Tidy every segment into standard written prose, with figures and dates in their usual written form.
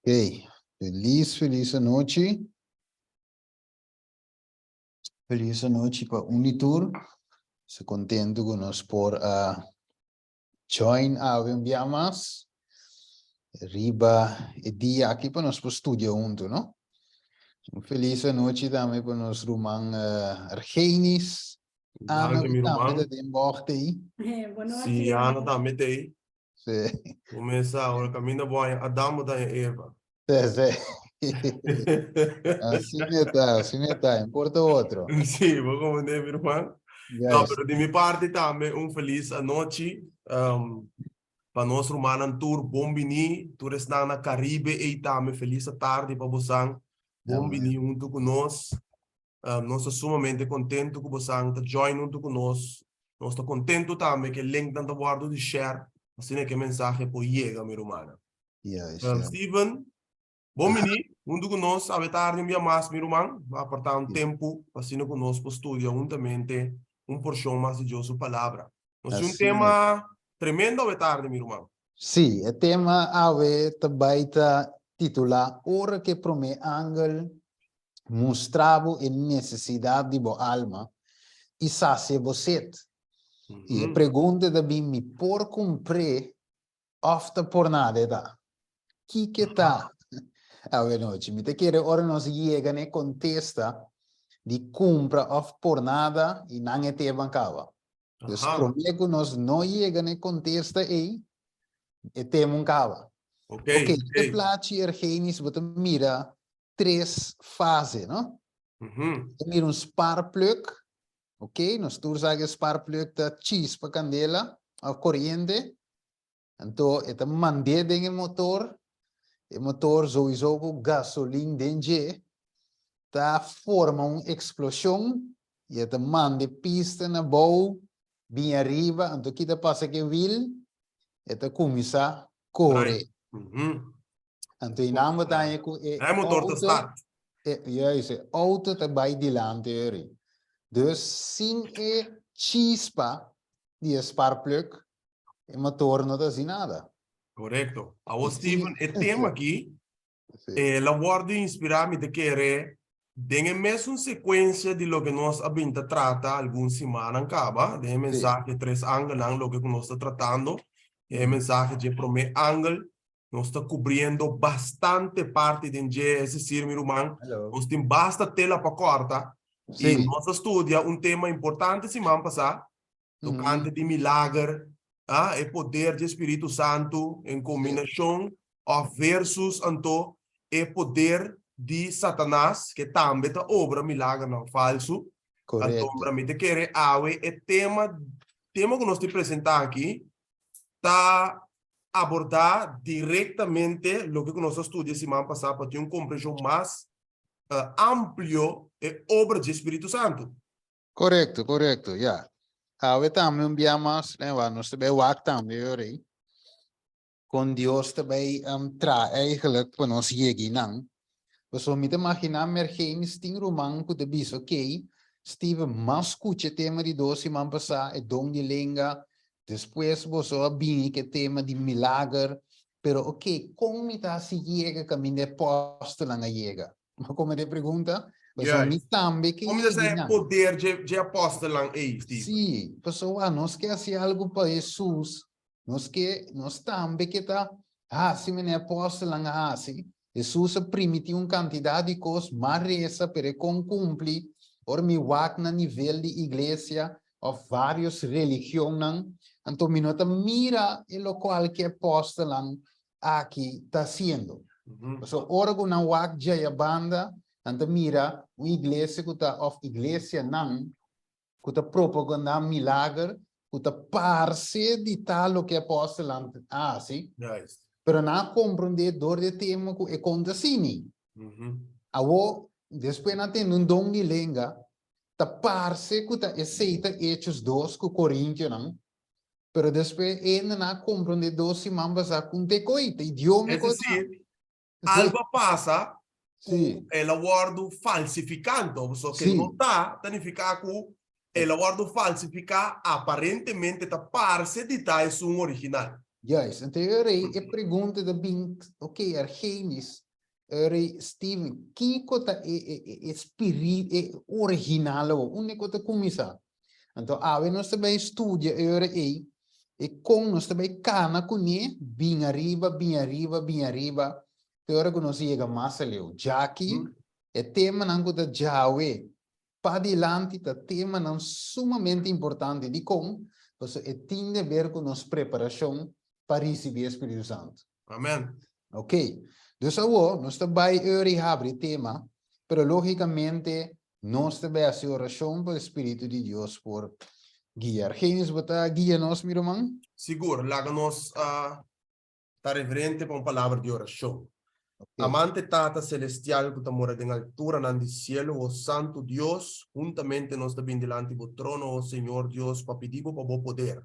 Ok, feliz noite. Feliz noite para Unitur. Se contento conosco por join a enviamas. Riba e dia aqui para nós para estúdio junto, não? Feliz noite também para nós Roman Argenis. Ana, Danke, que meu também irmão. tem borte aí. Boa noite. Sim, a Ana também tem. Sim, Começa agora, caminho bom, Adamo da Eva. sim. Assim está, importa outro. Sim, vou compreender, meu irmão. Não, Guys, mas de minha parte também, feliz noite. Para nós, Romana, tour, bom bini. Tour está na Caribe e também feliz tarde para você. Bom bini junto conosco. Nós estamos sumamente contentes com você, está join junto conosco. Nós estamos contentes também que o link está guardado de share. Assim é que a mensagem pode chegar, meu irmão. Steven, bom menino, junto conosco, a tarde envia mais, meu irmão, vai apertar tempo, assim conosco, estudia juntamente, porção mais de Deus, palavra. Nós temos tema tremendo a tarde, meu irmão. Sim, o tema ave também está titulado Ora que prome angel mostrava a necessidade de boa alma e sacia você. E a pergunta da me por cumprir ofta por nada dá. Que tá? A ver, noite, me te quer ora nós chega ne contesta de cumpra of por nada e não é te bancava. Então, promego nós não chega ne contesta e temos um cava. Ok, de plaatje ergens wat mira três fases, não? Mira um sparkplug, ok? Nós todos zeggen sparkplug da cheese para candela, a corrente. Então, é mandar dentro o motor sowieso com gasolina dentro, tá forma uma explosão e é manda pista na boa, bem arriba, então que passa que vil, é começa a correr. Então, em nome da motor de start. Juist, auto erbij die landdeuren. Dus sin chispa die sparkplug, o motor não dá nada. Correto. A Steven, o tema aqui, la guarda inspirarme de querer, dengue mesmo sequência de lo que nós abinta trata alguma semana acaba, de mensagem três ângulos, lo que nós está tratando, mensagem de prome ângulo, nós está cobrindo bastante parte de esse decir, meu irmão, nós temos basta tela para corta, e nós estudia tema importante semana passada, tocante de milagre, e poder do Espírito Santo em combinação versus então e poder de Satanás que também está obra milagre não falso. Correto. Então para mim te querer é tema que nós te apresentar aqui está abordar diretamente o que nós estudamos semana passada para ter uma compreensão mais amplio e obra do Espírito Santo. Correto, correto, ja. We também enviamos, nós também wacht também, hoor. Com Deus também tra eigenlijk para nós chegar não. Você me imagina mergens ting romang ku de bis, ok? Steve mas escuta tema de doce man passar e dom de lenga. Depois você bem que tema de milagre. Pero ok, como está se chega caminho de posto lá na chega? Como te pergunta? Você me também que como é poder de apóstolo aí, Steve? Sim, pessoal, nós que fazer algo para Jesus. Nós também que tá, se me apóstolo lá assim. Jesus permitiu uma quantidade de coisas, mas reza para cumprir, or me wak na nível de igreja, ou várias religiões, então me nota mira o local que apóstolo aqui está sendo. So, ora que não wak já banda, então mira, uma igreja que está, ou igreja não, que está propagando milagre, que está parce de tal que apóstolo assim. Yes. Pero na compreendedor de tema que é conta sini. Awo, depois na tem um dom de lenga, ta parce que ta aceita Hechos 2 com Coríntios, não? Pero depois ainda na compreendedor se mambas a com te coita, idioma Es decir, algo pasa con el aguardo falsificando, so que no está, significa que el aguardo falsifica aparentemente ta parce de ta es un original. Juist, en teorie, e pergunta da bing, ok, Argenis, Steven, kiko ta spirit, original, unico ta kumisa. Então, ave nós também estudia e com nós também cana com bem arriba, bem arriba, bem arriba. Teora que nós chega mais ali, já aqui, é tema não que da Jawe, para adiante, tá tema não sumamente importante de com, você tem a ver com nossa preparação para receber o Espírito Santo. Amen. Ok, dus nós também abre tema, pero logicamente nós também a oração para o Espírito de Deus por guiar. Genis, bota guia nós, meu irmão? Seguro, láganos a estar reverente para uma palavra de oração. Okay. Amante Tata Celestial, que mora en altura en el cielo, oh Santo Dios, juntamente nos también delante del trono, oh Señor Dios, para pedir para vos poder.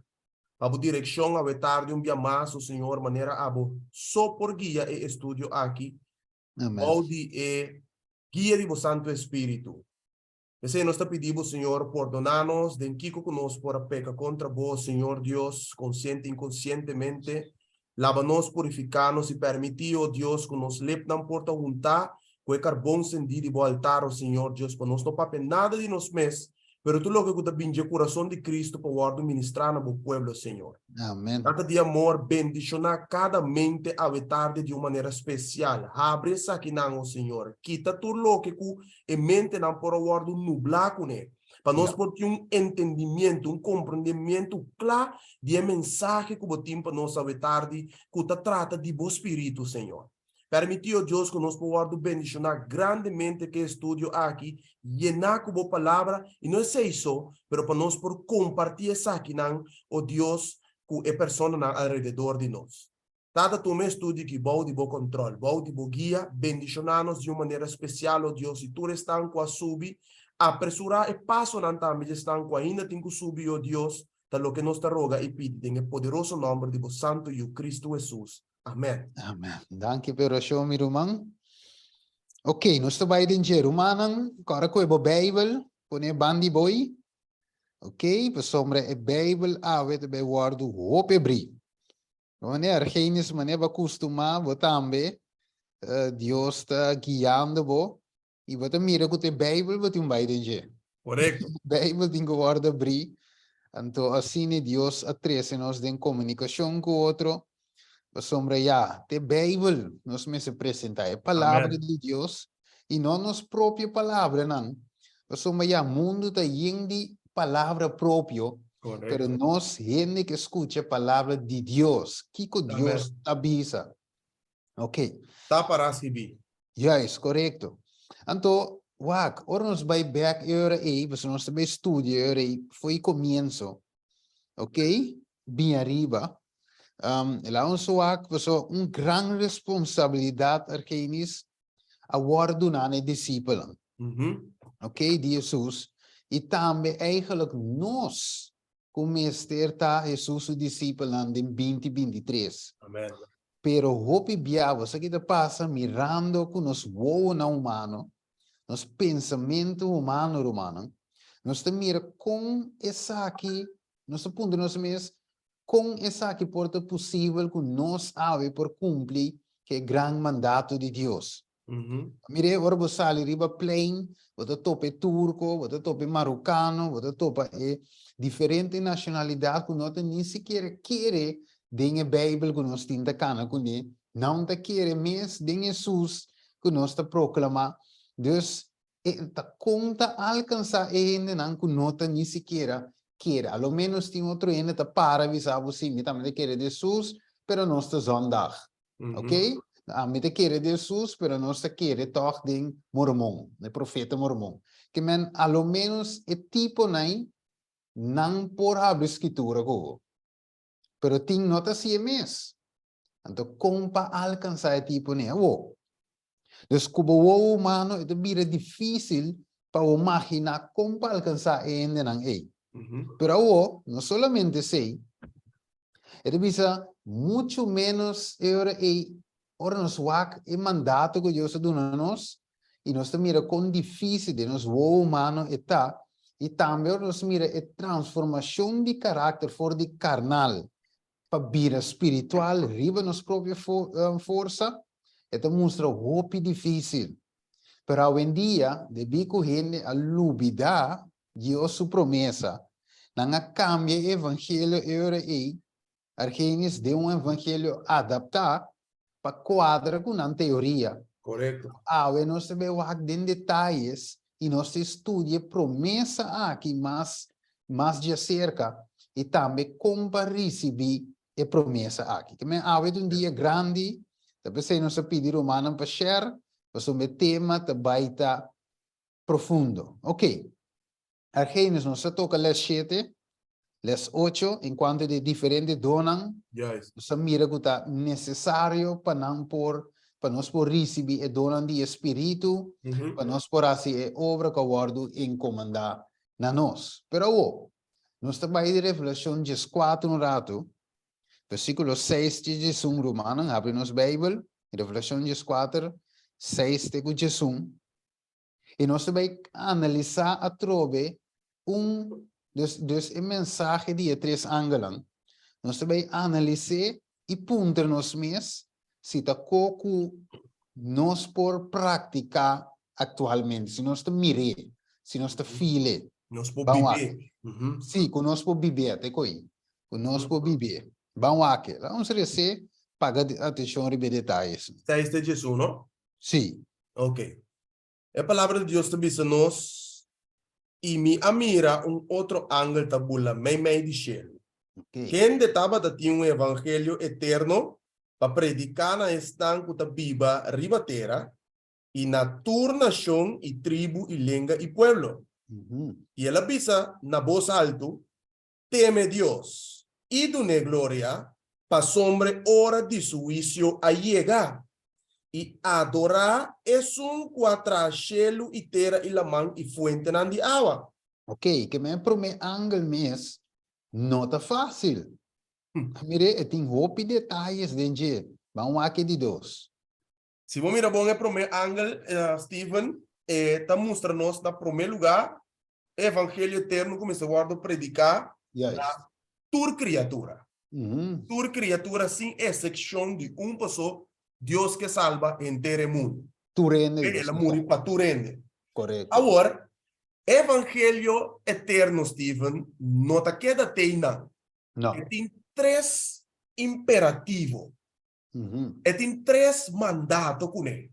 A bu dirección, a tarde un día más, oh Señor, manera a bu so por guía e estudio aquí, Amém. Audi e guía de vos Santo Espíritu. Ese nos te pedimos, Señor, perdonarnos de Kiko que nos por peca contra vos, Señor Dios, consciente, inconscientemente. Lávanos, purificanos y permitir, oh Dios, que nos lepnan por tu juntar, que carbón encendido y bo altar, oh Señor Dios, para nos no pape nada de nos mes, pero tú lo que te pinche el corazón de Cristo para guardar ministrar a tu pueblo, Señor. Amém. Data de amor, bendicionar cada mente a tarde de uma maneira especial. Abre essa aqui não, Senhor. Quita tudo lo que e mente não por guardo nublar com ele. Para nós por ter entendimento, compreendimento claro de mensagem que botim para nós a tarde, que trata de bom espírito, Senhor. Permitiu Deus que nós podamos bendicionar grandemente que estudio aqui, llenar com a palavra, e não é isso, mas para nós por compartilhar essa aqui não, oh Deus, com a pessoa alrededor de nós. Tata tu me estude que bom de bom controle, bom de bom guia, bendicionar-nos de uma maneira especial, oh Deus, se tu estás com a subir, apressurar e passo não também estão com ainda tem que subir, oh Deus, tal lo que nos te roga e pede em poderoso nome de vos Santo e o Cristo Jesus. Amém. Amém. Danke pelo show, meu irmão. Ok, nós também em Jerumanang, agora com a Bíblia, põe bandi boy. Ok, sombra a Bíblia, ave be guardo hope bri. Maneira, Genis maneira acostumar, também Deus está guiando bo. E você mira que a Bíblia você vai dizer. Correto. Bíblia tem que guardar bri. Então assim Deus atrece nós em comunicação com o outro. Sombra já, a Bíblia nos me se apresenta a palavra Amém. de Deus e não nos própria palavra não. Sombra já, mundo está de palavra própria, pero nós gente que escuta a palavra de Deus, que Deus avisa. Ok. Tá para receber. Yes, correto. Então, ora nos vai back era aí, você nós também estudia era aí, foi começo. Ok? Bem arriba. Lá um soak, uma grande responsabilidade arquenis a guardar na discípula. Ok, de Jesus. E também eigenlijk nós começar a Jesus o discípulo em 2023. Amém. Pero hopi biavo, sa kita passa mirando com nos voo na humano, nos pensamento humano romano, nos te mira com essa aqui, nos punto nos mes com essa aqui porta possível que nós ave por cumprir que é grande mandato de Deus. Mire, ora você sai riba plain, você tope turco, você tope marocano, você tope diferente nacionalidade que nós nem sequer quer den a Bíblia que nós temos cana com ele, não te quer mais den Jesus que nós te proclama. Dus, ta conta alcançar ainda não que nós nem sequer quer. Ao menos tem outro ainda te para avisar você, me também quer Jesus, pero nós te zondag. Ok? Me te quer Jesus, pero nós te quer toch den mormon, de profeta mormon. Que men, ao menos é tipo não por a escritura go. Pero tem nota assim mesmo. Então, como para alcançar esse tipo de coisa? Dus, como o humano, é bem difícil para imaginar como para alcançar ainda não é. Pero não solamente sei, é bisa muito menos ora nos wak e mandato que Deus dá a nós, e nós mira com difícil de nos o humano está, e também nós mira a transformação de caráter for de carnal. para vida espiritual, riba nos própria força, então mostra hope difícil. Pero hoje em dia, devi correr a lubida Deus sua promessa. Não cambia o evangelho agora aí. Argenis de evangelho adaptar para quadra com a teoria. Correto. Hoje nós sabemos em detalhes e nós estudamos promessa aqui mais de cerca e também como receber a promessa aqui. Que hoje um dia grande, depois nós pedimos humano para share, mas o tema também está profundo. Ok. Argenis nós toca les 7, les 8, enquanto de diferentes donan, Yes. nós mira que está necessário para nós por receber a donan de espírito, para nós por fazer a obra que o guardo encomendar na nós. Pero nós também de Revelação 4 um rato, versículo 6 de Jesus Romano, abre nos Bíblia, Revelação 4, 6 de Jesus, e nós também analisar a trove dus a mensagem de três ângulos. Nós também analisar e punter nos mes se está coco nós por praticar atualmente, se nós está mire, se nós está file. Nós podemos viver. Sim, conosco viver, até coi. Conosco viver. Vamos aqui. Vamos receber, paga atenção e detalhes. Está este Jesus, não? Sim. Ok. A palavra de Deus também nos e me amira outro ângulo tabula, meio de cielo. Okay. Quem detava da tinha evangelho eterno para predicar na estanco da Bíblia ribatera e na turnação e tribo e língua e pueblo. E ela avisa na voz alto, teme Deus e dune glória para sombra hora de su juicio a llegar. E adorar es quatrachelo e terra e la man e fuente nan de água. Ok, que me prome ângulo mês não está fácil. Mire, tem roupa e detalhes dentro. Vamos aqui de dois. Se você mira bom é prome ângulo, Steven, está mostrando-nos na primeiro lugar evangelho eterno começa a predicar na tua criatura. Tua criatura sim é secção de pessoa Deus que salva inteiro mundo. Tu rende. Ela morre para tu rende. Correto. Agora, evangelho eterno, Steven, não está queda teina. Não. Tem três imperativos. Tem três mandatos com ele.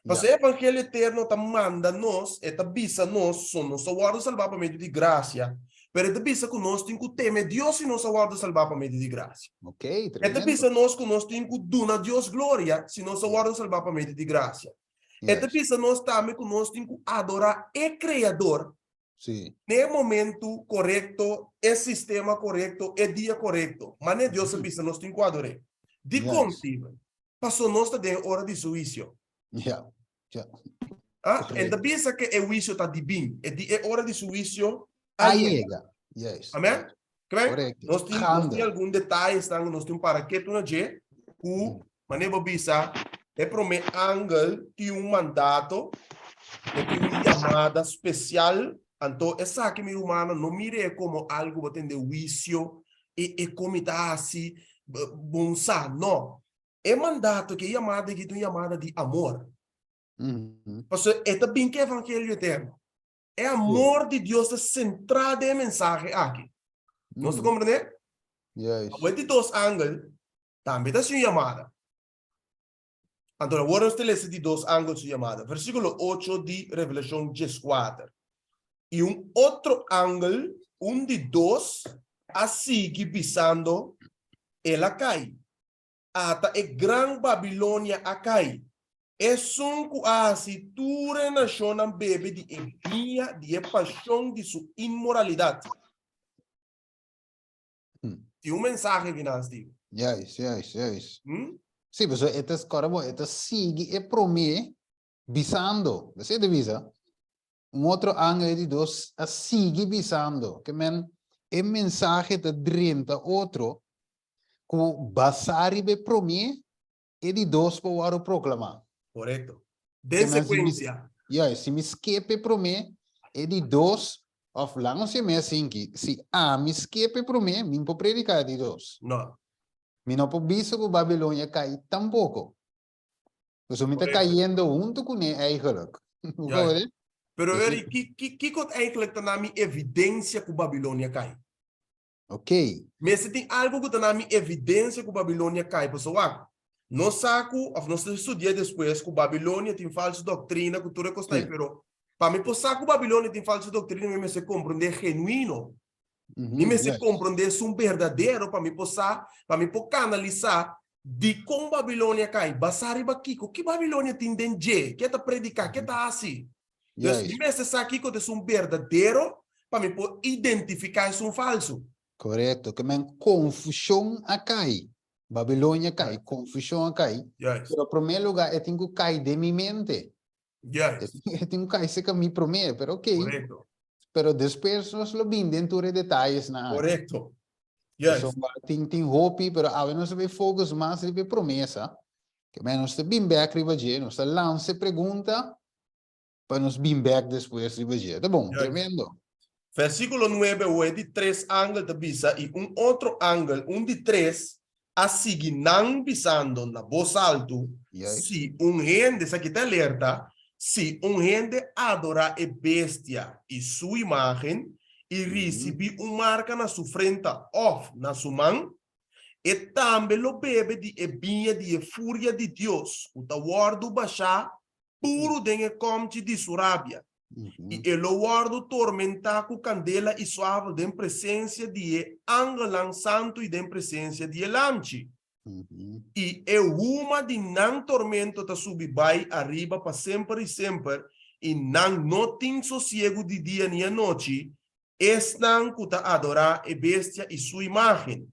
Mas o evangelho eterno está manda nós, está bisa nós, somos salvados salvar por meio de graça. Pero está bisa que nós temos que temer Deus e nós salvados salvar por meio de graça. Ok, tremendo. Está bisa nós que nós temos que dar a Deus glória se nós salvados salvar por meio de graça. Está bisa nós também que nós temos que adorar o Criador. Sim. No momento correto, é sistema correto, é dia correto. Mas é Deus que bisa nós temos que adorar. De contigo, passou nós também hora de juízo. Então pensa que o juízo está divino, é hora de juízo. Aí, amém? Correto. Nós temos algum detalhe, nós temos para que tu não je, maneira bisa, é para mim ângulo tem mandato, tem uma chamada especial, então essa que meu humano não mire como algo que tem de juízo e como está assim, bom não. É mandato que é chamada que tem chamada de amor. Porque é bem que é evangelho eterno. É amor de Deus centrado em mensagem aqui. Nós compreendemos? Agora de dois ângulos, também está sua chamada. Então, agora nós temos de dois ângulos sua chamada. Versículo 8 de Revelação 4. E outro ângulo, de dois, assim que pisando, ela cai. Ata é Gran Babilônia a cai. É quase toda nação bebe de envia de paixão de sua imoralidade. Tem mensagem que nós temos. Yes. Sim, mas esta sigue e promete visando. Você divisa? Outro ângulo de dois, a sigue visando. Que é mensagem de 30 outro, que basari be promete e de dois para proclamar. Correto. De sequência. Se me escape promete e de dois, of lang se me assim que se me escape promete, me vou predicar de dois. Não. Mi no puedo visto que Babilonia cae tampoco. Pues me está Correcto. cayendo junto con él eigenlijk. Juist. Hoor Pero Dus ver, que komt eigenlijk dan mijn evidência que Babilônia cai? ok. Mas se tem algo que dá minha evidência que Babilônia cai, pessoal, não saco, ou não estudia depois que Babilônia tem falsa doutrina, que tudo é costa, Sim. pero para mim, pensar que Babilônia tem falsa doutrina, me se compreender genuíno, me se Yes. compreender um verdadeiro, para mim, canalizar de como Babilônia cai, basari bakiko, que Babilônia tem dentro, que tá predicar, que tá assim. Então, Yes. me se sabe que é verdadeiro, para mim, identificar um falso. Correto. Que men confusão a cai. Babilônia cai, confusão a cai. Yes. Pero, em primeiro lugar, eu tenho que cair de minha mente. Yes. Eu tenho que cair, se que me primeiro, pero ok. Correcto. Pero depois nós lo binden todos os detalhes na área. Correcto. Yes. So, tem hope, pero a nós vai focus mais na promessa. Que menos te bim back riba je, nós lança pergunta, para nos bim back depois riba je. Tá bom, Yes. tremendo. Versículo 9, é de 3 ângulos de visa e outro ângulo, de 3, a seguir não visando na voz alto, Yes. se gente, isso aqui está alerta, se gente adora a bestia e sua imagem e recebe marca na sua frente ou na sua mão, e também lo bebe de ebinha de fúria de Deus, o tawardo baixar puro de comte de Surábia. E ele guardo tormentar com candela e suave de presença de angelang santo e de presença de lanche. E uma de não tormento ta subir vai arriba para sempre e sempre e não tem sossego de dia nem a noite, estão que adorar a bestia e sua imagem.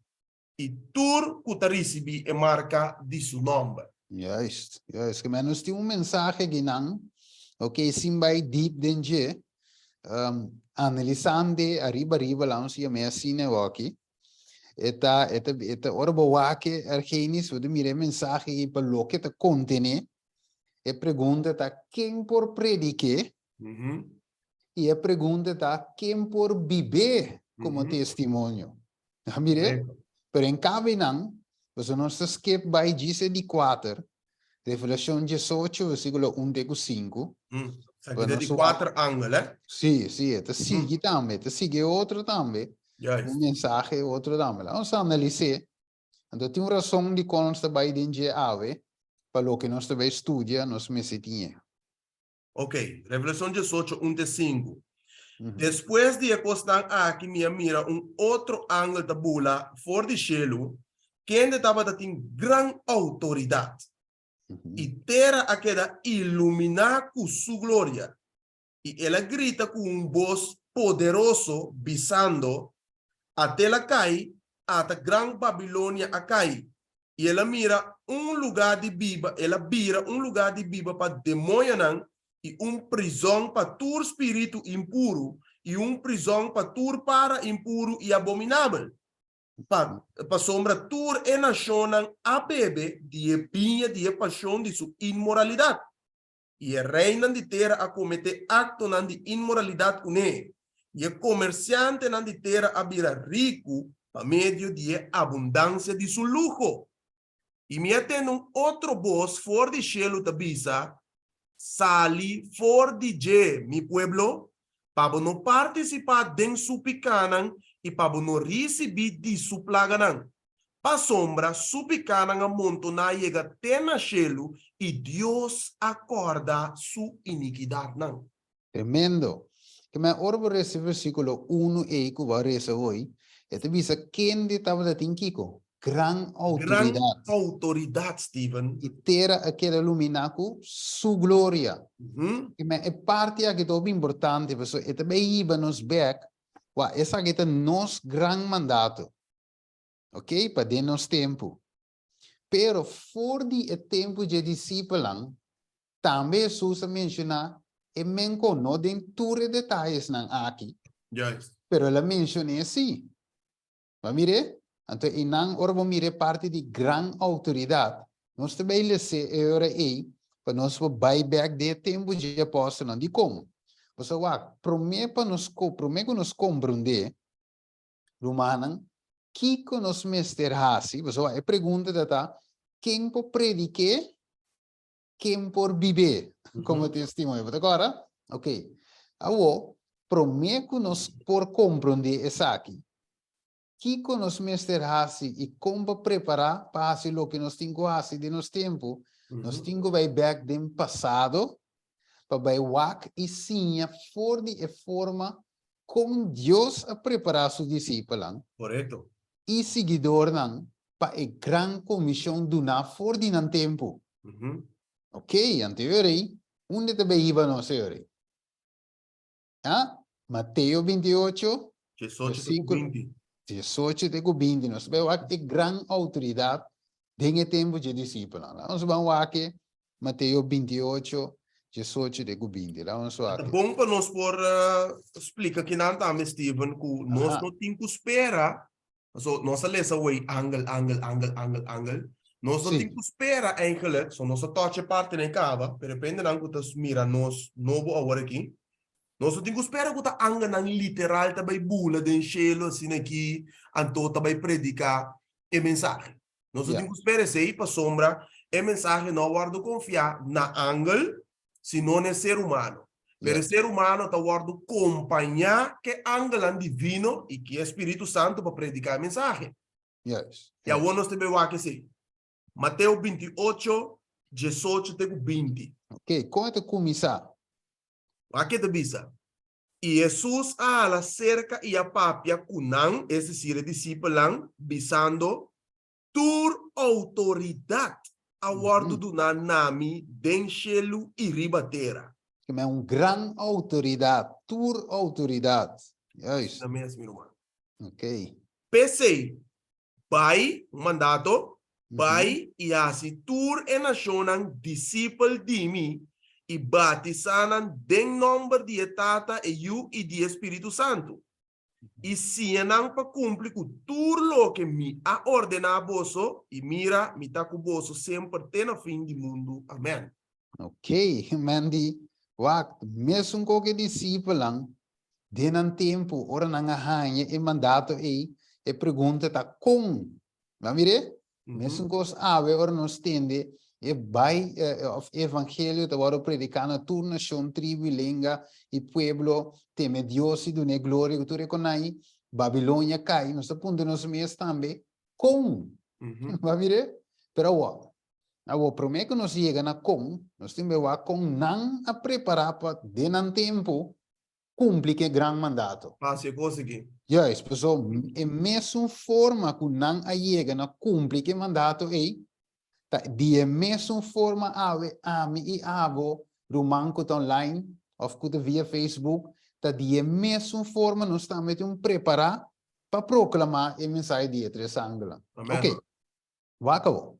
E tur que recebi a marca de seu nome. Juist, juist. Que menos tem mensagem que não, ok, sim vai deep dentro, analisando arriba lá, se a minha cine aqui, eta orbo wake ergenis, o de mire mensagem e para lo que te contene, e pergunta ta quem por predique, e a pergunta ta quem por viver como testemunho. Mire? Pero em cabe não, você não se skip by dice de 4, Revelação 18, versículo 1 a 5. Aqui de 4 ângulos, eh? Sim, sim, te sigue também, te sigue outro também. Yes. Mensagem, outro também. Vamos analisar. Então, tem uma razão de quando nós estamos dentro de ave, para o que nós estamos estudando, nós me sentimos. Ok, Revelação 18, 1 a 5. Depois de acostar aqui, mira outro ângulo da bula, fora de cielo, que ainda estava tendo grande autoridade. E terra aquela iluminar com sua glória. E ela grita com voz poderoso, bisando, até ela cai, até grande Babilônia a cai. E ela mira lugar de biba, ela vira lugar de biba para demônio e prisão para todo espírito impuro e prisão para todo para impuro e abominável. Para sombra tur e nação a bebe de pinha de paixão de sua imoralidade. E a reina de terra a cometer acto de imoralidade com ele. E o comerciante de terra a virar rico para meio de abundância de seu luxo. E me tem outro voz fora de cielo da bisa, sali fora de mi pueblo, para não participar de su picanan e para não receber de su plaganan. Para sombra, su picanan a montona chega até na cielo e Deus acorda su iniquidade. Não. Tremendo. Que me orbo esse versículo 1 e que vai reza hoje, é te visa quem de estava da tinkico. Gran autoridade. Gran autoridade, Steven. E terra aquela iluminaco su glória. Que me é parte aqui todo importante, pessoal. E também iba nos back, essa aqui é nos gran mandato. Ok? Para de nos tempo. Pero for di e tempo de discípulo, também Jesus menciona e menco no den ture detalhes ng aqui. Yes. Pero la menciona assim. Mas mire, então inang orbo mire parte de gran autoridade. Nós também lhe se ora aí, para nós buyback de tempo de apóstolo, de como. Você vai, promete para nos compreender, Romanos que nos mester hasi, pessoal, é pergunta da quem por predicar, quem por viver, como testemunho. Agora, ok. Agora, prometo nos por compreender isso aqui. Que nos mester hasi e como preparar para fazer o que nós temos hasi de nos tempo, nós temos vai back do passado, para vai wak e sim for de forma como Deus a preparar seus discípulos. Correto. E seguidor não para a grande comissão do na for de não tempo. Ok, anterior onde te iba no senhor? Ah, Mateus 28, 18 de 20, nós vemos a grande autoridade dentro tempo de discípulos. Nós vamos aqui, Mateus 28, 18 de 20. Vamos É aqui. bom para nós por explica que não tá, Steven, que nós não temos que esperar. Nossa lesa way angle. Nós não temos que esperar eigenlijk, so nossa toche parte nem cava, pero depende não que nós mira nós novo agora aqui. Nós não temos que esperar que tá angle não literal tá vai bula den cielo assim aqui, anto tá vai predicar e mensagem. Nós não temos que esperar sei para sombra e mensagem não guardo confiar na angle, se não é ser humano. Pero o ser humano está guardando acompanhar que angelan divino e que é Espírito Santo para predicar a mensagem. E agora nós temos aqui assim, Mateus 28, 18 até 20. Ok, como começar? Aqui te diz, e Jesus ala cerca e a papia kunang, esse ser discípulo, bisando tur autoridade a guardo do nami den cielo e ribatera. Que é grande autoridade, tur autoridade. Na mesma, irmão. Ok. PC, vai, mandato, vai e assim tur e nacionan discípulo de mim e batizanan den nome de Tata e eu e de Espírito Santo. E se não para cumprir com tudo lo que me ha ordenado boso e mira, me tá com boso sempre até no fim do mundo. Amém. Ok, Mandy. Mesmo qualquer discípulo, de um tempo, ora não arranha e mandato e pergunta tá com. Vai ver? Mesmo que os ave ora nos tende e vai o evangelho da hora predicando toda nação, tribo, língua e pueblo teme Deus e dune glória que tu reconhece. Babilônia cai, nós apontamos mesmo também com. Vai ver? Pero agora, prometo que nós chega na com, nós temos com não a preparar para de não tempo cumprir que grande mandato. Passe a conseguir. Yes, pessoal, é mesmo forma que não a chega na cumprir que mandato é, tá de mesma forma a mim e avo do manco online ou que via Facebook, tá de mesma forma nós estamos preparar para proclamar a mensagem de três ângulos. Ok, acabou.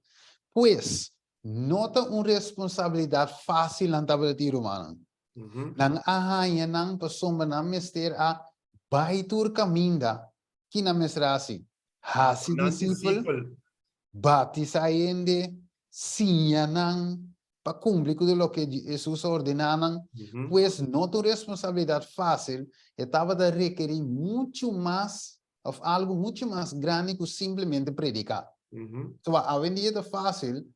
Pois, nota uma responsabilidade fácil na tabela de humana. Nang ahaya nang pasomba na mister a baitur caminda, que na mesrasi. Hasi disciple, batizaende, sinha nang, para cumprir com o que Jesus ordenaram, pois nota responsabilidade fácil, estava a requerer muito mais, of algo muito mais grande que simplesmente predicar. So, a vendida é fácil,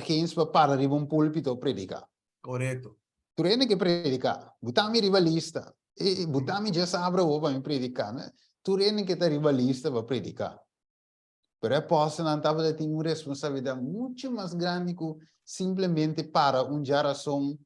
geen para ir um púlpito predicar. Correto. Tu não que predicar, botami rivalista, e botami já sabe o para predicar, né? Tu não que tá rivalista para predicar. Pero apóstolo não estava tendo uma responsabilidade muito mais grande que simplesmente para geração,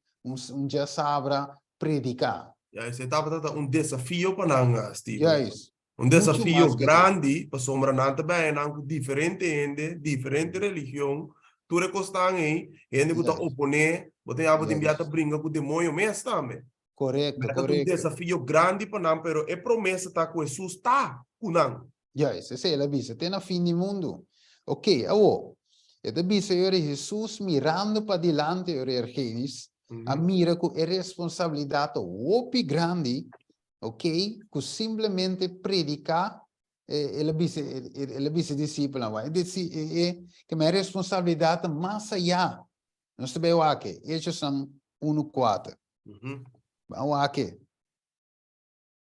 já sabe predicar. Esse estava desafio para nós, Steve. Yes. Desafio grande para sombra nada bem, não diferente ende, diferente religião, tu recostar aí, ende que tá oponer, você aba de enviar brinca com o demônio mesmo também. Correto. Desafio grande para nós, pero é promessa tá com Jesus tá com nós. Yes, essa é a vista, tem na fim do mundo. Ok, agora, essa vista é Jesus mirando para diante é Gênesis, a mira com a responsabilidade opi grande, ok, que simplesmente predicar ela visa discípula, vai dizer que minha responsabilidade mais allá. Nós sabemos aqui, Hechos são 1:4. Vamos aqui.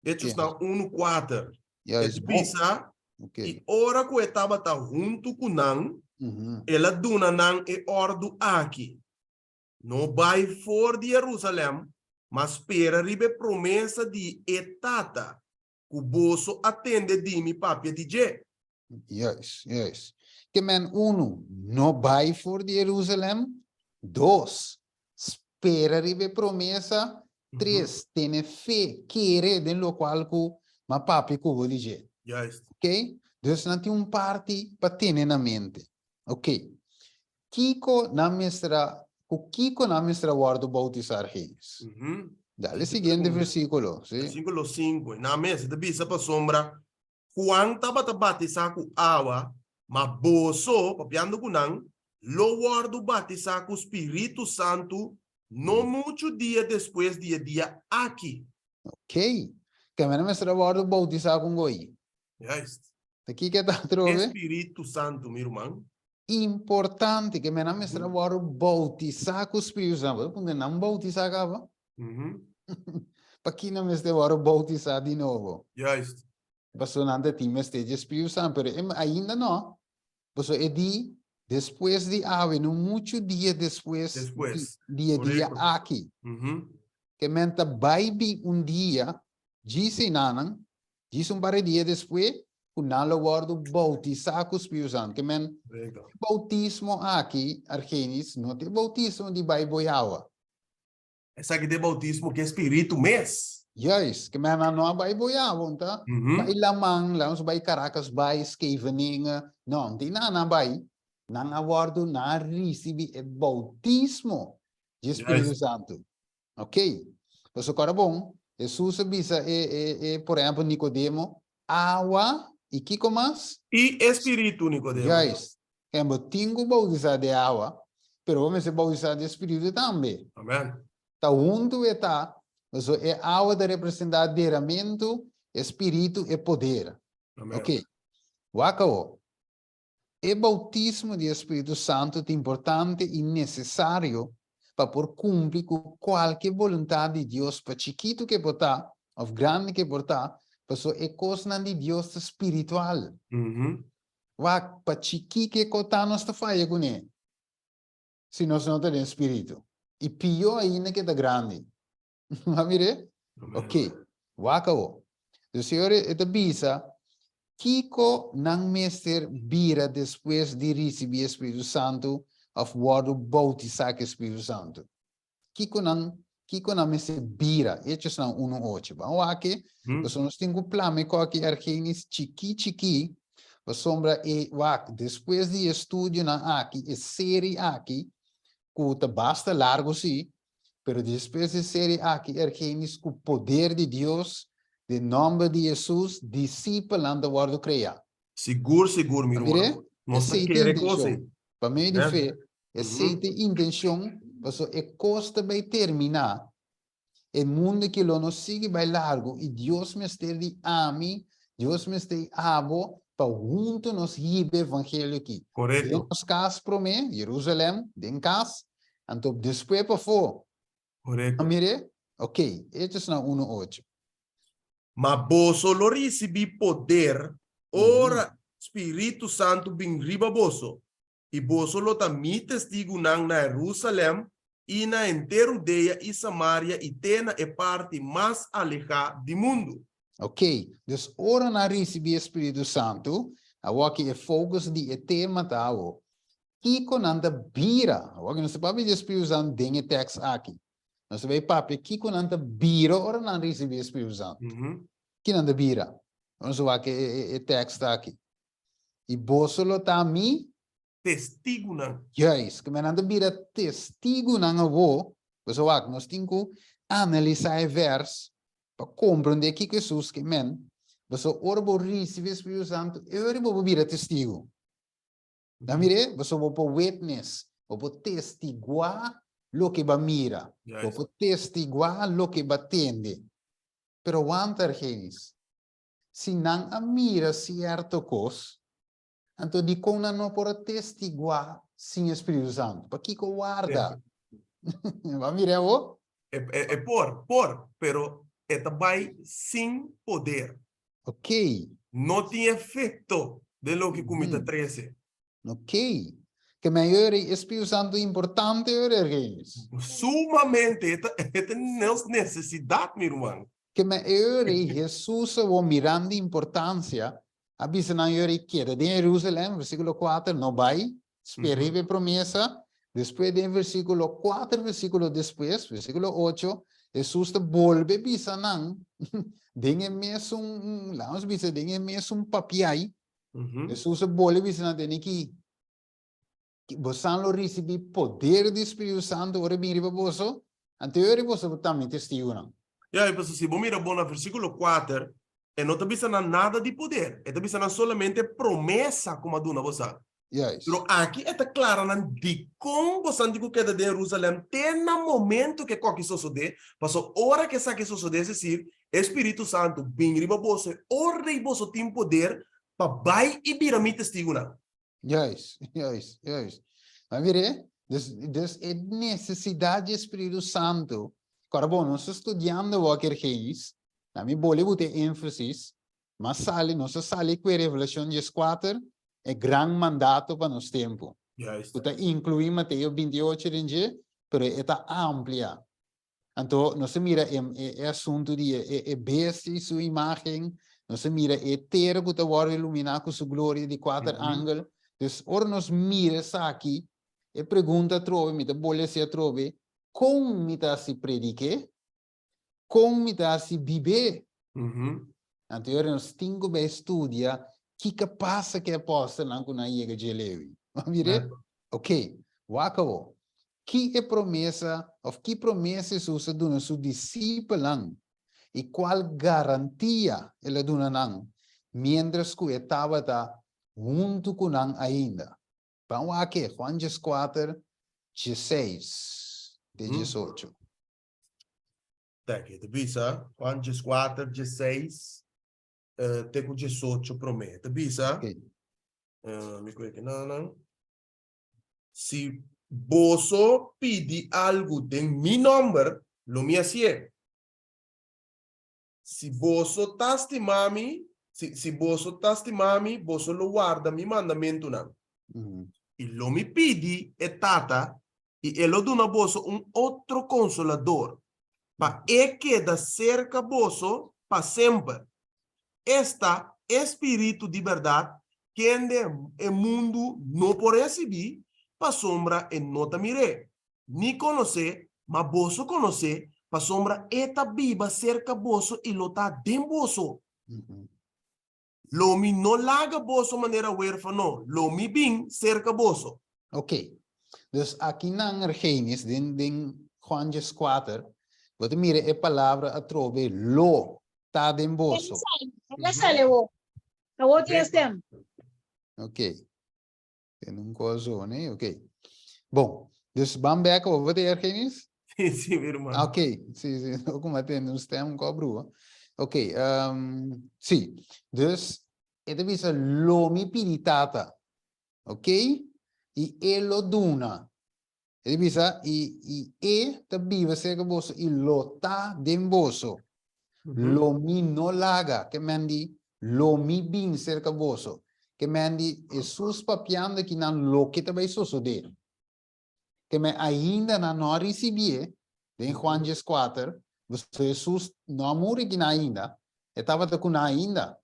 Hechos são 1:4. Yes. Visa Ok. E ora que estava junto com nang, ela duna nang e ordo aqui. Não vai for de Jerusalém, mas espera ribe promessa de etata. O bolso atende de mi papia de je. Yes, yes. Que men uno, no vai for de Jerusalém. Dos, espera ribe promessa. Três, tem fé, querer de lo qual ku ma papi ku vou dizer. Juist. Ok? Dus não tem parte para ter na mente. Ok. Kiko na mistra guardo bautizar reis. Dale seguinte versículo. ¿Sí? Versículo 5. Na mesa de bisa pa sombra. Juan taba batizar com água, mas boso, papiando com nang, lo guardo batizar com o Espírito Santo, não muito dia depois dia aqui. Ok. Que me mistra guardo bautizar com goi. Juist. Aqui que tá trove. Espírito Santo, meu irmão. Importante que me mistra guardo bautizar com o Espírito Santo. Porque não bautizar acaba. Para que não mistra guardo bautizar de novo. Juist. Bastante time esteja Espírito Santo, pero ainda não. Pues é di depois de haver no muito dia depois dia aqui. Que menta baby dia, disse nanan, disse para dia depois, o nalo guardo bautizar com o Espírito Santo. Que men bautismo aqui, Argenis, não tem bautismo de baiboiawa. Essa aqui de bautismo que é Espírito mês. Yes, que men não baiboiawa, tá? Bai lamang, lang bai Caracas, bai Scheveningen, não, tem nada bai. Não aguardo na receber o bautismo de Espírito Santo. Ok? Então, agora bom, Jesus avisa, por exemplo, Nicodemo, água e que mais? E Espírito, Nicodemo. Yes. Que eu tenho bautizar de água, pero vamos ser bautizar de Espírito também. Amém. Então, junto está, é água de representadeiramento, Espírito e poder. Amém. Ok? Wakao. O bautismo do Espírito Santo é importante e necessário para por cumprir com qualquer vontade de Deus, para chiquito que botar, ou grande que botar, para é coisa de Deus espiritual. Para chiquito que botar, nós está fazendo com ele. Se nós não temos Espírito. E pior ainda que está grande. Amire? Ok. Wakao. O Senhor é da bisa. Kiko nang mester bira depois de receber o Espírito Santo of word bautizar com o Espírito Santo. Kiko nang mester bira, hechos nang 1:8. Vamos aqui, nós temos plano com aqui Argenis chiqui, a sombra e wak depois de estudo na aqui, e série aqui, que basta largo sim, pero depois de série aqui Argenis com o poder de Deus. De nome de Jesus, discipulando o word criar. Seguro, meu irmão. Essa intenção. Para mim, de fé, essa intenção, é costa vai terminar. O mundo que não sigue vai largo, e Deus me está de ami, Deus me está abo, para junto nos ribe evangelho aqui. Correto. Nos cas para mim, Jerusalém, den cas, então depois para fora. Correto. Amire? Ok, estes na 1:8. Mas boso lo recebi poder, ora Espírito Santo bin riba boso. E boso lo também testigo nang na Jerusalém, e na inteira Judeia e Samaria, e tena é parte mais alejada do mundo. Ok, dus ora na recebi Espírito Santo, awaki é focus de tema tao. Kiko nanda bira, awaki não se pode de Espírito Santo dengue text aqui. Não se vai papi, kiko nanda bira ora na recebi Espírito Santo. Que nanda bira? Não se vai que text aqui. E bosolo tami testigo nang. Yes, que nanda bira testigo nang avo. Pues awak nós temos que analisar o verso para compreender que Jesus que men, você ora vou receber o Espírito Santo, eu vou vir testigo. Na mire, você vou witness, vou testiguar lo que va mira, vou testiguar lo que va tende. Pero wantar genis, se não a mira certo cos, então de como não por testiguar sem Espírito Santo, para que guarda? Va mire o? Pero é também sem poder. Ok. no tiene efecto de lo que comita 13. Ok. Que maior Espírito Santo importante ergens. Sumamente, esta es necesidad, mi hermano. Que maior Jesus o mirando importância. Abisa na yori queda de Jerusalém, versículo 4, no vai, esperive promessa. Depois de versículo 4, versículo depois, versículo 8, Jesus te volve bisa nang. Dinge mesmo, lá bisa dinge mesmo papiai. Jesus volve bisa na deniki. Você não recebe poder do Espírito Santo, ora bem riba boso, anterior você também testigo não. E pues si vos mira bueno, versículo 4, no te avisa nada de poder, te avisa solamente promesa como aduna vos. Yes. Pero aqui está claro de como você digo que de Jerusalém tem no momento que qualquer sucede, passou hora que sabe que sucede, é decir, Espírito Santo vem riba você, ora e você tem poder para vai e virar mi testigo não. Yes. Mas mire, é necessidade do Espírito Santo. Agora, bom, nós estudando o que na minha bolha botar ênfase, mas nós sale com a Revelação 4, é grande mandato para nosso tempo. Yes. Kita incluir Mateus 28 ringe, pero está amplia. Então, nós mira é assunto de bestia sua imagem, nós mira é terra que está iluminar com sua glória de 4 ângulos. Então, ora nós mira aqui, e pergunta trove, me bolha se trove, como me se predique, como me se viver. Então, ora nós temos que estudar que passa que apóstolo não quando chega de Levi. Mire? Ok, wakao. Que é promessa, ou que promessa Jesus dá a seu discípulo e qual garantia ele dá nang, mientras que estava junto com nang ainda. Vamos aqui, Juan 4, 16 de 18. Tá aqui, te visa, Juan 4, 16, te com 18 promete. Visa? Okay. Me cuida que não. Si vos pidi algo de mi nombre, lo me hacía. Si vos tastimami, si vos tastimami, vos lo guarda mi mandamiento no. Y lo me pidi es tata, y él lo da a vos un otro consolador, para que queda cerca vos para siempre. Esta espíritu de verdad, que en el mundo no por recibir, pa sombra e nota mire. Ni conoce, ma boso conoce, pa sombra eta viva cerca boso y lo ta den boso. Lo mi no laga boso manera huérfano, lo mi bin cerca boso. Ok. Dus aqui na Gênesis, den Juan 4, você mira a palavra a trove lo, tá den boso. Ok. Tem coisa, né? Ok. Bom, dus vamos back over de Gênesis? Sim, meu irmão. Ok, sim, como tem um stem cobru. Ok, sim. Dus, ele diz lo mi piritata. Ok? E ele lo duna. Ele diz e ta viva cerca boso e lo ta den boso. Lo mi no laga, que mandi lo mi bin cerca boso. Que mandi Jesus papiando que não lo que também suceder. Que me ainda não recebi em Juan 4, Jesus não morre que ainda, estava com ainda.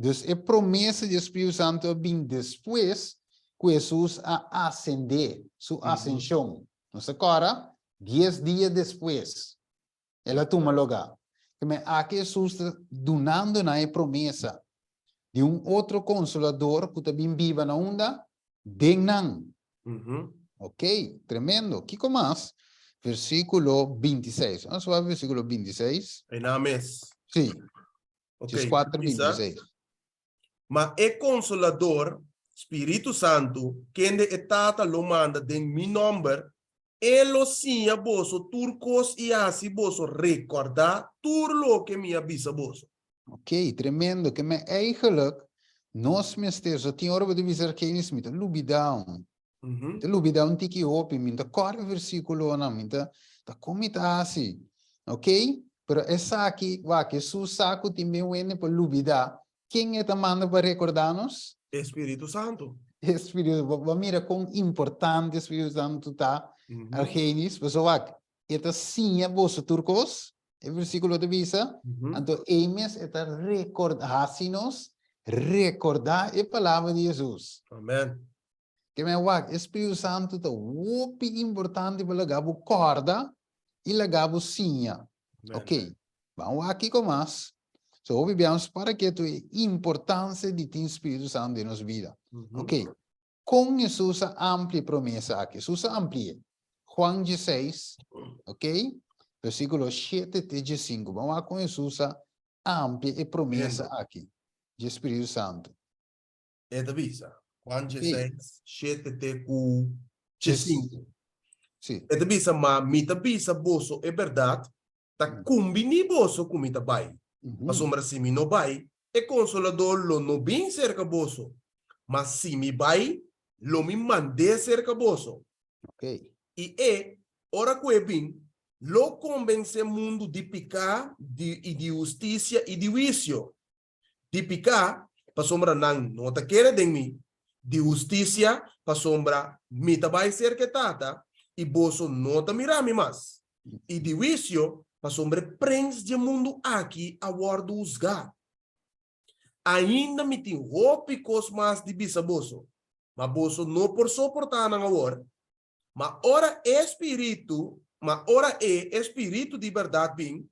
Então, é promessa do Espírito Santo bem depois que Jesus a ascender, sua ascensão. Não se agora, 10 dias depois, ela toma lugar. Que me aqui Jesus donando na promessa de outro consolador que também vive na onda, denang. Ok, tremendo. ¿Qué más? Versículo 26. Vamos a ver versículo 26. En mes. Sí. Okay. 4, 26. Mas é consolador, Espírito Santo, quem de etata lo manda de mi nombre, ele sim a boso turcos e assim boso recordar tudo lo que me avisa boso. Ok, tremendo. Que me eigenlijk, nós mesters, o tinha hora de dizer que eles me lubidown. Te lubidown tiki opi, minta corre versículo na minta, ta comita assim. Ok? Pero essa aqui, va que su saco também vem para lubidar, quem é que manda para recordar-nos? Espírito Santo. Espírito, mira quão importante o Espírito Santo está. Argenis, pessoal, esta sim é bolsa turcos, é versículo de visa. Então, emes está recordar-nos, recordar a palavra de Jesus. Amém. Que me wak, Espírito Santo está muito importante para lagabo corda e lagabo sinha. Ok, vamos aqui com mais. So, vivemos para que tu importância de ter Espírito Santo em nossa vida. Ok, com Jesus a ampla promessa aqui. Jesus amplia. Juan 16, ok? Versículo 7 até 5. Vamos lá com Jesus a ampla promessa aqui. De Espírito Santo. É da visa. Juan Ok. 16, 7 até 5. Sim. É da visa, mas mita visa bolso é verdade. Tá combini bolso com mita bai. A sombra se mi no bai, é consolador lo no bem cerca bolso. Mas se mi bai, lo mi mande cerca bolso. Ok. E ora que é bem, lo convence mundo de picar e de justiça e de juízo. De picar, para sombra não nota querer de mim. De justiça, para sombra mita vai ser que tata, e bolso nota mirami mas. E de juízo, para sombra prens de mundo aqui a guardo usgar. Ainda me tem roupa cos mais de bisa bolso. Mas bolso não por suportar na hora. Mas ora é espírito de verdade bem,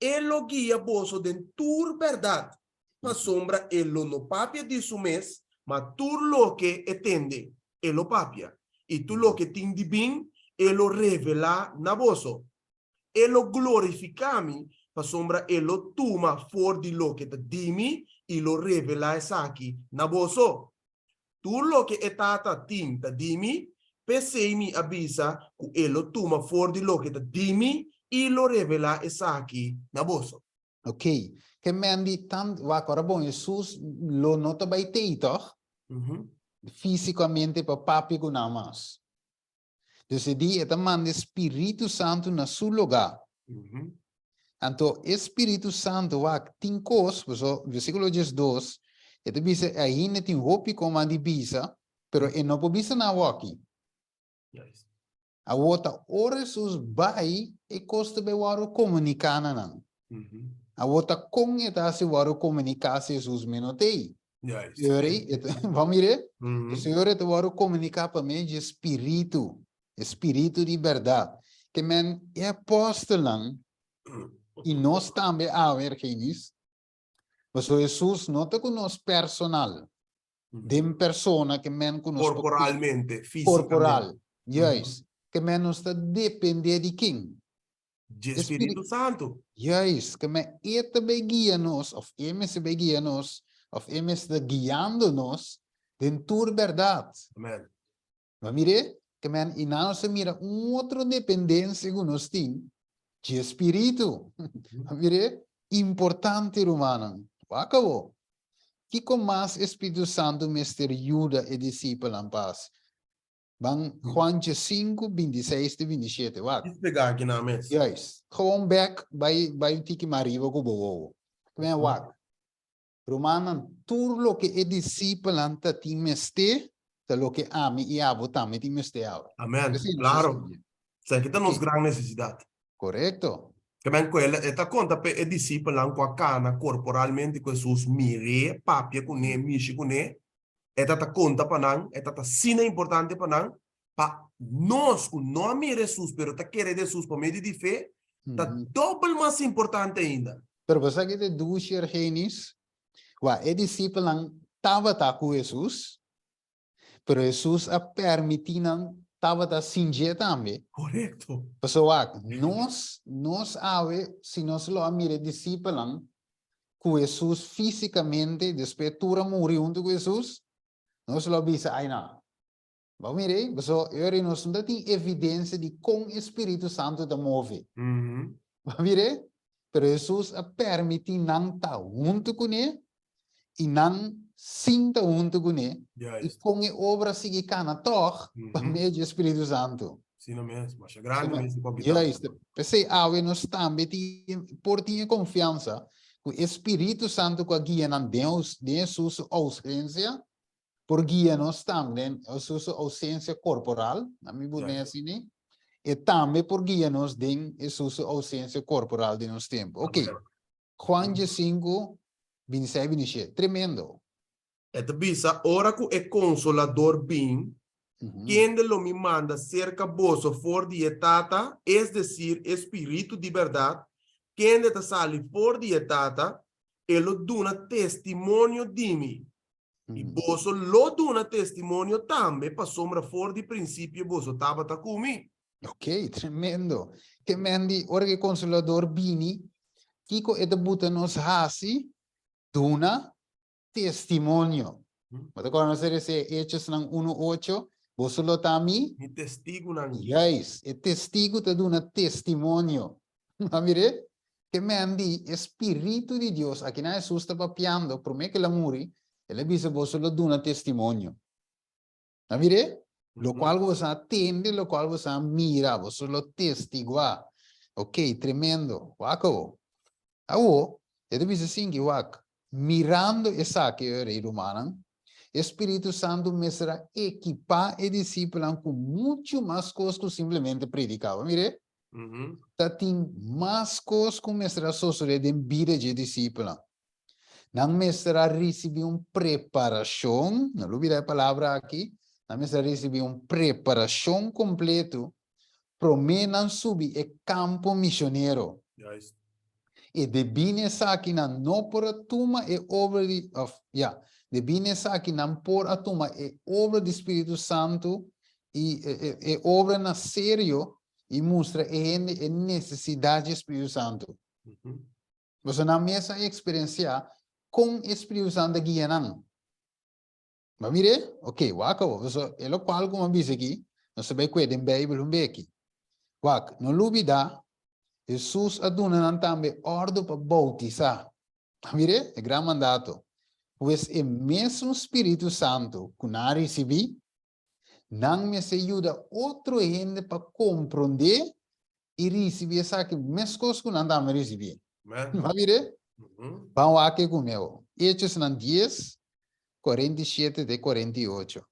ele guia bolso de tur verdade. Mas sombra ele no papia de su mês, mas tu lo que entende, ele papia. E tu lo que tindi bem, ele revela na bolso. Ele glorifica-me, mas sombra ele toma for de lo que te dimi, e lo revela essa aqui na bolso. Tu lo que etata tinta dimi, pensei-me avisa que ele toma for de lo que te dimi, e lo revela essa aqui na bolso. Ok. Que me andi tanto, agora bom, Jesus lo nota vai ter, toch? Fisicamente para papi com nada mais. Então, die het manda Espírito Santo na seu lugar. Então, Espírito Santo vai tem coisas, versículo 12, ele diz aí não tem roupa como a de bisa, pero ele não pode bisa na aqui. A outra hora Jesus vai e costa be waro comunicar não. A outra com eta se waro comunicar se Jesus menotei. Vamos ver? O Senhor é waro comunicar para mim de espírito de verdade. Que men é apóstolo e nós também a ver quem isso. Mas Jesus não está conosco personal. De persona que men conosco Corporalmente, fisicamente. Corporal. Yes. Que men não está depender de quem? De Espírito Santo. Yes. Que men eta guia-nos, of emes guia-nos, of emes guiando-nos dentro da verdade. Amém. Mas mire, que men e não se mira outra dependência que nós temos de espírito. Mire, importante, romano. Acabou. Que com mais Espírito Santo mestre ajuda e discípulo em paz. Van Juan 5, 26 e 27. Vamos pegar aqui na mesa. Yes. Gewoon back by o tiki mariva ko bowo. Kaya wak. Romano, tudo que é discípulo anta ti mestre, te lo que ami e abo tame ti mestre ao. Amém. Claro. Sei que temos grande necessidade. Correto. Que men quella e ta conta per e discipoli anche cana corporalmente con sus mire papia con ne mishi con ne e ta conta panan e ta sina importante panan pa nos con no mire sus pero ta quere de sus pomedi di fe ta double mais importante ainda. Pero você que de duas genis, e discípulo tava com Jesus, pero Jesus a permitinan tava sinje também. Correto. Pessoal, nós ave, se nós lo mire discípulo com Jesus fisicamente, depois tura morreu junto com Jesus, nós lo bisa ai não. Vamos mire, pessoal, eu nós não tem evidência de com o Espírito Santo da move. Vamos mire, pero Jesus a permite não estar junto com ele e não sinta junto com ele. E com a obra seguir cana toch, para meio do Espírito Santo. Sim, não mesmo, mas é grande mesmo. Já isso. Pensei, nós também por ter confiança, O Espírito Santo que guia na Deus, de sua ausência, por guia-nos também a sua ausência corporal, a mim vou dizer assim, e também por guia-nos de sua ausência corporal de nosso tempo. Ok, Juan 5, 26, 27, tremendo. Esta bisa, ora que é consolador bem, quem de lo me manda cerca vosso for dietata, es decir, espírito de verdade, quem de te sali for dietata, ele duna testemunho de mim. E vosso lo duna testemunho também, para sombra for de princípio, vosso tava ta comigo. Ok, tremendo. Que mendi, ora che consolador bini, Kiko e debuta nos hasi, duna testimonio. Ma da quando se Hechos ng 1:8, bosolo tami, Mi testigo nang yes, e testigo te duna testimonio. Ma mire, che mendi, Espíritu di Dios, a chi na Jesus sta papiando, per me che la muri, e le bise bosolo duna testimonio. Ma mire? Lo qual vos attende, lo qual vos mira, vos solo testigua. Ok, tremendo. Wako. Awo, e devi singi wak. Mirando essa che era i romani, Espírito Santo me será equipar e discipular com muito mais coisas que simplesmente predicava. Mire, tem mais coisas que me será sosore de vida de discipular. Não me será receber uma preparação, não ouvirá a palavra aqui, não me será receber uma preparação completo para me não subir o campo missionário. Yes. E de bine aqui não por a tuma e obra de de bine aqui não por a tuma e obra do Espírito Santo e obra na sério e mostra a necessidade do Espírito Santo. Você não mesma experiência com o Espírito Santo guiando. Mas mire, ok, waka, você é o qual como diz aqui, não sabe que é em Bíblia um aqui. Waka, não lubida Jesus aduna também ordem para bautizar. Mire, é grande mandato. Pois é mesmo Espírito Santo que nós recebemos, não me ajuda outro gente para compreender e receber essa que mesmo coisa que nós estamos recebendo. Mas mire, vamos aqui comigo. Hechos 10, 47 de 48.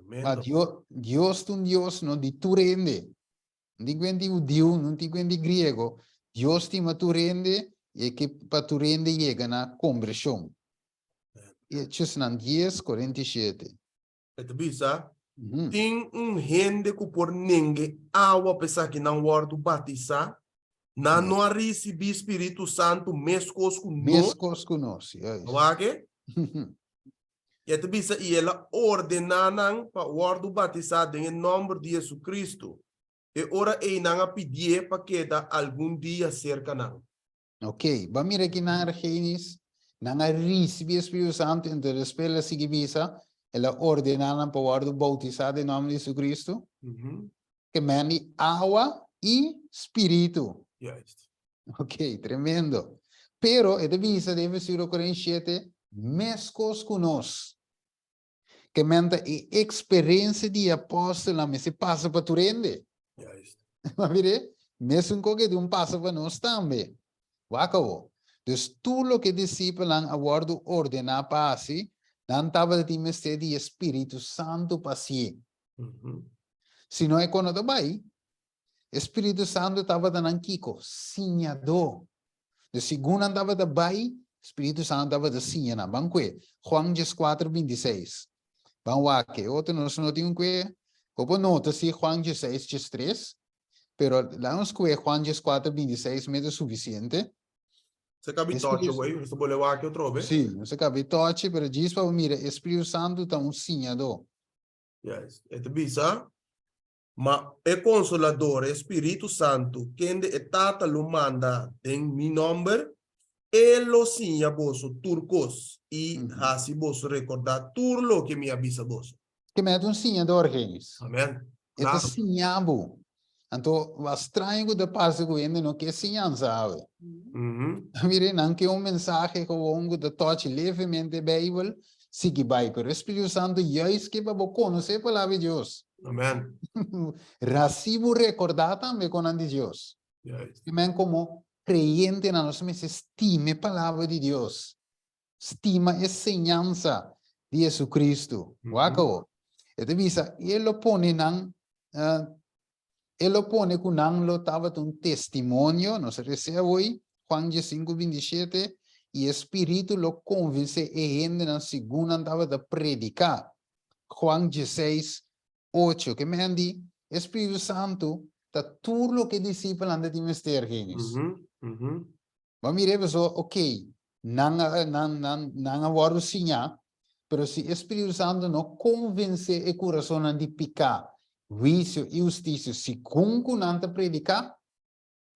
Mas Deus é um Deus não de tu rende. Não tem quanto judeu, não tem quanto grego. Deus tem uma tu rende e que para tu rende chega na conversão. Hechos 10, 47. Esta bisa, tem gente que por ninguém água pensar que não guarda batizar, não recebi Espírito Santo mesmo conosco. Mesmo conosco, ok? E esta bisa, e ela ordenaram para guarda batizar em nome de Jesus Cristo. E ora e não pedir para que da algum dia cerca não. Ok, vamos mirar aqui na Gênesis, não recebi o Espírito Santo, então a espera sigue visa, ela ordenaram para guardar bautizado em nome de Jesus Cristo, que mande água e Espírito. Yes. Ok, tremendo. Pero, esta visa deve ser 47, mescos conosco. Que manda a experiência de apóstolo, mas se passa para tu rende. Yes. Mas mire, mesmo que de passa para nós também. Wakawo. Dus tudo que discípulos a guardo ordenar para si, não estava de mestre de Espírito Santo para si. Se não é quando também, Espírito Santo estava dando Kiko, sinhador. De segundo estava também, Espírito Santo estava de sinhana. Banque, Juan 4, 26. Vamos aqui, outro nós não temos que, como nota-se Juan 6, 3, pero lá nos que Juan 4, 26 é o suficiente. Você cabe toque, güey. Você pode levar aqui outra vez? Sim, você cabe toque, pero diz para mira, Espírito Santo está sinhador. Yes. Esta bisa, mas é consolador, Espírito Santo, quem de etata lo manda em mi nome, ele sinha vosso turcos e assim vosso recordar tudo lo que me avisa vosso. Que me é sinhador, Genis. Amém. É sinhabo. Então, was estranho de parte que ainda não quer sinhar, sabe? Mire, não que mensagem que o de toque levemente a Bíblia, siga vai, pero o Espírito Santo já esquema para conhecer a palavra de Deus. Amém. Recibo recordar também com a de Deus. Yes. Também como creyente na nós mesmos estima a palavra de Deus. Estima a enseñanza de Jesucristo. Wako. Ito bisa, ele pone com lo tava um testemunho, nós recebemos Juan 5:27, e o Espírito lo convence e gente na segunda tava de predicar. Juan 16:8, que me andi, Espírito Santo, tá tudo o que discípulo anda de mistério, genis. Mas mire, pessoal, ok, não agora sinha, pero se Espírito Santo não convence o coração de pecar, vício e justiça, se concunanta predicar,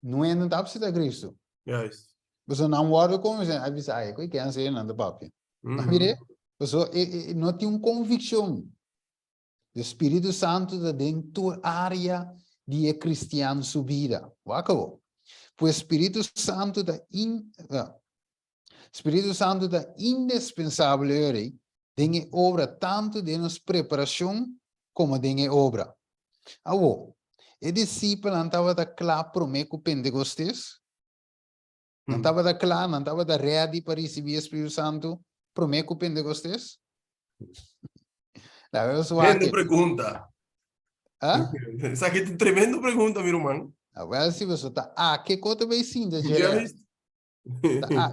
não é nada para Cristo. Yes. Pessoal, não agora convence, avisa aí, que é assim, não dá papo. Mas mire, pessoal, não tem uma convicção. O Espírito Santo está dentro da área de cristiano sua vida. Wacabo. O Espírito Santo está indispensável em obra tanto de nossa preparação como de obra. Awo, o discípulo não estava claro para mim com o Pentecostes? Não estava claro, não estava ready para receber o Espírito Santo para mim com o Pentecostes? Tremenda pergunta. Ah? Essa aqui é uma tremenda pergunta, meu irmão. Agora, se você está, que coisa vai sim,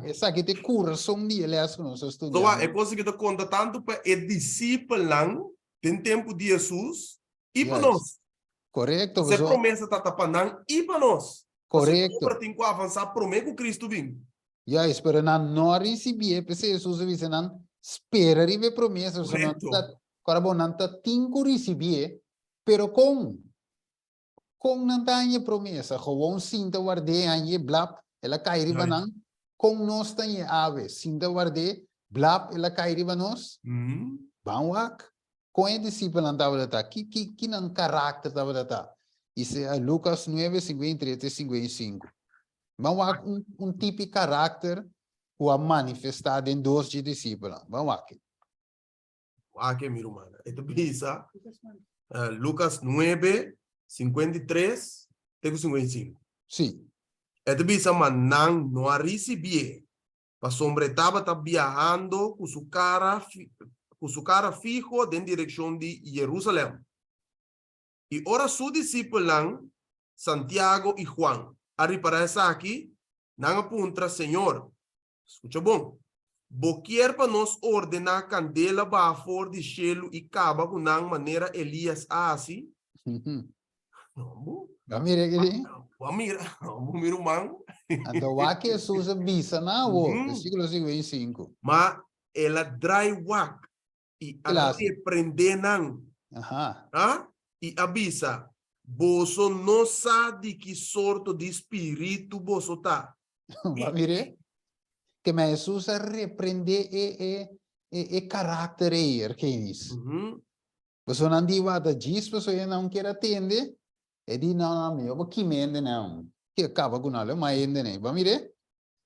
essa aqui tem coração de ele, que nós estudamos. Então, é coisa que te conta tanto para o discípulo tem tempo de Jesus e para nós. Correto. Essa promessa está para e para nós. Correto. Para tem que avançar, promete que Cristo vem. Yes, pero não receber, porque Jesus disse, não espera receber promessa, agora não tem que receber, pero com não tem promessa, gewoon sinta guarde aí blap, ela cai riba não, com nós tem ave, sinta guarde, blap, ela cai riba nós. Bawak, com o discípulo não estava data, que não caráter estava data. Isso é Lucas 9:53-55. Bawak tipo de caráter que é manifestado em dois discípulos. Bawak. Aqui, meu irmão. Então, pensa, Lucas 9:53-55. Sim. Então, pensa, mas não recebia. Para homem estava viajando com sua cara fijo em direção de Jerusalém. E ora su discípulo, Santiago e Juan, arribará aqui, não apunta, Senhor, escuta bom, quer para nós ordenar candela para fora de cielo e caba com uma maneira Elias assim? Mira aqui. Mira, meu irmão. Então, o que Jesus avisa na versículo 55. Mas ela dry wak e a repreender não. E avisa, você não sabe que sorte de espírito você está. Mire, que Jesus repreende e caráter aí, que é isso. Você não diz nada disso, você não quer atender, e diz, não, eu vou que me não. Que acaba com ela, mas ainda não. Mire,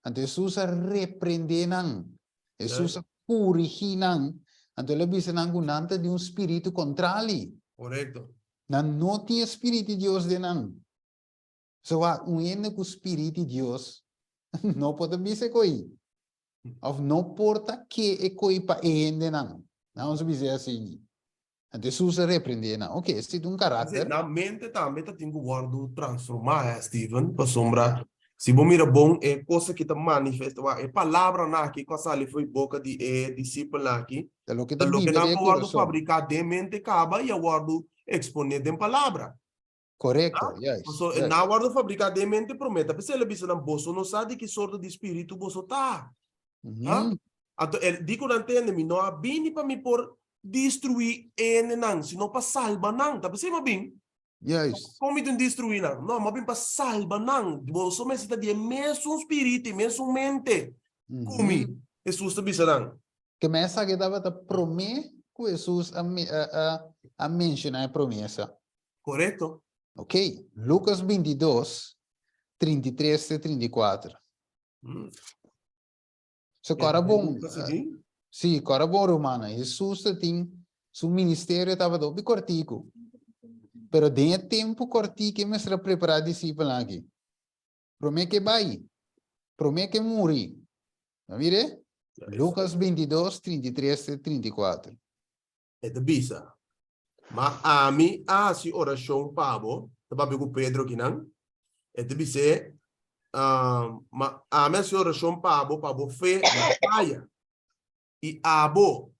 então Jesus repreende não. Jesus corrige não. Então ele avisa não com nada de espírito contrário. Correto. Não tem espírito de Deus de não. So, ene com o espírito de Deus, não pode dizer coi. Ou não porta que é coi para ene não. Não se dizer assim. Então, Jesus repreende não. Ok, se tem caráter. Na mente também tem que guardar transformar, Steven, para sombra. Se você mira bom, é coisa que te manifesta, é palavra na que coisa ali foi boca de discípulo aqui. Lo que não guardo fabricar de mente acaba e guardo exponer de palavra. Correto, yes. Não guardo fabricar de mente prometa, porque ele diz não bolso não sabe que sorte de espírito você tá. Então, ele digo não entende, não há bem para me por destruir ele não, senão para salvar não, tá pensando bem? Yes. Como me destruir não, mas bem para salvar não. Você necessita de mesmo espírito, mesmo mente. Como Jesus está dizendo? Que mensagem estava a prometer que Jesus a mencionar a promessa. Correto. Ok, Lucas 22:33-34. So, cara bom. Sim, cara bom, Romana. Jesus tem seu ministério estava do cortico. Pero de tempo cortico que me será preparado discípulo aqui. Promete que vai. promete que morri. Não vire? Ja, Lucas 22, 33 e 34. é de bisa. Mas a mim, se oração pabo, tababi com Pedro que não, é de bisa, mas a minha oração pabo fé na praia. E abo,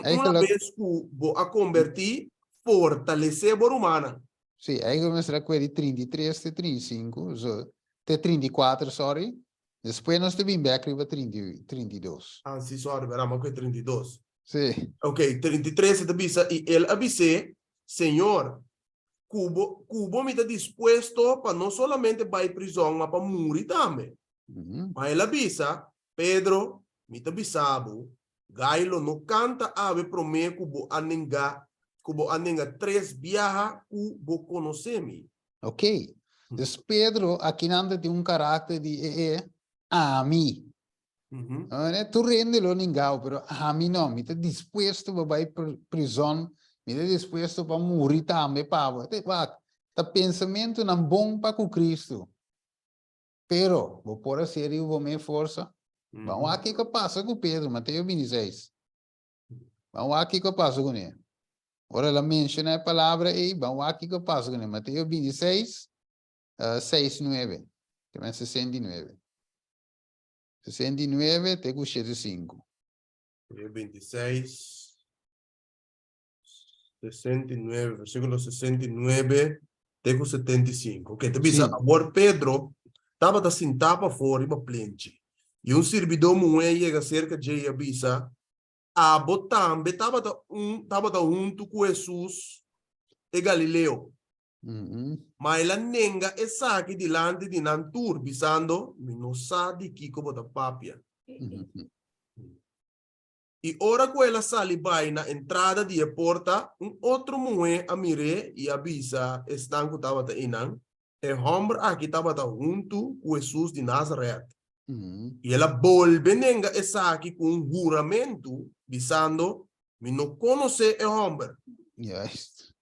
Aí uma vez que vou a convertir, fortalecer a humana. Sì, aí começar com ele 33 e 35, so, até 34, sorry. Depois nós temos back para 32. Sim, sorry, veramos que é 32. Sim. Ok, 33 é de bisa, e ele avise, Senhor, Cubo me está dispuesto para não somente vai prisão, mas para morrer também. Mas ele avisa, Pedro, me está avisado, Gailo não canta ave promê Cubo aninga 3 viaja Cubo conhece-me. Ok. Então Pedro aqui anda tem caráter de ami. Não é tu rende-lo ningau, pero ami não, me está disposto para vai prisão, me está disposto para morrer também, pavo. Tá pensamento não bom para com Cristo. Pero, vou pôr a sério, vou me força. Vamos aqui que passa com Pedro, Mateus 26. Vamos aqui que passa com ele. Ora, ela menciona a palavra aí, vamos aqui que passa com ele. Mateus 26, 6, 9. Também 69. 69 até com 75. 26, 69, versículo 69, até com 75. Ok, te avisa, agora Pedro estava sentado para fora e para plente. E servidor mulher chega cerca de ele avisa, tambe estava junto com Jesus de Galileu. Mas ela nenga e saque dilante de Nantur, bisando, não sabe que como da papia. E ora que ela sale vai na entrada de porta, outro mulher a mire e avisa, estão que estava inan, e homem aqui estava junto com Jesus de Nazaré. E ela volve nenga e saque com juramento, bisando, me não conhece o homem. Yes.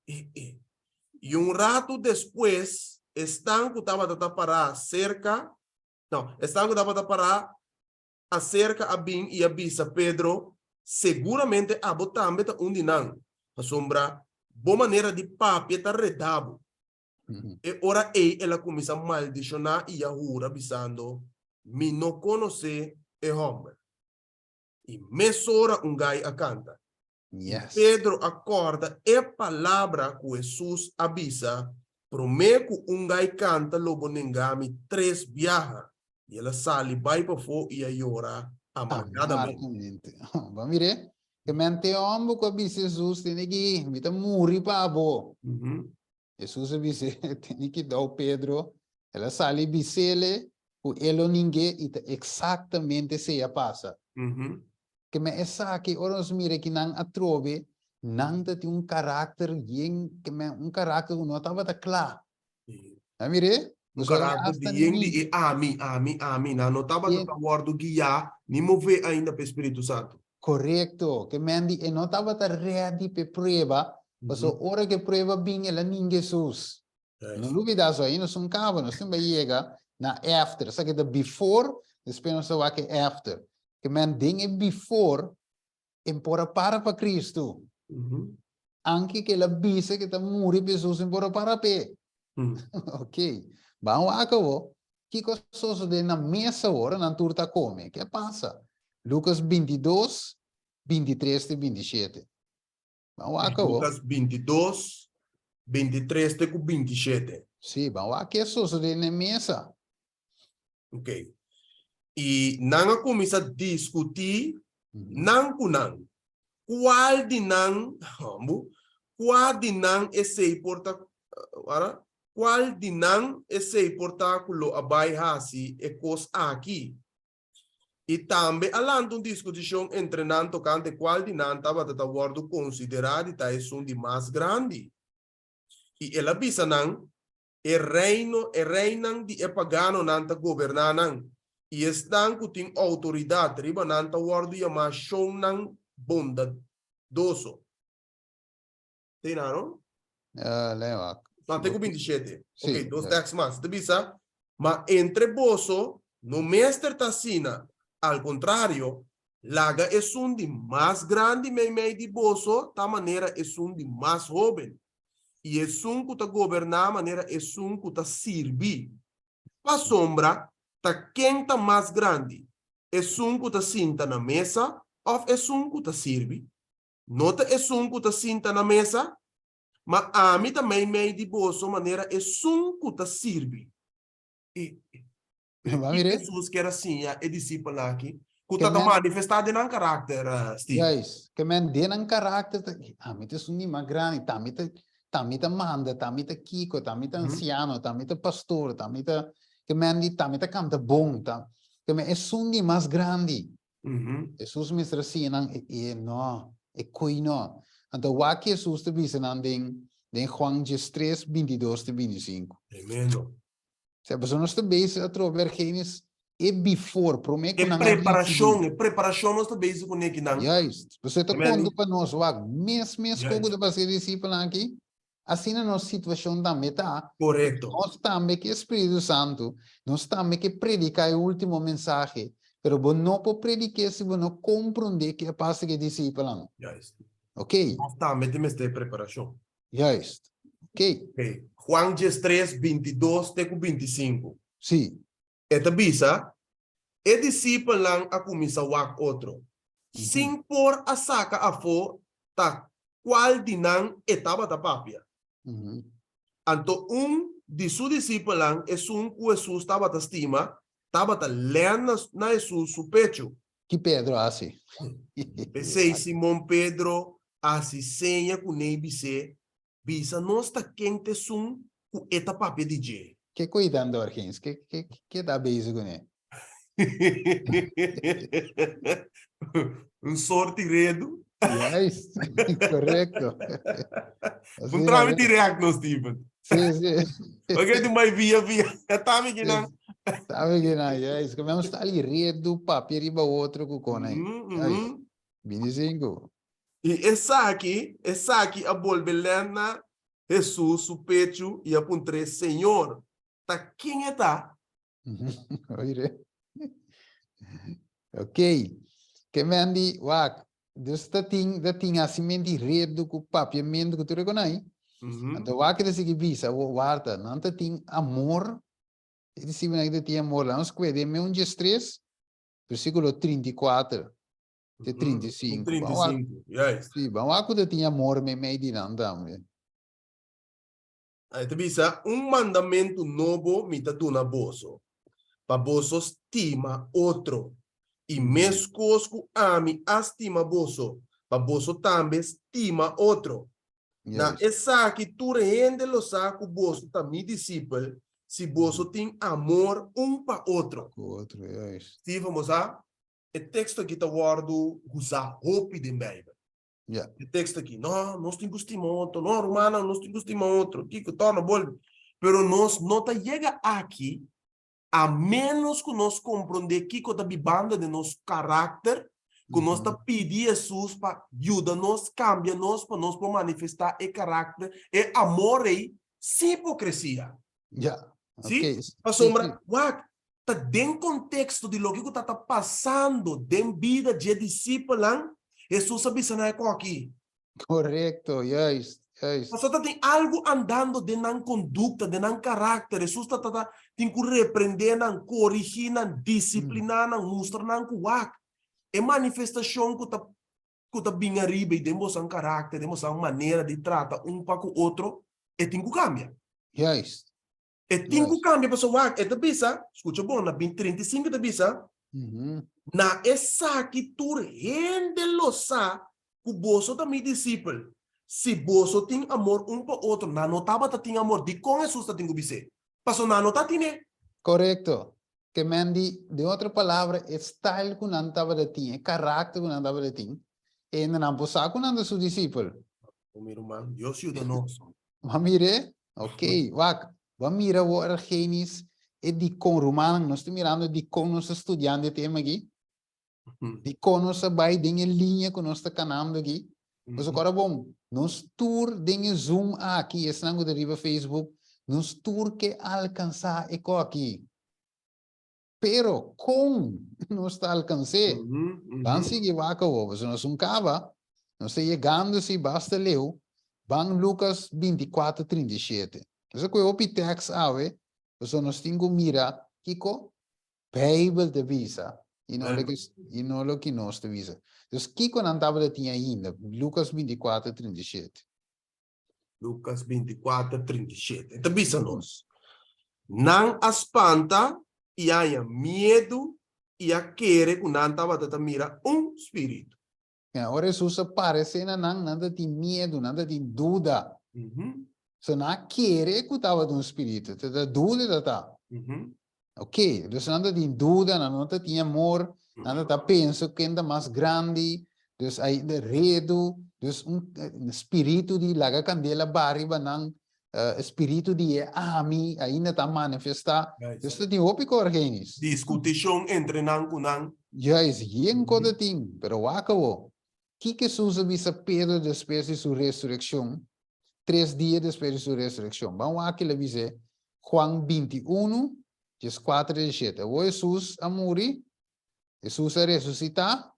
E rato depois, estão que estava parar cerca, não, estão que estava parar acerca a bim e avisa Pedro, seguramente a botambe tá não. A sombra, boa maneira de papi tá redabo. E ora ela começa a maldicionar e a jura avisando, me não conhece e homem. E mesora gai a canta. Yes. Pedro acorda e palavra que Jesus avisa, prometo gai canta lobo nengami 3 viaja. E ela sale, vai para fora e a llora amargadamente. Vamos ver? Que mente homem com a Jesus tem que me morrer para bo. Jesus disse tem que dar o Pedro. Ela sale bisele, o ele ninguém e exatamente se a passa. Que me essa que oros mire que não atrove, não tem caráter bem, que me caráter não estava claro. Mire? Caráter de yendi e ami, não estava a guardo guiar, nem mover ainda para o Espírito Santo. Correto, que mendi e não estava ready para prova, mas a hora que prova bem ela ninguém Jesus. Não duvida só, aí não são cabo, não sempre chega na after, sabe que before, depois não sabe que after. Que mendi before, embora para Cristo. Anche que ela visa que está morrendo Jesus embora para pé. Ok. Vamos acabou. Que coisa de na mesa hora na turta come? Que passa? Lucas 22, 23 e 27. Vamos acabou. Lucas 22, 23 e 27. Sim, vamos a que coisa de na mesa. Ok. E não começa a discutir, não com não. Qual de não esse porta, qual de não esse portáculo abai hasi e cos aqui. E também, além de uma discussão entre não tocante qual de não estava de acordo considerado e tais um de mais grande. E ela bisa não, reinan de pagano não está governando. E estão com autoridade, riba não está acordo e mais show não bondadoso. Tem não? Leva. Não, tem com 27. Sim, Ok, 2 textos mais. Te bisa, Ma entre boso, no mestre tassina, al contrario, laga es un de más grande me de boso, ta manera es un de más joven. Y es un que gobernar manera es un que sirvi. La sombra, ta quem ta más grande, es un que sinta na mesa, of es un que sirvi. Nota es un que sinta na mesa, ma a mim também meio de boa maneira é um que sirve. E Mamire? Jesus que era assim, é discípulo aqui, que Que está men, manifestado em caráter, Steve. guys, que men den karakter, mita suni magrani, tamita manda, tamita kiko, tamita anciano, tamita pastor, tamita, que men di tamita canta bom, que men é suni mais grande. Jesus misra sinang no, e kui no. Então, o que Jesus te disse em Juan 3, 22 e 25. Tremendo. Se a pessoa não está bem, a trover genes e before, promete que não É preparação nós também se conecta não. Yes, você está Amen. contando para nós, mês Yes. como de fazer discípulo aqui, assim na nossa situação também tá. Correto. Nós também que Espírito Santo, nós também que predicar o último mensagem, pero você não pode predicar se você não compreender que é parte que discípulo. Yes. Ok? Nós também temos de preparação. Yes. Ok? Okay. Juan 3, 22 até 25. Sim. Esta bisa, é discípulo lang a começar a outro. Sem por a saca a fo, ta qual dinang etapa da papia. Anto de su discípulo lang é que Jesus estava ta estima, estava ta lendo na Jesus su pecho. Que Pedro assim. Pensei Simão Pedro, assim senha com nem bise, bisa nós ta quente sum com eta papia de je. Que cuidando, Arquins? Que dá beijo com ele? Sortiredo. Yes, correto. Trâmite direto, no Steven. Sim. Ok, tu vai via. Tá me guinando. Sabe que não, yes. Que mesmo está ali redo, papel riba outro com cona aí. Yes. 25. E essa aqui, a bolbelena, Jesus, o pecho, e apontre, Senhor, tá quem é tá? Oire. Ok. Que me andi, wak. Dus dat ding assim de redo com papiamento que tu reconhece. Então, wak é que visa, guarda, não tem amor. E se você tem amor, lá nos cuide, me 3, versículo 34, de 35. 35, yes. Sim, vamos lá quando tem amor, me di não também. Aí te visa, mandamento novo me tá dando boso. Pa boso estima outro. E mescosco ami estima boso. Pa boso também estima outro. Na essa que tu rende lo saco boso também discípulo. Se boso tem amor para outro. Outro, yes. Sim, vamos lá. O texto aqui está guardo usar hope de Bíblia. O texto aqui, não, nós temos estima outro. Não, romana, nós temos estima outro. Que torna bom. Pero nós não chega aqui a menos que nós compreender que a bibanda de nosso caráter, que nós pedir a Jesus para ajudar nós, cambia nós, para nós manifestar o caráter, e amor aí, sem hipocrisia. Okay. A sombra, tá dentro do contexto de lo que está passando dentro da vida de discípulo, Jesus sabe se não é aqui. Correto, yes. Mas tem algo andando dentro da conduta, dentro do caráter. Jesus tem que repreender, corrigir, disciplinar, mostrar que é manifestação que está bem arriba e temos um caráter, temos uma maneira de tratar para o outro, e tem que cambiar. Yes. E tem que cambiar, pessoal. E te bisa, escuta bom, na 35 te bisa, na essa que tu rende lo sa, que o bolso também discípulo. Se bolso tem amor para o outro, na notava tem amor, de com Jesus tem que dizer. Passou na nota tem. Correto. Que mendi, de outra palavra, é style que não estava de ti, é caráter que não estava de ti. E não possa que não é seu discípulo. Meu irmão, Deus ajuda nós. Mamire? Ok. Vamos mirar o Argenis e de com romano, nós estamos mirando de com nos estudiantes tema aqui. De com nos vai em linha com nós canal aqui. Mas agora bom, nós tour em Zoom aqui, esse não deriva Facebook, nos turque alcançar eco aqui. Pero com nos está alcancé. Van seguir vaca ovo, se nos uncava, não sei chegando se basta leu, van Lucas 24:37. Isso que o pitex ave, você nos tingo mira, Kiko, Bible de visa, e não lo que nós de visa. Dus Kiko não estava tinha ainda, Lucas 24:37. Lucas 24:37. Então, bisa-nos. Não espanta e há medo e a querer que não estava a mira espírito. Agora Jesus aparece nada de medo, nada de dúvida. Se não quer que estava de espírito, te dúvida tá. Ok, dus nada de dúvida, não tinha amor, nada tá penso que ainda mais grande, dus ainda redo, dus espírito de laga candela bariba nang espírito de ami ainda tá manifestar. Dus dat die hoop ik organis. Discussão entre nang com nang. Ja, is geen coisa ting, pero wakawo. Que Jesus avisa Pedro depois de sua ressurreição, 3 dias depois de sua ressurreição. Vamos aqui le avise Juan 21, 4 e 7. O Jesus a morrer, Jesus a ressuscitar,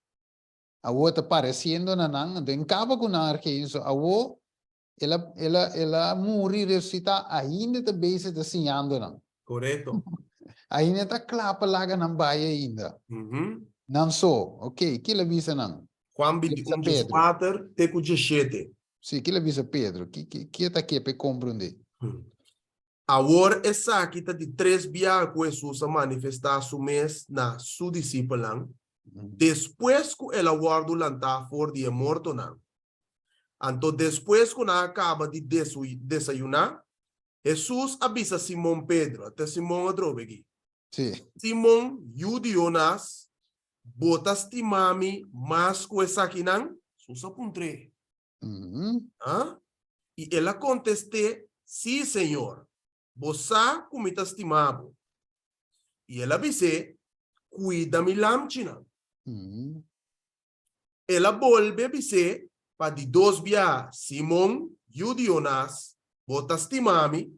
a outra aparecendo na nang, então acaba com a arqueiro, a outra, ela morrer e ressuscitar, ainda está bem se desenhando não. Correto. Ainda está clapa lá na baia ainda. Não só, ok, que le avisa não. Juan 21:4 até 17. Sim, que le avisa Pedro, que está aqui para compreender. Agora, essa aqui está de 3 dias que Jesus a manifestar su mês na su discípula. Depois que ela guarda o lantar fora de morto, não. Então, depois que ela acaba de desayunar, Jesus avisa Simão Pedro, até Simão adrobe aqui. Sim. Simão, Judionas, botas timami, mas com essa aqui não, susa puntre. E ela conteste, sim, Senhor, você comita estimado. E ela disse, cuida-me lamchina. Ela volve a dizer, para de 2 dias, Simão, Judionas, botas timami,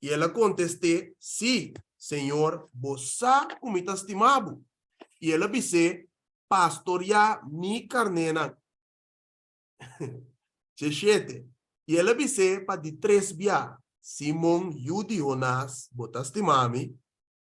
e ela conteste, sim, Senhor, você comita estimado. E ela disse, pastorear mi carnena. Chechete. E ela disse, para de 3 dias, Simão, Judionas, botas timami,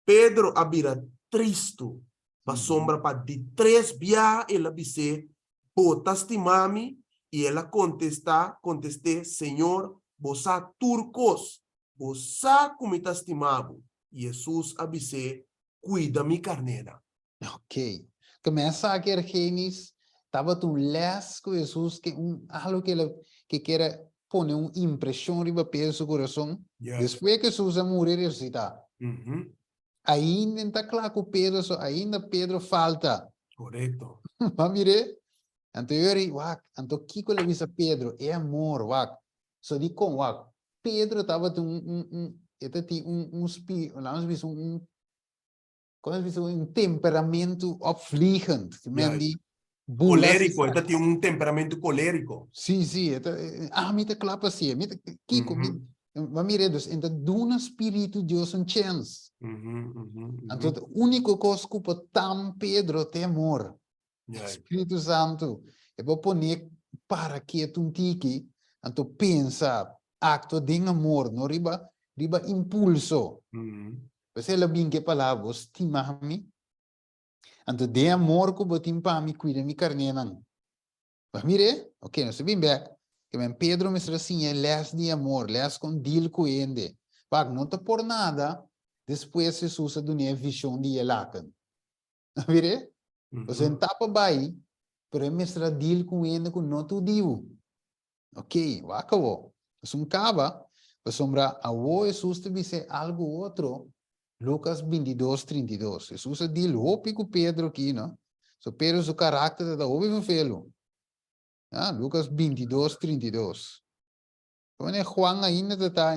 Pedro abira tristo, para sombra para de 3 dias, ela disse, botas timami, e ela conteste, Senhor, você turcos, você comita estimado. E Jesus disse, cuida mi carneira. Ok. Começa a querer Gênesis, estava tu les com Jesus que algo que quer pôr uma impressão riba pelo seu coração. Depois que Jesus a morrer e ressuscitar. Ainda está claro que Pedro, ainda Pedro falta. Correto. Mas mire, então Kiko le avisa Pedro, é amor, wak. So di com wak. Pedro estava um temperamento opvliegend. Colérico, ele tinha um temperamento colérico. Sim, sim. Me te clapa assim. Kiko, mas mire, então, dá um espírito de Deus chance. Então, o único coisa que tam Pedro tem amor. Espírito Santo. É para pôr para que tu tiki, então pensa, acto de amor, não riba impulso. Você ela bem que palavra, estima-me. Então, de amor que botim para mim, cuida mi carne não. Mas mire, ok, não se bem back. Que Pedro me assim, les de amor, les com deal com ele. Mas não tá por nada, depois Jesus a dunia visão de elacan. Mire? Você não tapa bem, pero mestra deal com ele com não tu diu. Ok, acabou. Mas cava, a sombra a Jesus te disse algo outro. Lucas 22:32. Jesus diz, hopi com Pedro aqui, não? So Pedro, seu caráter da hopi no felo. Lucas 22:32. Quando Juan ainda está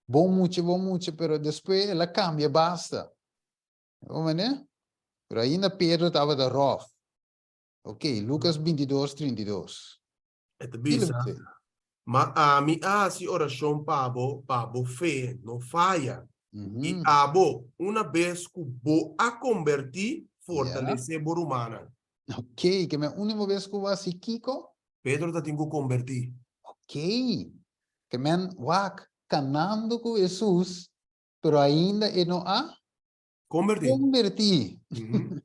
bom muito, pero depois ela cambia, basta. Pero ainda Pedro estava da rough. Ok, Lucas 22:32. Eta bisa, Ma a mi si oração pabo fé, não falha. E abo, uma vez que bo a convertir, fortalecer por humana. Ok, que me único vez que was Kiko. Pedro tá tingo convertir. Ok, que men wak canando com Jesus, pero ainda e não a Convertir. converti. Uhum.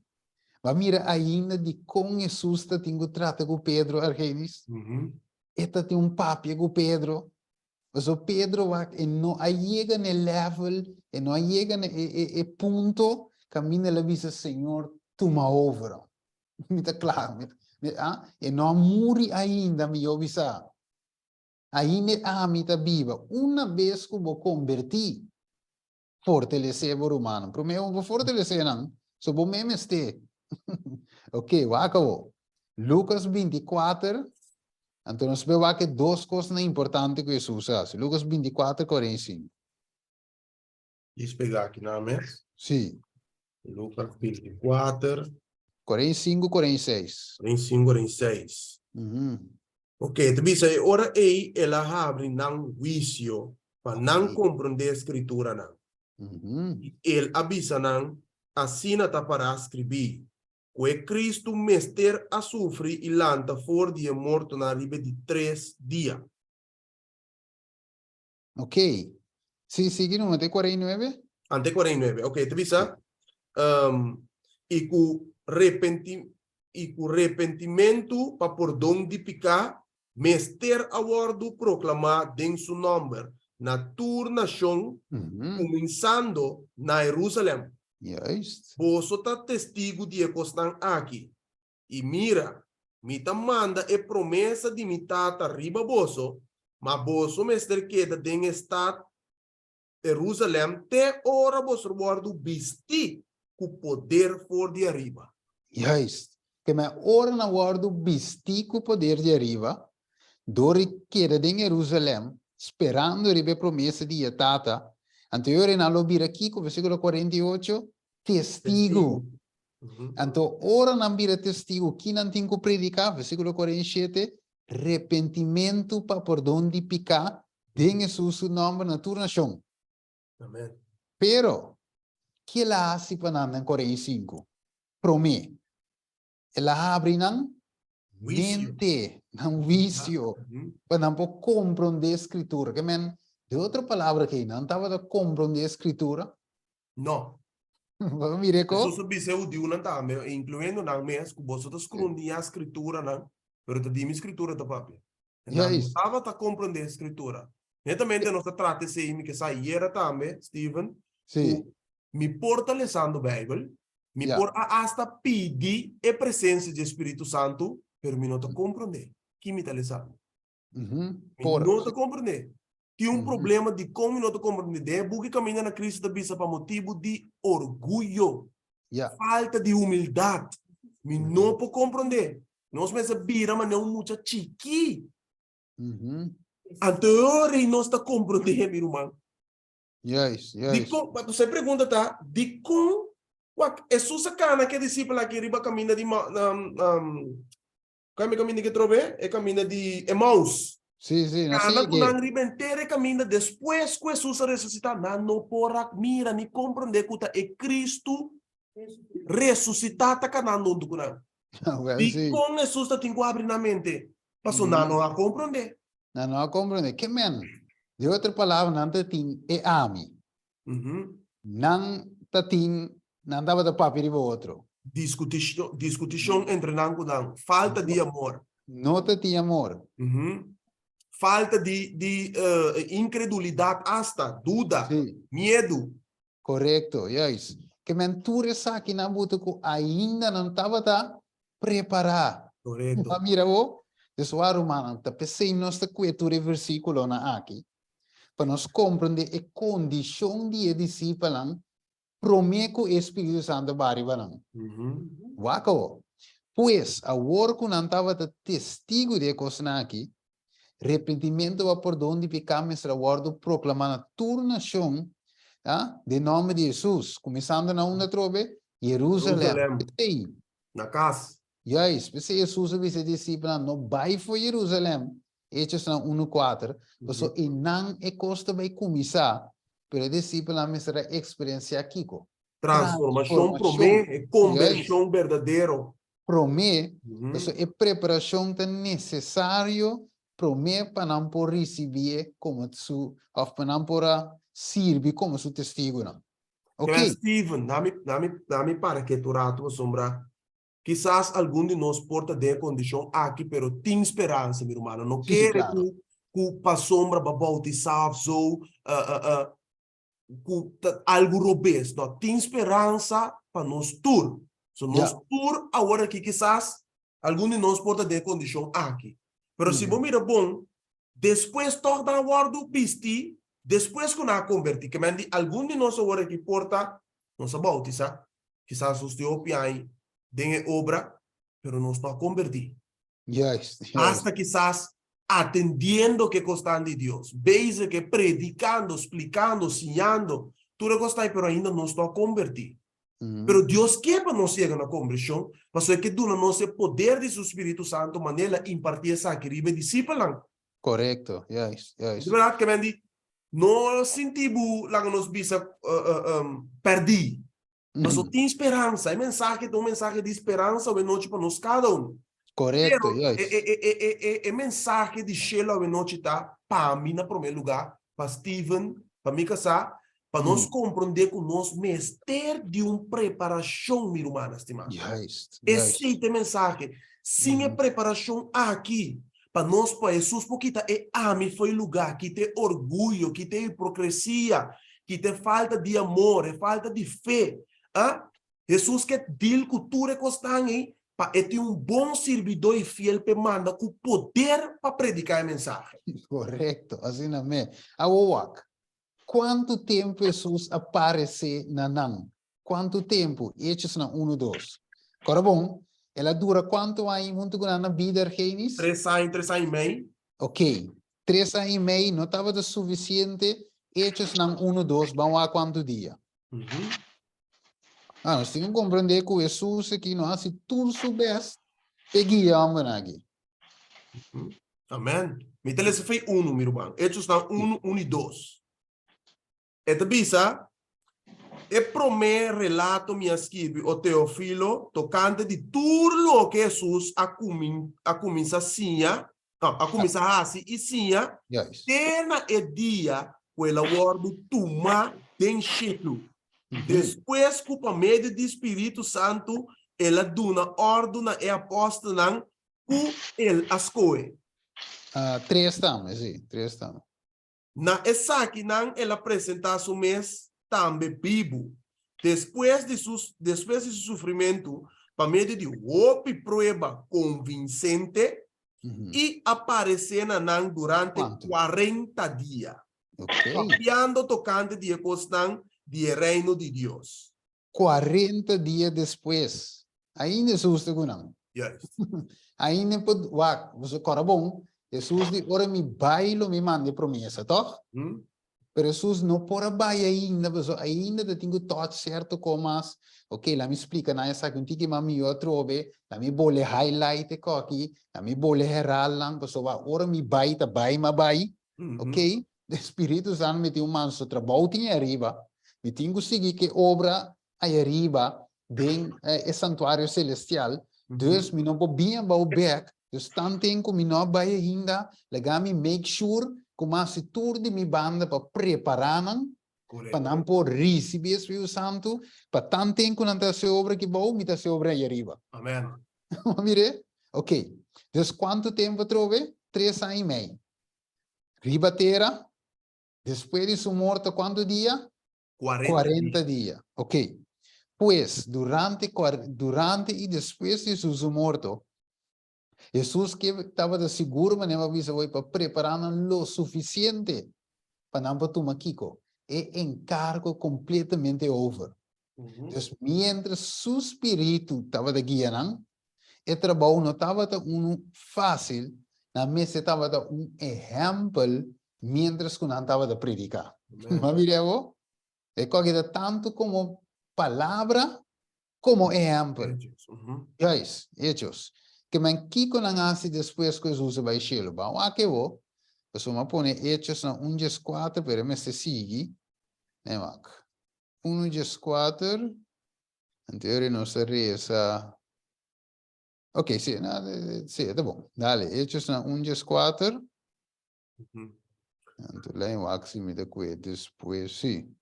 Mas mira, ainda de com Jesus tá tingo trata com Pedro Argenis. Uhum. Eta tem papia com Pedro. Mas o Pedro wak e não chega no level, e não chega no ponto, caminha lá visa Senhor, tu ma over. Me tá claro, e não muri ainda, me obisa. Ainda a mita viva. Uma vez que vou convertir, fortalecer o humano. Primeiro, vou fortalecer, não. So, vou mesmo este. Ok, acabou. Lucas 24. Então, nós vemos aqui duas coisas importantes que Jesus faz. Lucas 24, 45. Deixa eu pegar aqui na mesa. Sim. Lucas 24, 45, 46. 45, 46. Ok, então isso aí, ora aí, ela abre não juízo, para não compreender a escritura, não. Ele avisa, não, assim está para escrever, que Cristo mester a sofrer e lanta for de morto na riba de 3 dias. Ok. Sim, sigue no ante 49. Ante 49, ok, te avisa, e com arrependimento para perdão de pecar, mester a word proclamar em seu nome na tua nação, começando na Jerusalém. Juist. Você está testigo de que estão aqui. E mira, me manda a promessa de me tata riba boso, mas boso mester queda em estado Jerusalém, te ora você guardo vestir com poder for de arriba. Juist. Que me ora na guardo bistico poder de arriba, dori queda em Jerusalém, esperando a promessa de Tata. Anterior na lobira aqui, com versículo 48, testigo. Então, ora na bira testigo, que não tem que predicar, versículo 47, arrependimento para perdão de pecar, em Jesus o nome na tua nação. Amém. Pero, que ela hace para nada em 45? Promete. Ela abre não mente, não vício, para não compreender a escritura. Que men, de outra palavra que não estava a compreender a escritura. Não. Mire ko? Jesus obiseu de uma também, incluindo na mês que você está escondendo a escritura, não? Pero te dime a escritura da papel. Não estava a compreender a escritura. Netamente nós trata se que saíra também, Steven, me fortalecendo a Bíblia, me por hasta pedir a presença do Espírito Santo, pero me não te compreender. Que me está lezando? Não te compreender. Tem problema de como não te compreender, porque caminha na crise da bisa para motivo de orgulho, falta de humildade. Me não pode compreender. Nós mesmo vira, mas não muito chiqui. Anterior não está compreendendo, meu irmão. Você pergunta, tá? De como Jesus cana que discípulo aqui riba caminha de caminha que trove é caminha de Emaús. Sim, não sei que não ribentere caminha depois que Jesus ressuscitar, não porra mira ni compreender que é Cristo ressuscitado canando do cuna. E com Jesus tá tinha abre na mente, passou não a compreender. Não a compreender. Que men? De outra palavra, não te tem e ami. Não te tem, não dava de papel para outro. Discussão entre não com falta de amor. Não te tem amor. Falta de incredulidade, hasta dúvida, medo. Correto, yes. Que mentura aqui na buta que ainda não estava preparado. Correto. Mira, deswaro man, ta pensei nossa cultura versículo na aqui, para nós compreender a condição de discípulo, prometo o Espírito Santo baribanang. Wako. Pois, a worko não estava testigo de coisa aqui, arrependimento a perdão de pecados, a word proclamar na tua nação, de nome de Jesus, começando na onda trove, Jerusalém. Na casa. Yes, porque Jesus disse discípulos, não vai para Jerusalém, Hechos na 1:4. So inang e costa vai começar, pero discípulo a mesra experiência aqui ko. Transformação promê e conversão verdadeiro. Promê, so é preparação tan necessário promê para não por receber como su, ou para não por servir como su testigo não. Okay. Steven, dá-me para que tu rato sombra. Quizás algum de nós porta de condição aqui, pero tem esperança, meu irmão. Não Sim, quer claro. que para sombra para bautizar so algo robusto. Não tem esperança para nós tur. So nós tur agora que quizás algum de nós porta de condição aqui. Pero se você mira bom, depois torna a guardo pisti, depois que não converti, que mandi algum de nós agora que porta nossa bautiza, quizás os teopiai den obra, pero não está convertido. Hasta quizás atendiendo que costan de Dios, veis que predicando, explicando, ensinando, tudo costai, pero ainda não está convertido. Pero Deus quer para nós chegar na conversão, mas é que dona nós o poder de seu Espírito Santo, maneira impartir essa querida discípula. Correto, yes. De verdade que vendi, não sentimos lá que nos bisa perdi. Mas tem esperança, é um mensagem de esperança hoje noite para nós cada um. Correto, é mensagem de Sheila hoje noite tá para mim na primeiro lugar, para Steven, para mim casar, para nós compreender que nós mestre de preparação, minha irmã, estimada. Esse é mensagem. Sem a preparação aqui, para nós, para Jesus, porque foi lugar que tem orgulho, que tem hipocrisia, que tem falta de amor, falta de fé. Jesus que dil cultura constante para ter bom servidor e fiel para manda com poder para predicar a mensagem. Correto, assim não é. Awak, quanto tempo Jesus aparece na nan? Quanto tempo? Hechos na 1:2. Agora bom, ela dura quanto aí muito na vida Genis? 3 anos e meio. Ok, 3 anos e meio não estava suficiente. Hechos na 1:2, vamos a quanto dia? Nós temos que compreender que Jesus aqui não se tudo soubesse, peguia a aqui. Amém. Então, esse foi 1, meu irmão. Hechos na 1 e 2. Esta bisa, primeiro relato me escreve o Teófilo, tocante de tudo que Jesus a começar a assim e sinha, tena é dia que ela guarda tuma den cheio. Depois, com a meio do Espírito Santo, ela duna ordem e apóstola com ele ascoe. 3 anos, sim, 3 anos. Na essa que não ela apresenta o mês também vivo. Depois de seu sofrimento, para meio de outra prova convincente, e aparecer durante 40 dias. Papiando tocante de questão do reino de Deus. 40 dias depois, ainda Jesus te não. Ainda pode, você corre bom. Jesus diz, ora me bailo, me manda promessa, toh? Pero Jesus não pode baile ainda, ainda tem que todo certo como as, ok, lá me explica, na essa que um tique mami eu trove, lá me bole highlight aqui, lá me bole heralang, pessoa, ora me baile, tá baile, ma baile, ok? O Espírito Santo me tem manso trabalho tem arriba, me tem que seguir que obra aí arriba, bem, é santuário celestial, dus me não pode bem about back, dus tanto que me não vai ainda, legami make sure como se tudo de minha banda para preparar para não por receber o Espírito Santo, para tanto tempo não ter obra que bom, me ter obra aí arriba. Amém. Mire? Ok. Dus quanto tempo trove? 3 anos e meio. Ribatera, depois de sua morte, quanto dia? 40 dias. Ok. Pues, durante e depois de sua morte, Jesus que estava seguro, mas não avisa para preparar o suficiente para não tomar Kiko. É encargo completamente over. Então, mientras su espírito estava de guiando, o trabalho não estava fácil, na mesa estava exemplo, mientras que não estava de predicar. Mas vireu? É coisa tanto como palavra, como exemplo. Hechos. que man kiko nang asi después que Jesus vai cielo. Ba wa que wo, pues uma pone Hechos na 1:4 per me se sigui, né mak. 1:4, in teoria non si resa. Ok, sì, no, sì, è buono. Dale, Hechos na 1:4. Então, lá em Waxi da que depois, sim.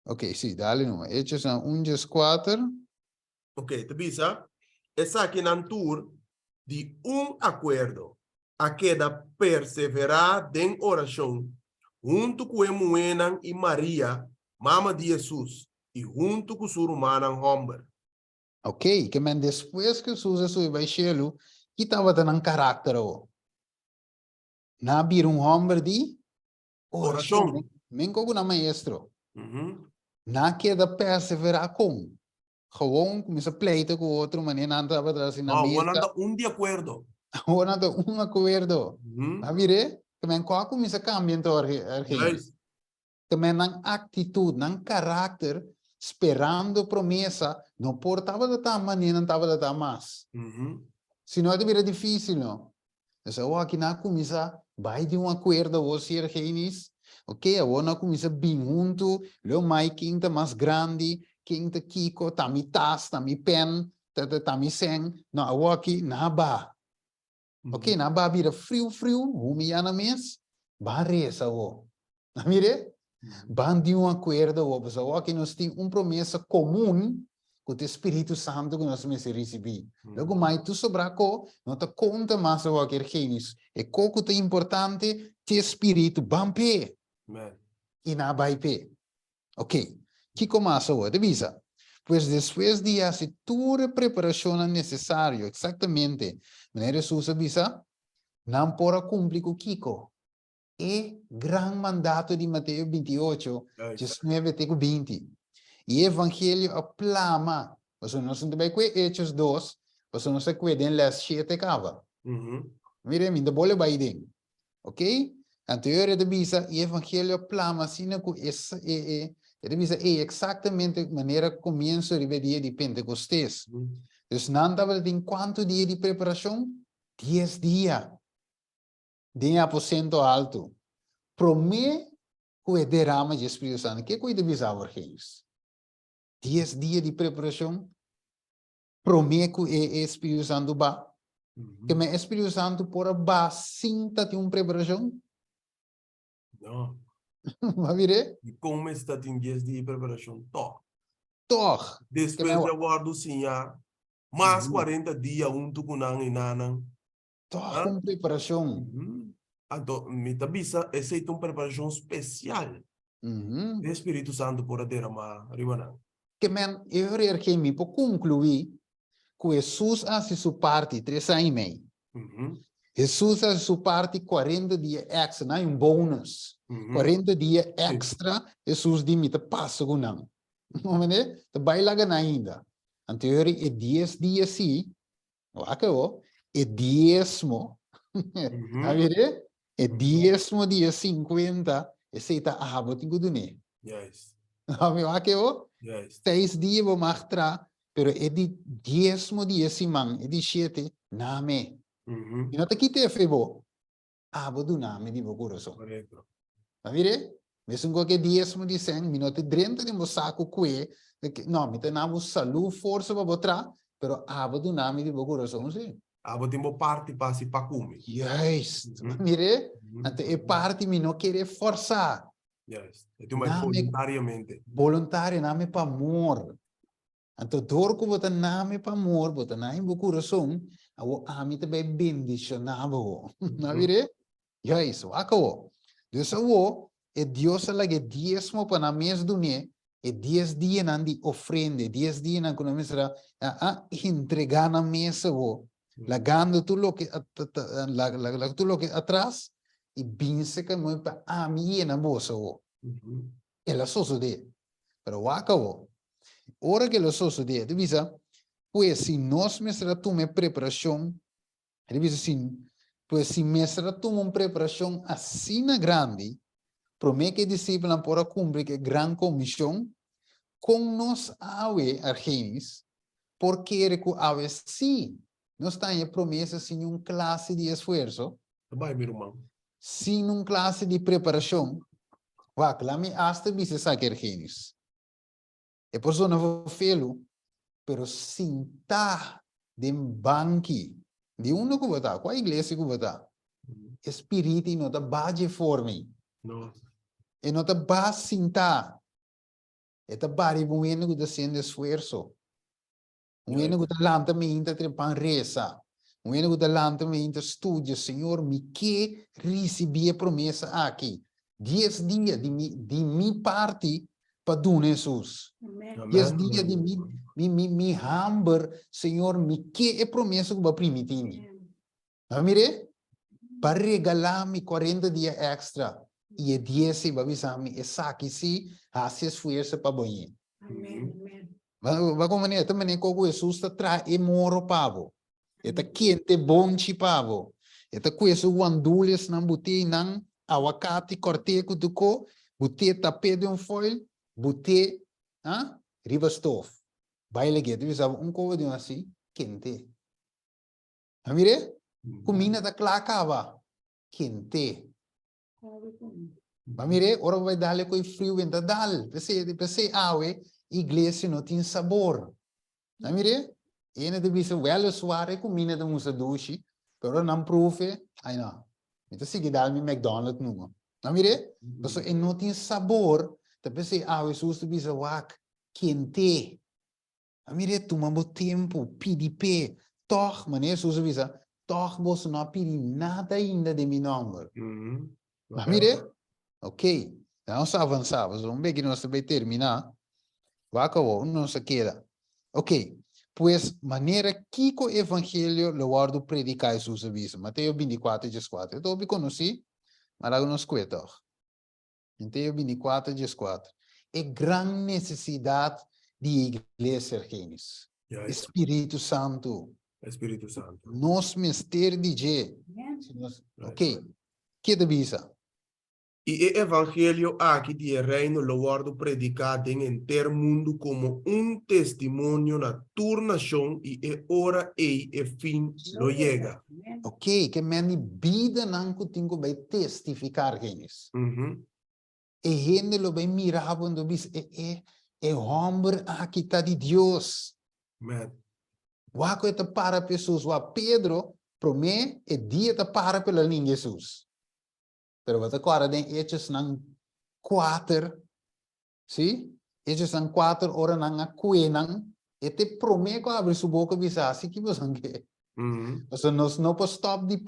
Ok, sim, dale numa. Hechos na 1:4. Ok, te bisa. Essa aqui na tour de acordo a queda perseverar em oração junto com Emuenan e Maria, mama de Jesus, e junto com sua irmã Homber. Ok, que men depois que Jesus vai cielo, que estava dando caráter o. Na bir homem de oração. Oração. Men como na maestro. Na queda perseverar com. Gewoon começa a pleiten com o outro, mas nem nada estava atrás na mesa. De acordo. Agora nada acordo. A vire, que men qual começa a cambiar então Yes. Também na atitude, na caráter, esperando promessa, não portava de tal maneira, não estava de tal mais. Senão era difícil, não? Então, aqui na comissa, vai de acordo, você é genis, ok? Agora na comissa, bem junto, o mais quem está mais grande, quem está kiko, tá mi tas, tá mi pen, tá mi sen, não, agora aqui, na ba. Ok, na ba, vira frio, humilhando mês, ba reza, ó. Mire? Van de acordo, o pessoal que nós temos promessa comum com o Espírito Santo que nós vamos receber. Logo mais, tu sobraco, não te conta mais o que é gênios. É pouco é importante, te Espírito, bampe. E na vai pe. Ok. Que começa o de visa? Pois depois de fazer toda a preparação necessária, exatamente, maneira Jesus avisa, não pode cumprir com o Kiko. E gran mandato di Matteo 28, 19-20. E Evangelho aplama. Você não se vai com Hechos 2, você não se cuida em las 7 cava. Mire, me dá vai dentro. Ok? Anterior de visa, e Evangelho aplama, assim que essa é exatamente a maneira que começa o dia de Pentecostes. Então, não estava em quanto dia de preparação? 10 dias. De aposento alto. Promê que é derrama de Espírito Santo. Que coisa bizarra, gente? 10 dias de preparação. Promê que é Espírito Santo ba. Que o Espírito Santo por ba cinta de preparação. Não. Vai ver? E como está em 10 dias de preparação? Toch. Depois de guardo sim, mais 40 dias junto com e nanang. Toch com preparação. Então, me tabisa, essa é uma preparação especial. O Espírito Santo por derramar, ribanang. Que men, eu reer que me por concluir que Jesus faz sua parte 3 anos e meio. Jesus faz sua parte 40 dias extra, não é bônus. 40 dias extra, Jesus dimite passa com não. Não é? Te bailaga ainda. Anterior é 10 dias sim. Acabou. É 10mo. A ver? É 10mo dia 50. E se está a rabo tingo do ne. Yes. Acabou? Yes. 6 dias vou mostrar. Pero é de 10mo dia simang. É de 7. Name. E não te quite febo. Abo do name de meu coração. Correto. A ver? Mesmo que 10mo de 100. Me não te drenta de meu saco que não, me tenho saúde, força para botar. Pero abo do name de meu coração, sim. Abo tempo parte passi para comer. Yes. Mire, até é parte me não querer forçar. Yes. É tu mais voluntariamente. Voluntário, nome para amor. Então, dor que você nome para amor, você não é meu coração, a mim também bendicionava. Não mire? Yes, acabou. Então, é Deus lá que 10mo para na mês do né, e 10 dias na de ofrenda, 10 dias na quando será a entregar na mesa, lagando tudo que tudo que atrás e binse que muito para a minha na bolsa. Ela só de, pero acabou. Ora que ela só de, divisa, pues se nós mestra tome preparação, divisa sim, pues se mestra tome uma preparação assim na grande, promete que discípulos para cumprir que grande comissão, com nós awe argenis, porque ave sim, não está em promessa sem classe de esforço, Vai, meu irmão. sem classe de preparação. Vá, lá me hasta bisa saber genis. E pessoa não felo, pero sinta de banqui, de onde que botar, qual igreja que botar? Espírito não tá base forme, No. e não tá base sinta, e tá base bueno que tá sendo esforço. Bueno que tá lanta me inta trepan reza. Bueno que tá lanta me inta estudia, Senhor, me que recebi a promessa aqui. 10 dias de mi parte para do Jesus. Amen. 10 dias de mi hamber, Senhor, me que é promessa que vai permitir me. Mire, para regalar me 40 dias extra. E é 10 vai avisar me, essa aqui se hace esforço para banhar. Amen. Amen. Vai como maneira, também como Jesus está traz e moro pavo. Eta quente bom chi pavo. Eta coisa guandules não botei não aguacate corte com tuco, botei tapete de foil, botei riba stove. Baile que tu sabe coisa de assim quente. Amire? Comida da clacava quente. Amire, ora vai darle coi frio venta dal, pese awe, igreja não tem sabor. Amire? Ene de bisa well suare comida da musa dushi, pero não prove, ai não. Então se dal mi McDonald's não. Amire? Então e não tem sabor, tapi se awe susto bisa wak quente. Amire tu mambo tempo, pidi pe, toch, maneira susto bisa, toch vos não pedi nada ainda de mi nome. Amire? Ok, vamos avançar, vamos ver que nós vai terminar. Vai acabar, não se queda. Ok, pues maneira que o evangelho lo guardo predicar Jesus avisa. Mateus 24, 14. Então, eu conheci, mas agora não escuto. Mateus 24, 14. É grande necessidade de igreja, Argenis. Espírito Santo. Espírito Santo. Nos mistério de G. Ok, que te avisa? E o evangelho aqui de reino lo guardo predicado em inteiro mundo como testemunho na tua nação e hora e fim lo chega. Ok, que meni vida não tenho vai testificar Argenis. E gente lo vai mirar quando diz é homem aqui está de Deus. Waco está para pessoas, wa Pedro promete e dia está para pela linha Jesus. Pero wat agora den Hechos nang 4, sim? Hechos nang 4 ora nang akuenang ete promete ko abre sua boca bisa assim que você quer. Então nós não podemos stop de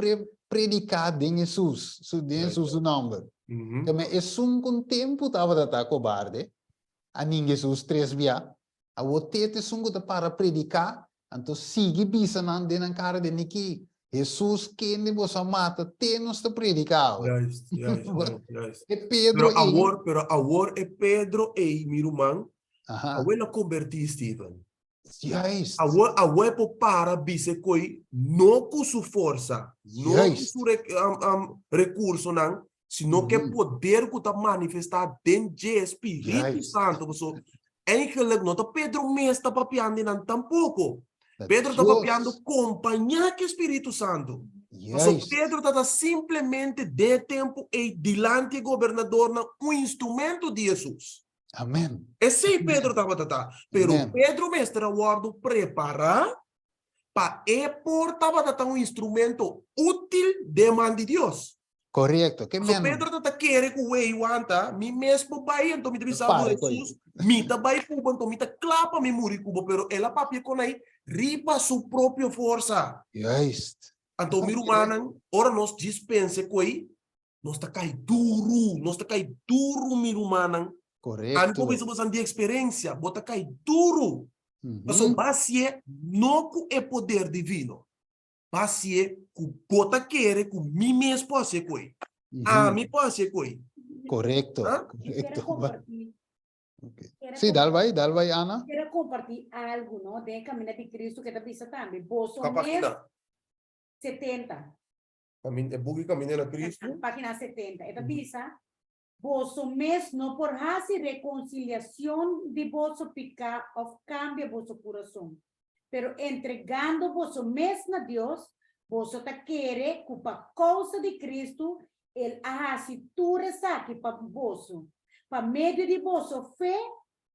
predicar de Jesus, de Jesus o nome. Também é um tempo tava da cobarde, a ninguém Jesus 3 via, a otete sungo para predicar, então sigue bisa nan de nan cara de niki. Jesus que nem você mata, tem nos te predicar. Yes. É Pedro Pero agora é Pedro e meu irmão, agora não converti Stephen. Yes. Agora para bise coi não com sua força, não com seu recurso não, sino que poder que está manifestado dentro do Espírito Santo. So, eigenlijk não tá Pedro mesmo está papiando não tampouco. Pedro está papiando companhia que Espírito Santo. So, Pedro está simplesmente de tempo e diante governador na instrumento de Jesus. Amém. Esse Pedro estava tata. Pero Pedro mestre guardo preparar para portava tata instrumento útil de mão de Deus. Correto. Que so Pedro tata querer que o ei wanta, mi mesmo bai então me sabe Jesus, mi ta bai cuba então mi ta clapa mi muri cuba, pero ela papi con aí ripa su própria força. Então mi rumana, ora nos dispense coi, nos ta cai duro mi rumana. Correto. Anco bisa de experiência, bota cai duro. Mas o base não é poder divino. Base que bota querer que mi mesmo pode ser coi. Mi pode ser coi. Correto. Quero compartilhar. Sim, dá vai, Ana. Quero compartilhar algo, não? De caminho de Cristo que está pensando também. Bolso 70. Caminho na Cristo. Página 70. Esta pisa. Vosso mes não por hacer reconciliação de vosso pecado of cambia vosso coração. pero entregando vosso mesmo a Deus, vosso ta querer que por causa de Cristo, ele arrasitura saque para vosso. Para meio de vosso fé,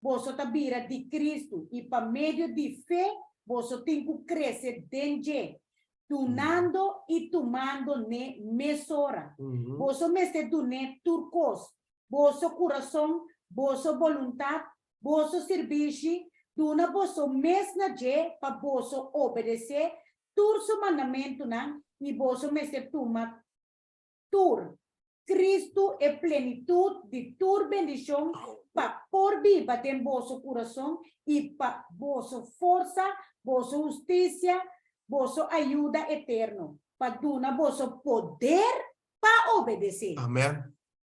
vosso ta vira de Cristo. E para meio de fé, vosso tem que crescer dentro. Tunando e tomando ne mesora. Vosso mestre do ne turcos. Vosso coração, vosso vontade, vosso serviço, duna vosso mesna je para vosso obedecer turso mandamento na e vosso mestre tuma tur. Cristo é plenitude de tur bendição para por viva em vosso coração e para vosso força, vosso justiça, vosso ajuda eterno, para duna vosso poder para obedecer. Amém.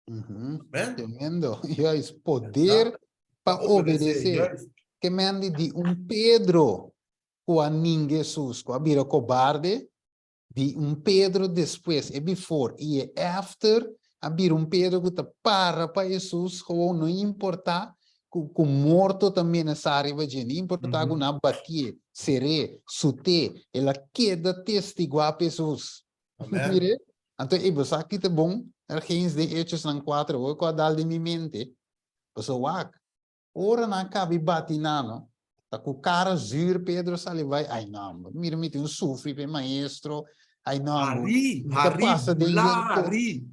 Amém. Tremendo. Yes, poder para obedecer. Yes. Que mande de Pedro com a ninguém Jesus, com a vira cobarde, de Pedro depois, e before, e after, a vira Pedro que está para Jesus, com não importa, com morto também nessa área, não importa que não batia, seré, sute, ela queda testigo a Jesus. Amém. Então, e você aqui tá bom, alguns de Hechos não 4, ou com a dal de minha mente, você vai. Ora na cabe batinano, tá com cara zuur Pedro salivai, ai não, mira me tem sofre pe maestro, ai não, Hari passa de Hari.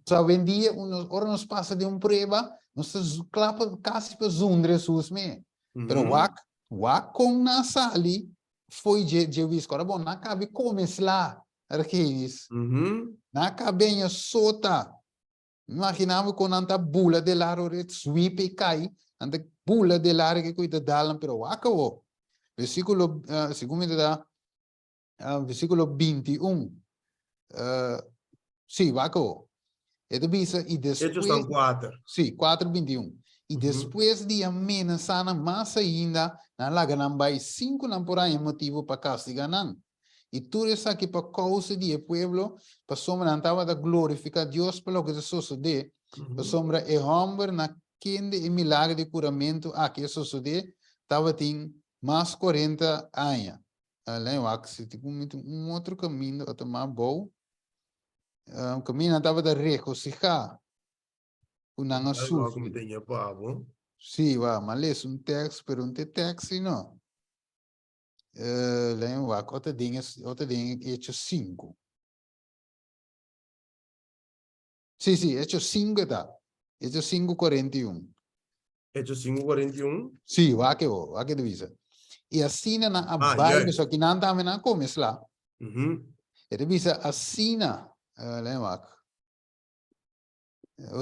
só vendia ora nos passa de prova, nos clapa casi para zundre Jesus me, pero wak com na sali foi je vis ora bom na cabe comes lá, arqueis, na cabenha sota. Imaginamos con anta bula de laro ret sweep e cai, anta bula de laro que cuida dalam pero wakawo. Versículo versículo 21. Sí, wakawo. Esto dice y después Hechos estão 4. Sí, 4:21. E depois de amenazar mais ainda, na laganam vai 5 namporai motivo para castigar nan. E tudo isso aqui para causa de pueblo, para sombra andava da glorificar Deus pelo que sucede, para sombra é homem na quende e milagre de curamento aqui sucede, estava tem mais 40 anos. Além do que tem outro caminho, até mais bom, caminho estava da regocijar, com não sofre. Sim, mas lê texto, pero texto não. Outra ding Hechos 5. Sì, Hechos 5 tá. Hechos 5:41. Hechos 5:41. Sì, va che divisa. E assina na abai, so che non tame na come sla. E divisa assina,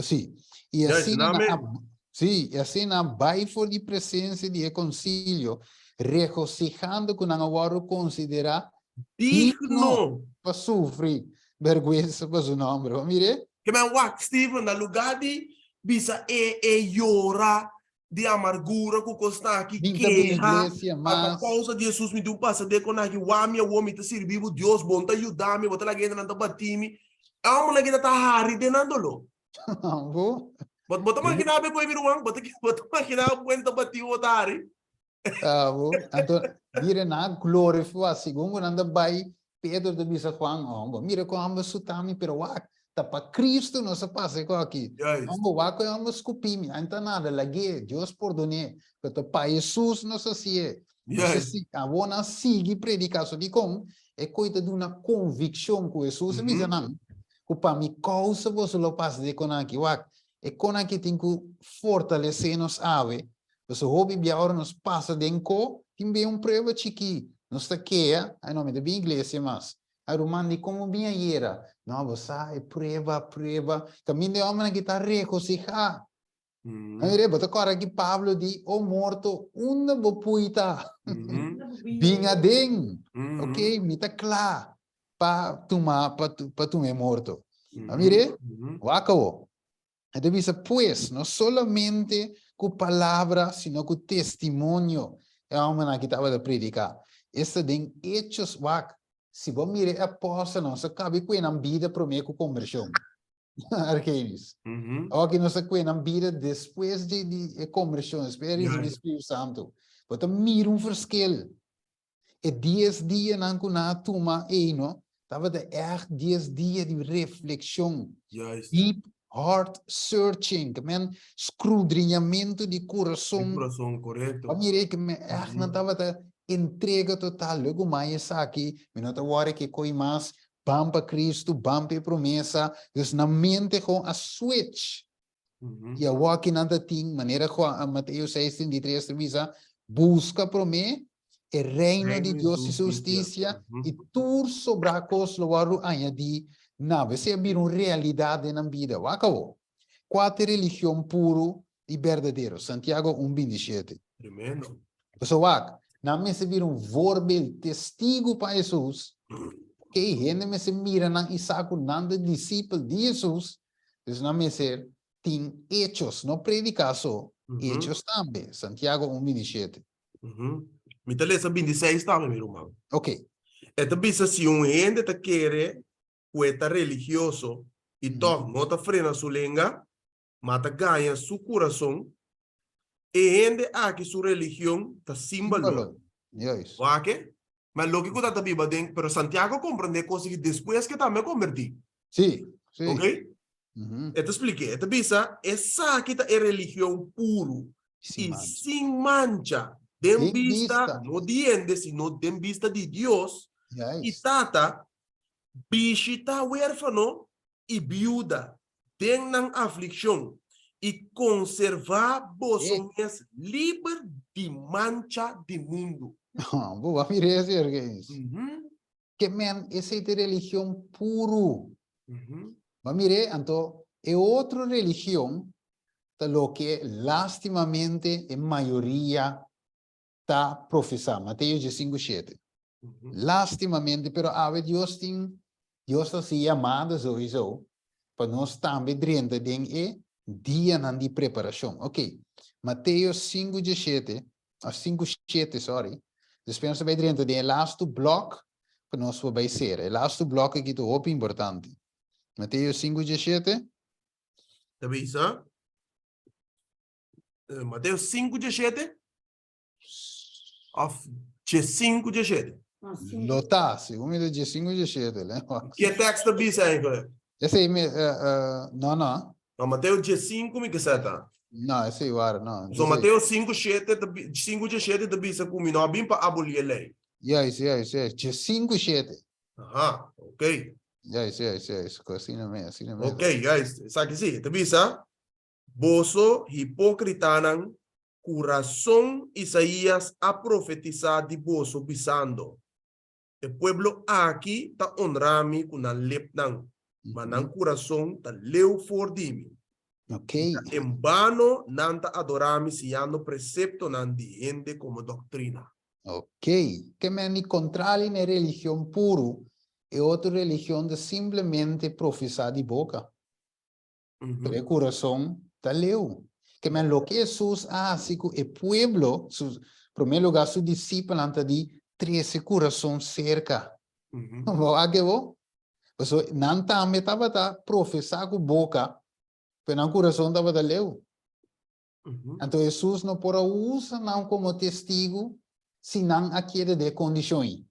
sì. E assina na sì, e assina abai for di presenza di consiglio. Regocijando con agora considera digno para sofrer vergüenza para seu nome, mire? Que me wak Stephen na lugar de bisa llora de amargura com costa aqui queja a causa de Jesus me deu passa de con aqui wami o homem te servir Deus bom te ajudar me botar lá gente não te batime a mulher que tá hari denandolo bota máquina be coi miruang bota máquina buenta bati o tari. Então, mira na glorificar, segundo nanda vai Pedro de bisa Juan, mira como sutami pero wak, tá para Cristo não se passa com aqui. Wak é uma escupimi, então nada lagi, Deus perdone, porque para Jesus não se se. A bona sigue predicação de com é coisa de uma convicção com Jesus, me dizem, que para mim causa você lo passa de com aqui, wak, é com aqui tem que fortalecer nos ave. Você hobby bia ora nos passa denco, timbe prova chiqui, nos taqueia, ai nome de bem igreja mas, ai romani como bem era, não você é prova, caminho de homem que tá regocijar. Aí reba tá agora que Pablo di o morto uma bopuita, binga den, ok, me tá claro, para tu é morto. Amire, wakawo. Deve ser pues, não solamente com palavra, sino com testemunho. É uma que estava a predicar. Essa tem hechos, se você mirar a poça, não se cabe com a vida para mim com conversão. Arquenis. Ou que não se com a vida depois de conversão, espera o Espírito Santo. Você mira verschil. E 10 dias na kuna tuma no, tava de echt 10 dias de reflexão, Juist. deep heart searching, que men escudriñamento de Di coração. corazón, correcto. Wanneer ik me echt na tava de entrega total, luego mais aqui, me não tá hora que coi mais, bampa Cristo, bampa promessa, dus na mente gewoon a switch. Ujú. E a walk in anda ting, maneira com a Mateus 16, de 3 visa, busca por mim, o reino de Reino y Deus e justicia. justiça, Ujú. e tur sobra cos lo waru añadi, na, você abrir uma realidade na vida, wakao. Quatro religião puro e verdadeiro, Santiago 1:27. Tremendo. So wak, na me se vir voorbeeld, testigo para Jesus, que gente me se mira na Isaco, nanda discípulo de Jesus, dus na me ser, tem hechos, no predicação, Ujú. hechos também, Santiago 1:27. Ujú. Mi te lesa 26 también, mi hermano. Ok, Esta visa si un gente te quiere, cuesta religioso, y Ujú. todo, no te frena su lengua, mata gana su corazón, y gente aquí su religión te símbolo. símbolo, yes. ¿Vale? Mas lógico que también va a pero Santiago comprende cosas que después que también convertí. Sí, sí. ¿Ok? Ujú. Te expliqué. Esta visa, esa que es religión puro Sin y mancha. sin mancha. Den Sin vista, vista. no diente, sino den vista de Dios. Y Yes. tata, visita huérfano y viuda. Tengan aflicción y conservar vosotros libre de mancha de mundo. Boa, mire esse ergues. Ujú, Que men, esse de religião puro. ujú. Mas mire, então, é outra religião, tá lo que lastimamente a maioria está professando. Mateus 5:7. Ujú. Lastimamente, pero ave Deus tem, Deus está se chamando sowieso, para nós também dentro de dia de preparação. Ok, Mateus 5:7, 5:7, sorry. Dispensa bij dentro de laatste blok, para nós vai ser. O laatste blok aqui é muito importante. Mateus 5:7. ¿Te avisa? Mateo 5:17 of 5:17. Assim, Lotasse, o meu de 5:7, né? Que texto avisa aí, galera? Esse aí, não, não. No, Mateo 5 mi caseta. Não, esse aí, não. So Mateo 5:17 te avisa como não bem para abolir a lei. Yes. De 5:7. Aha, ok. Yes. Assim mesmo. Ok, guys. Sabe que sim, te avisa. Boso hipocritanan corazón Isaías a profetizar de boso pisando. El pueblo aquí ta honrami kuna lepnan. Manan corazón ta leu fordimi. Ok. En vano nanta adorami siando precepto nan diende como doctrina. Ok. Que me encontrarem na religião puro é outra religião de simplesmente professar de boca. Pero o coração está leu. Que me lo que Jesus hace com o pueblo, em primeiro lugar, su discípulo anta de 13 coração cerca. Aquilo? So, não também estava a professar com boca, mas o coração estava a leu. Então, Jesus não pode usar não como testigo, se não aquele de condições.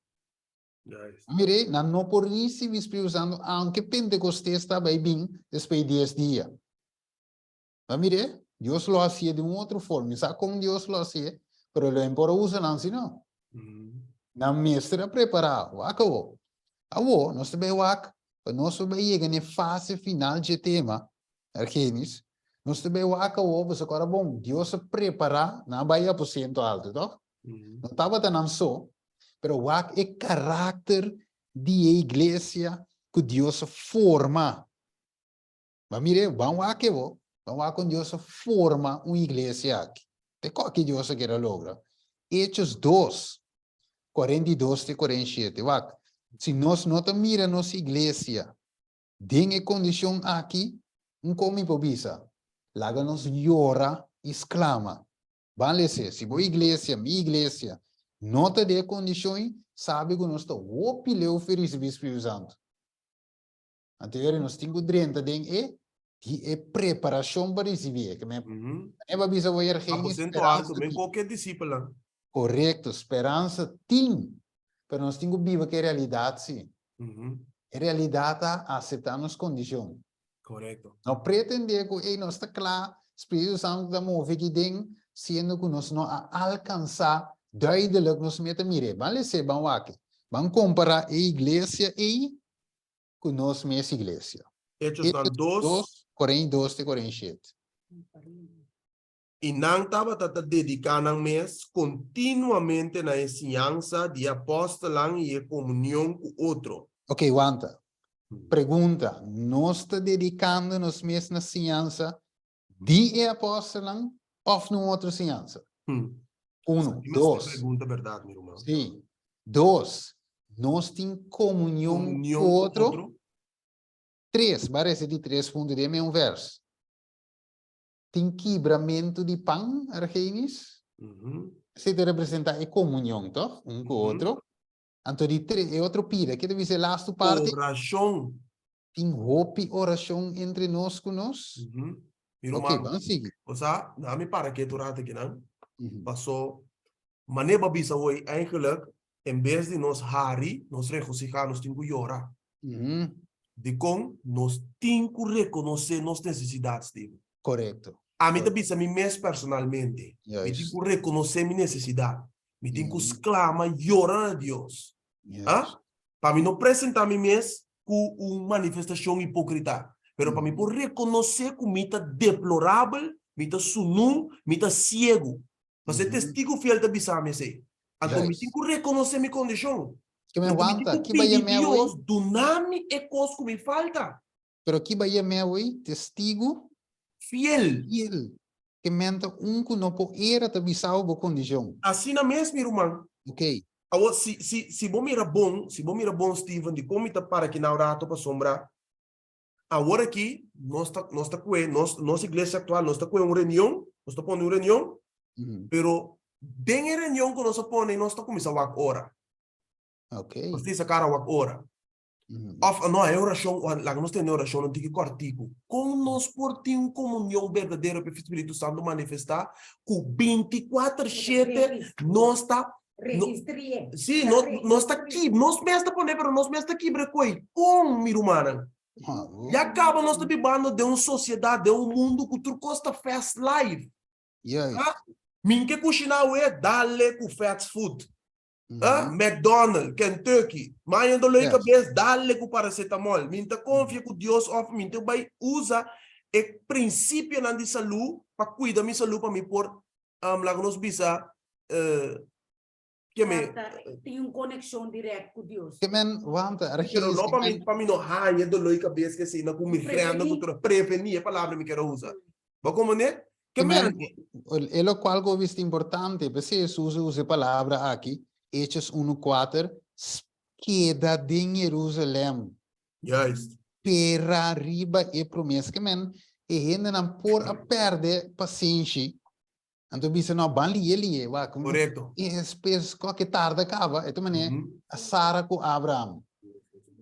Mire, não pode receber o Espírito Santo, aunque Pentecostés estava bem, depois de 10 dias. Mas mire, Deus lo hacía de uma outra forma. Sabe como Deus lo hacía? Pero lo pode usar não, se não. Não mestre preparado. Acabou. Acabou, nós também wak. Nós também chega na fase final de tema. Argenis. Nós também wak acabou, você agora bom. Deus se prepara, não vai a porcento alto, tá? Não estava tão só, pero wak é caráter de igreja que Deus forma. Mas mire, vamos aqui, vamos com Deus forma uma igreja aqui. De qual que Deus quer lograr? Hechos 2, 42-47. Wak. Se nós não miramos nossa igreja, tem a condição aqui, não come pobisa. Laga nos llora, exclama. Vale ser, se boa igreja, minha igreja, não tem de condições, sabe que nós estamos opileu feliz do Espírito Santo. Anterior, nós temos 30 de preparação para receber. Que é para bisa vai A porcento alto, bem qualquer discípulo. Correto, esperança tem. pero nós temos que viver que é realidade, sim. É realidade a aceitar as condições. Correcto. Não pretender que nós está claro, Espírito Santo da move que tem, sendo que nós não alcançar duidelijk nós meta mire. Vale ser bom aqui. Vamos comparar a igreja e com nós mesma igreja. Hechos dan 2. 42 e 47. E não estava dedicando ao mês continuamente na ensinança de apóstolo e a comunhão com outro. Ok, aguanta. Pergunta, nós está dedicando nós mesmos na ciência de apóstolo ou numa outra ciência? Um, dois. Pergunta verdade, meu irmão. Sim. Dois, nós temos comunhão com outro. Três, parece de 3 pontos de um verso. Tem quebramento de pão, Argenis? Se te representa a comunhão, toch? Um com o outro. Então, de outro pira, que deve ser a last parte. Oração. Tem hope, oração entre nós com nós. Ok, vamos seguir. O sea, na me para que tu rata aqui, não? Passou. Maneba bisa hoje, eigenlijk, em vez de nós hari, nós regocijar, nós temos que chorar. De com, nós temos que reconhecer nossas necessidades, Steve. Correto. A mim também, a mim mesmo personalmente, Yes. eu tenho que reconhecer minha necessidade. Eu tenho que exclamar, chorar a Deus. Yes. Para mim não apresentar a mim mesmo com uma manifestação hipócrita. Pero para mim, por reconhecer que me está deplorável, me está sunu, me está cego. Para ser testigo fiel da bisame, sei. Então, me tenho que reconhecer minha condição. Que me aguanta, que vai pedir me Deus, do nome é coisa que me falta. Pero que vai me testigo Fiel. fiel. Que menta que não pode era te salvo condição. Assim na mesma, irmão. Ok. Agora, se bom mira bom, Steven, de como está para aqui na hora para sombra. Agora aqui, nossa igreja atual, nós está com uma reunião, nós está pondo uma reunião, pero dentro da reunião que nós põe, nós está começando a hora. Ok. Nós temos a cara a hora. Não, é oração, lá que nós temos oração, não tem que cortico. Como nós por ter uma comunhão verdadeira para o Espírito Santo manifestar, com 24/7, nós está Registrie. sim, nós está aqui, nós mesmo está pondo, pero nós mesmo está aqui, brecoi. Como, minha irmã? E acaba nós está vivendo de uma sociedade, de um mundo que tu costa fast life. Yes. Min que cozinhar é dale com fast food. McDonald's, Kentucky, mas ainda lei cabeça, dale com paracetamol. Min tá confia que Deus oferece, min tá vai usa o princípio na de saúde para cuidar minha saúde para me pôr lá que nós bisa que me tem uma conexão direta com Deus. Que men wanta, pero não para mim não raia do lei cabeça que assim, não com me frena cultura prevenir a palavra me quero usar. Mas como né? Que men é o qual eu visto importante, porque se usa a palavra aqui, Hechos 1:4, queda de Jerusalém. Yes. Pera riba e promessa que men e ainda não por a perder paciência. Então bisa não bali ele wa Correto. e espes qualquer tarde acaba. Então mané a Sara com Abraham.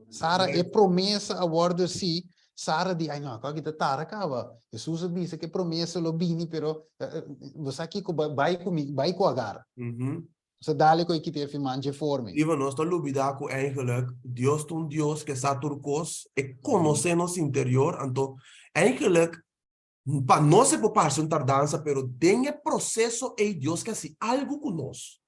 Sara é promessa a word si. Sara di ai não, qualquer tarde acaba. Jesus disse que promessa lo bini pero você aqui com vai com agar. Você dá-lhe com que teve manje forme. Even nós estamos olvidando que eigenlijk Deus é Deus que está turcos e conhece nosso interior. Então, eigenlijk para nós é por parte da tardança, pero tem o processo e Deus quer assim algo conosco.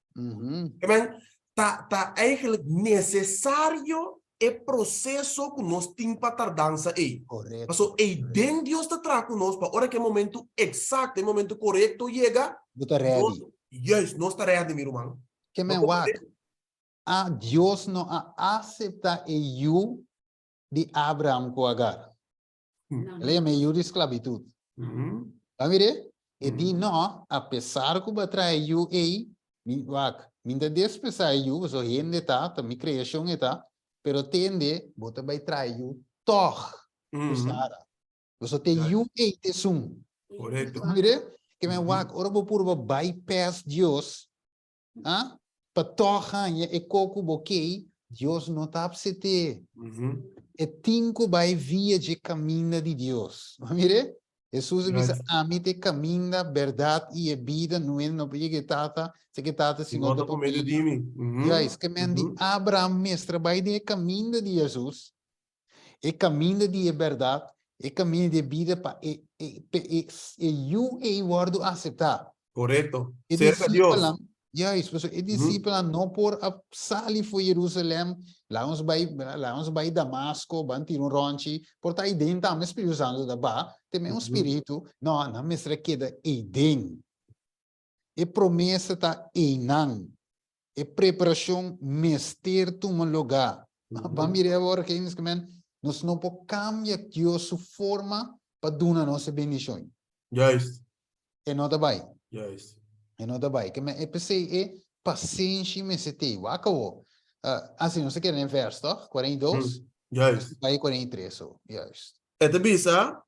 Tá eigenlijk necessário o processo que nós temos para tardança aí. Correto. Então, tem Deus está atrás conosco para hora que é o momento exato, o momento correto chega. Você ready. Yes, nós está ready, meu irmão. Que men wak. A Deus não aceita eu de Abraham com agar. Lembra eu de esclavitud. Amire? E di não, apesar que o batrai eu ei, wak, minda despesar eu, so rende tá, mi criação tá, pero tende, bota vai trai eu, toch, Sara. Você tem eu ei te sum. Correto. Amire? Que men wak, ora bo purba bypass Deus. Ah? Patohanha e coco boquei, Deus não tá para você ter. E tinco vai via de caminho de Deus. Mire? Jesus Yes. bisa amite caminda, verdade e vida no eno no pige tata, se que tata Si singoto nota por meio de mim. Yes, que men di Abraham mestra by de caminda de Jesus, e caminda de verdade, e caminda de vida para you e wordo aceitar. Correto. E Cerca de Deus. discípulo, yes, pues e discípulo não por a sali for Jerusalém, lá uns by Damasco, banti um ronchi, por tá dentro am Espírito Santo da ba, tem um espírito, não mestra queda e den. E promessa tá e não. E preparação mester tu um lugar. Vamos ver agora que nós não podemos cambiar Deus sua forma para dar a nossa bendição. Juist. E não vai. Juist. E não vai. Que é pensei paciência me se tem. Acabou. Assim, não se quer em verso, tá? 42. Juist. Vai 43. Yes. E te bisa,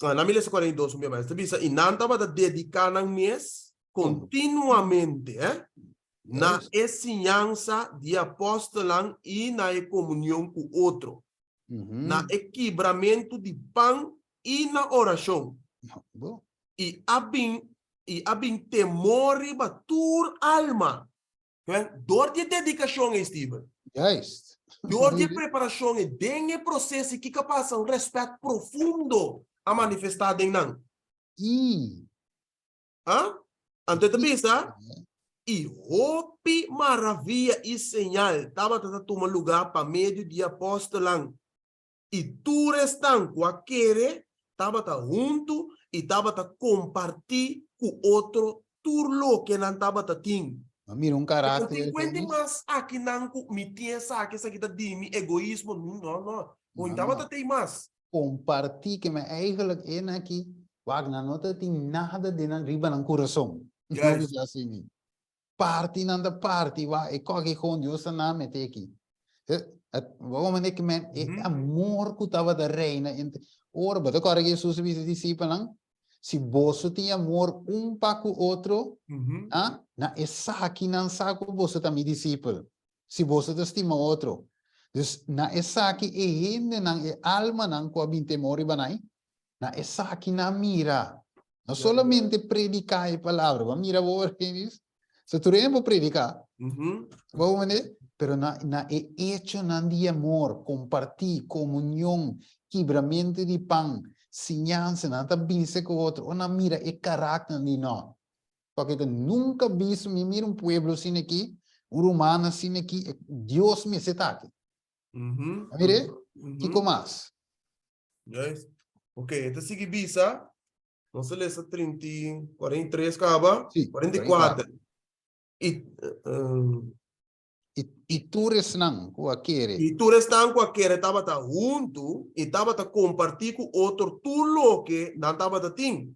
na milha 42, meu mais, te bisa, e não estava a dedicar na mês continuamente, na ensinança de apóstolo e na comunhão com o outro, na equilibramento de pão e na oração. E abin temor para tua alma. Dor de dedicação, Steven. Yes. Dor de preparação é dengue processo que passa um respeito profundo a manifestar em não. Ante te bisa, e hope maravilha e sinal estava a tomar lugar para meio de apóstolo. E tu restan com aquele estava junto e estava a compartilhar com outro turlo que não estava a ter. Mira um caráter. Quando mais aqui não me tinha que essa aqui de mim egoísmo não estava a ter mais. Compartilhar que mas eigenlijk aqui, Wagner não tem nada de na riba ng coração. Não é assim. Parte nanda parte wa e qualquer com Deus na mete aqui. Vamos dizer que men amor que estava da reina entre ora bota agora que Jesus disse discípulos se você tem amor para com o outro, na essa aqui não sabe você também discípulo. Se você estima outro, dus na essa aqui é ainda não é alma não com a temor banai, na essa aqui na mira. Não solamente predicar a palavra, mas mira o que diz. Se tu não predicar, vamos ver, pero na é hecho de amor, compartir, comunhão, quebramento de pão, sinyança, não está bem com o outro, ou na mira é caráter de nós. Porque tu nunca visto me mira pueblo assim aqui, humano assim aqui, Deus me está aqui. Mire, que mais? Yes. Ok, então sigue bisa. Não se lê 30, 43 acaba, 44. E tu resnang com aquele. E tu restan com aquele estava junto e estava a compartilhar com outro tudo que não estava a ter.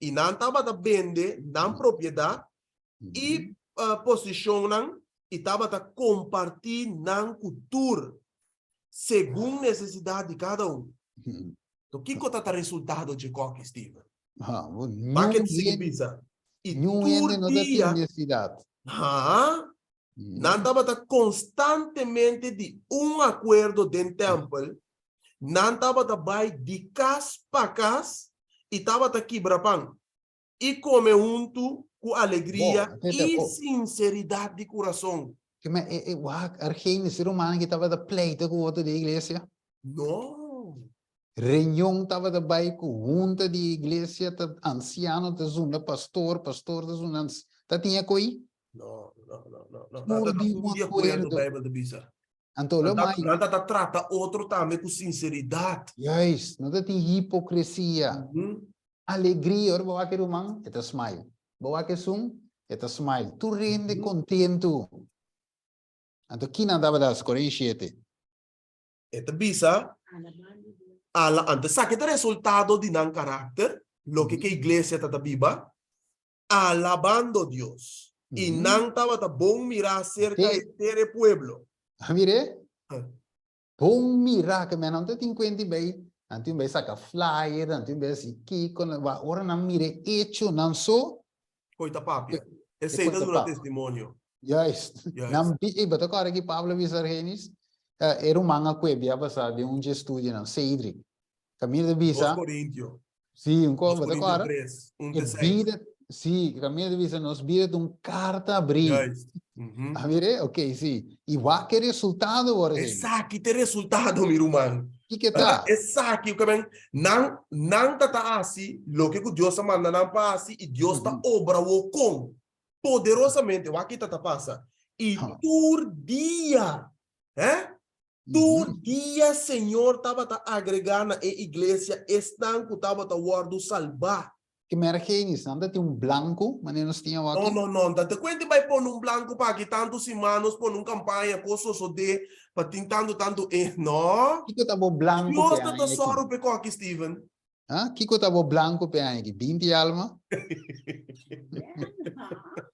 E não estava a vender, não propriedade e posição não e estava a compartilhar não cultura segundo necessidade de cada um. Então, que é o resultado de qualquer Steven? Paquete sigue bisa. E não tem necessidade. Não estava constantemente de acordo dentro do templo, não estava de casa para casa e estava quebrar pão. E comer junto com alegria e sinceridade de coração. Mas er geen ser humano que estava pleito com o outro da igreja? Não. Reunião estava dabei com junta de igreja, anciano, da zona, pastor da zona, tá tinha coi? Não. Não de acordo. Antônio, mas não trata outro também com sinceridade. Yes, não tem hipocrisia. Alegria, ora bawa que rumang, eta smile. Bawa que sum, eta smile. Tu rende contento. Anto kina dava das 47. Eta bisa ante saque o resultado de não caráter, lo que a igreja está viva, alabando Deus. E não estava bom mirar cerca do pueblo. Mire? Bom mirar que não tem 50 bem. Antum vai sacar flyer, antum vai se que quando vai ora não mire hecho não só. Coita papia. Esse é um testemunho. Yes. Não bi bota agora que Pablo Visargenis era manga que havia passado de estudo não, Cedric. Camilo de Visa. 2 Coríntios. Sim, um 2 copo, Coríntios agora. 3, 1 E a 6. bira, sim, caminho de visa, nos bira carta abrir. Juist. Mhm. A ver, ok, sim. E vai que resultado, ora, gente. Essa aqui tem resultado, meu irmão. Que tá? Essa aqui, o que vem, não tá assim, lo que Deus manda não passa, e Deus tá obra o com poderosamente, o aqui tá passa. E por dia, por dia, Senhor, tava agregando a igreja, estanco tava guardo salvar. Que merkenis, nanda tem branco, mas nós tínhamos aqui. Não, date quanto vai pôr branco para que tanto semanas pôr campanha, coisa só de, para tentando tanto, não. Que tava branco Deus pe tá só aqui. o aqui, Steven. Que tava branco pe aqui, 20 alma.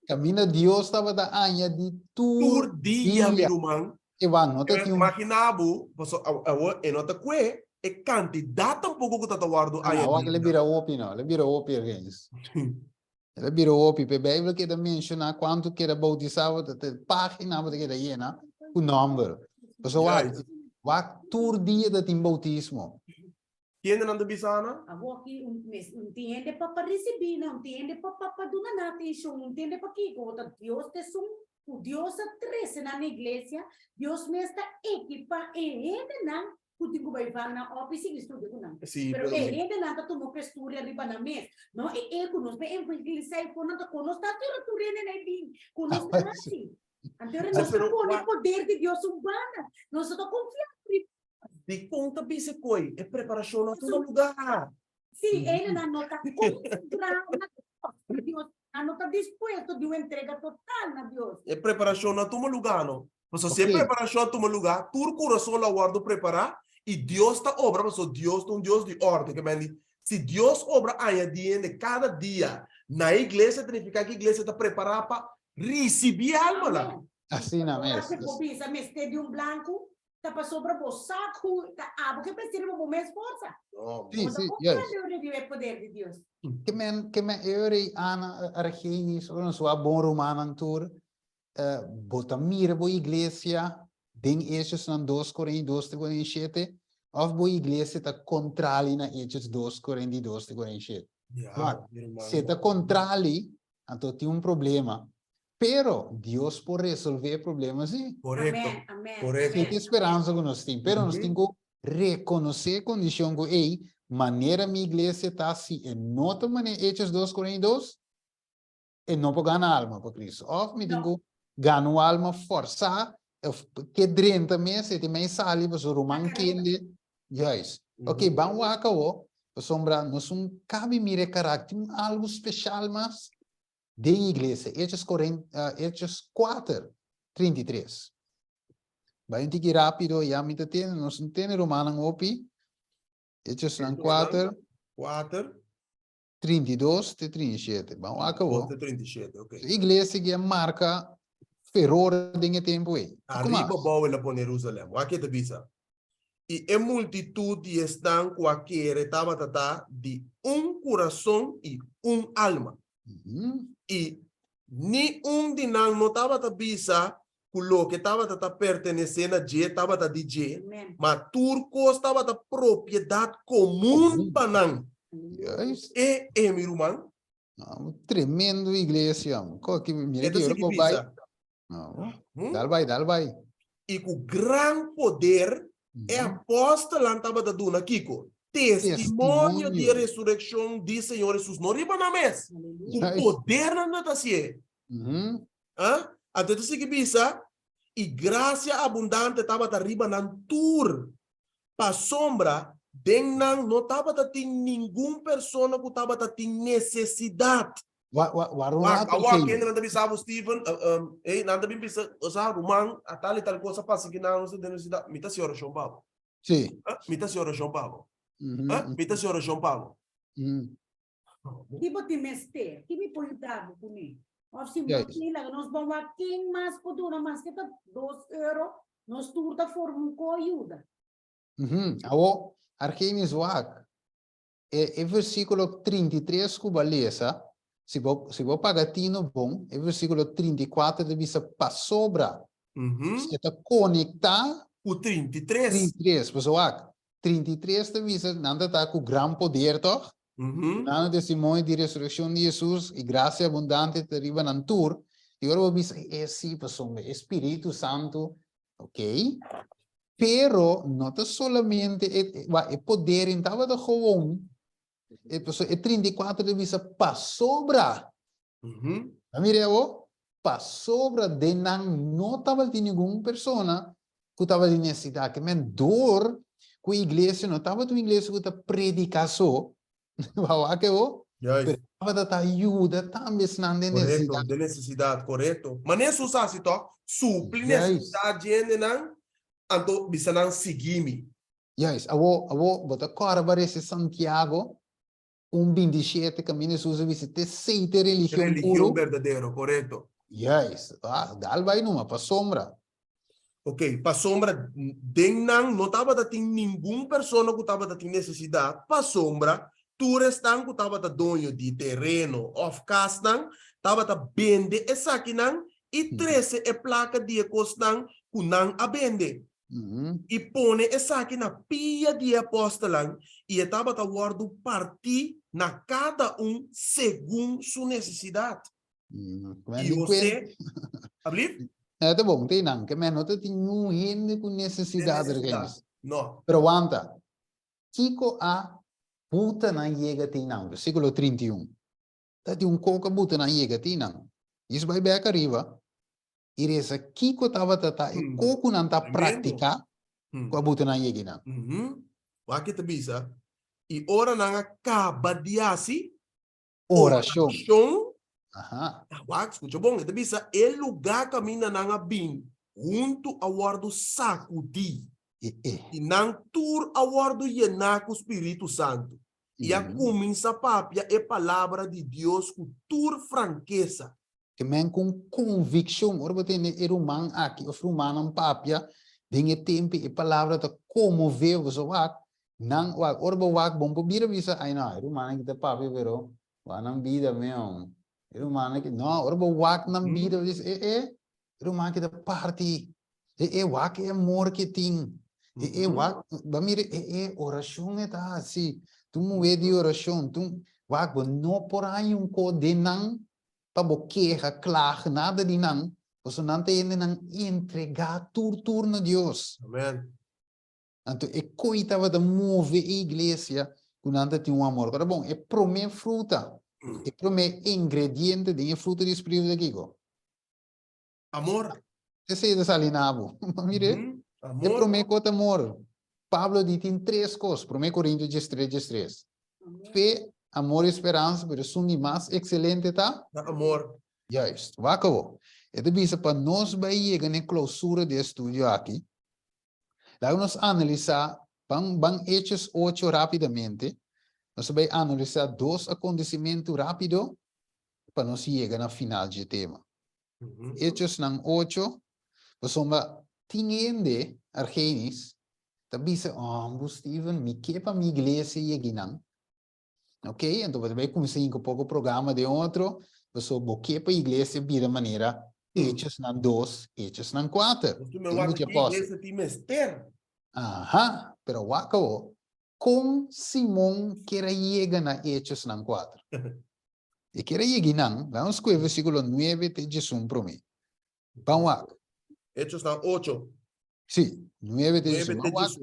Camina Deus tava da anha de Por dia, meu irmão. E vai, nota tinha Imaginavo, e nota que é candidato um pouco que tá guardo aí. Ah, ele vira opi, não. Ele vira opi, gente. Ele vira opi, pe Bíblia que mencionar quanto que era bautizado, página que era llena, o número. Então, vai tur dia da tim bautismo. Quem não anda bisana? Aqui tiende para receber, não tiende para donar atenção, não tiende para que Deus te sum, o Deus atrece na igreja, Deus me está equipa e não, o tipo vai falar na ofícia estudo não. Sim, pero ainda não tá tomando postura arriba na mesa, não é conosco, é igreja e conosco tá tudo na bem, conosco assim. Então nós temos o poder de Deus humana, nós estamos confiando. De conta bise coi, é preparação na todo lugar. Sim, ele não está concentrado na Deus, não está disposto de uma entrega total na Deus. É preparação na todo lugar, não? Mas se é preparação na todo lugar, tu coração lá guardo preparar e Deus está obra, mas Deus é um Deus de ordem, que me se Deus obra aí de cada dia na igreja, significa que a igreja está preparada para receber a alma lá. Assim na mesa. Se você me de um branco, tá para sobra o saco, tá porque precisa de uma mesma força. Sim, yes. Poder de Deus. Que men eure ana argenis, ou sua bom romano tour, bota mira boa igreja, den Hechos na 2 Coríntios 2:47, of boa igreja tá contrali na Hechos 2 Coríntios 2:47. Se tá contrali, então tem problema. Pero Deus pode resolver problemas, sim. Correto. Amém. Correto. Tem esperança que nós temos, pero nós temos que reconhecer a condição que maneira minha igreja está assim, e não outra maneira, Hechos 2 Coríntios, e não para ganhar alma para Cristo. Ou me tenho que ganhar alma, forçar, que drenta meses, e também sali, para o romano que ele, yes. Ok, vamos lá, acabou. Sombra, nós não cabe mire caráter, algo especial, mas de igreja, Hechos 4:33. Vai um tique rápido, já me tem, nós não tem romano opi. Hechos 4:32-37. Vamos acabou. 37, ok. Igreja que marca fervor de tempo aí. Arriba boa ela por Jerusalém. O que te visa? E a multitud estão com aquele estava de coração e alma. E nenhum de nós não estava a visa com que estava a pertencer a G, estava a DJ, mas turco estava a propriedade comum para nós. Yes. Meu irmão? Tremendo igreja. Que mira que eu vai. Dal vai. E com grande poder é apóstolo estava a dar Kiko. Testemunho de ressurreição de Senhor Jesus. Não riba na mesa. O poder não está assim. Até tu que bisa e graça abundante estava a riba na tour. Para sombra, não estava a ter nenhuma pessoa que estava a ter necessidade. Quem não bisa Steven, não também bisa usar romano, a tal e tal coisa passa que não se tem necessidade. Mita senhora João Paulo. Sim. Mita senhora João Paulo. Mita senhora João Paulo. Tipo de mestre, que me põe bravo comigo. Se nós vamos aqui mais por dura, mas que tá €2, nós turta forma com ajuda. Awo, Argenis Wak, e versículo 33 que baleza, se vou pagar tino bom, e versículo 34 de visa para sobra, se está conectar o 33, pessoal, 33 de visa, nada está com grande poder, toch? Dando testemunho de ressurreição de Jesus e graça abundante te arriba nan tour. E agora vou dizer, sim, pessoal, Espírito Santo, ok? Pero não é somente o poder, então é gewoon. É 34 de visa pa sobra. Mire, pa sobra de não estava de nenhuma pessoa que estava de necessidade. Que men dor que a igreja não estava de igreja que está predicação. Wow, que Yes. estava da ajuda também na Correto, necessidade. de necessidade, correto. Mas nem só assim, supli Yes. necessidade de não, anto bisa não seguir-me. Yes, bota corba esse Santiago, 27 caminho Jesus visite seite religião Religião puro. verdadeiro, correto. Yes, dal vai numa pa sombra. Ok, para sombra, não estava a ter nenhuma pessoa que estava a ter necessidade. Para sombra, tu restan que estava a dono de terreno, of casa, estava a vender essa aqui, e 13 é placa de costan que não a vende. E põe essa aqui na pia de apóstolo e estava a guardar parte na cada segundo sua necessidade. E você, abrir? É tá bom, tem não, que menos tem um gente com necessidade de gente. Não. Pero aguanta. Kiko a puta na yega tem não, versículo 31. Tá de coca puta na yega tem não. Isso vai bem arriba. E essa Kiko tava tata e coco não tá prática com a puta na yega não. O que te bisa? E ora não acaba de assim. Oração. Aha. Wag, escuta bom, te bisa el lugar caminha na bim junto ao guardo sacudi. E não tur ao guardo llenar com o Espírito Santo. E a começa papia é palavra de Deus com tur franqueza. Que men com convicção, ora bote ne irumang aqui, o frumanang papia, dinge tempo e palavra ta como veo so wak, nang wak, ora bo wak bom po bira bisa ai na, irumang kita papia pero, wanang bida meong. Irumang kita, no, ora bo wak nang bida bisa, irumang kita party. Wak marketing. Wak, bamire, oração é tá assim. Tu muê de oração, tu wak bo no por aí ko denang paboqueja, claro, nada de não. Você não tem não entregar tudo na Deus. Amém. Então, é coisa da mover a igreja com nada tem amor. Agora, bom, é promê fruta. É promê ingrediente de fruta de espírito daqui. Amor. Esse é de salinabo. Mire, é promê com amor. Pablo diz em 3 coisas. Promê Coríntios 3. Fé, amor e esperança, pero são mais excelente, tá? Amor. Juist, acabou. Então, bisa para nós vai chegar na clausura de estudo aqui. Vamos analisar, vamos Hechos 8 rapidamente. Nós vamos analisar 2 acontecimentos rápidos para nós chegar na final do tema. Hechos 8, nós vamos entender Argenis, bisa, Steven, me quepa minha igreja chegar. Ok? Então, vai começar um pouco o programa de outro. Você boqueia para a igreja de maneira Hechos 2, Hechos 4. Tu me vai aqui, igreja tem mestre. Aham, pero wako com Simão que era chega na Hechos 4. E que era chega vamos com o versículo 9 de Jesus para mim. Vamos. Hechos 8. Sim, 9 de Jesus.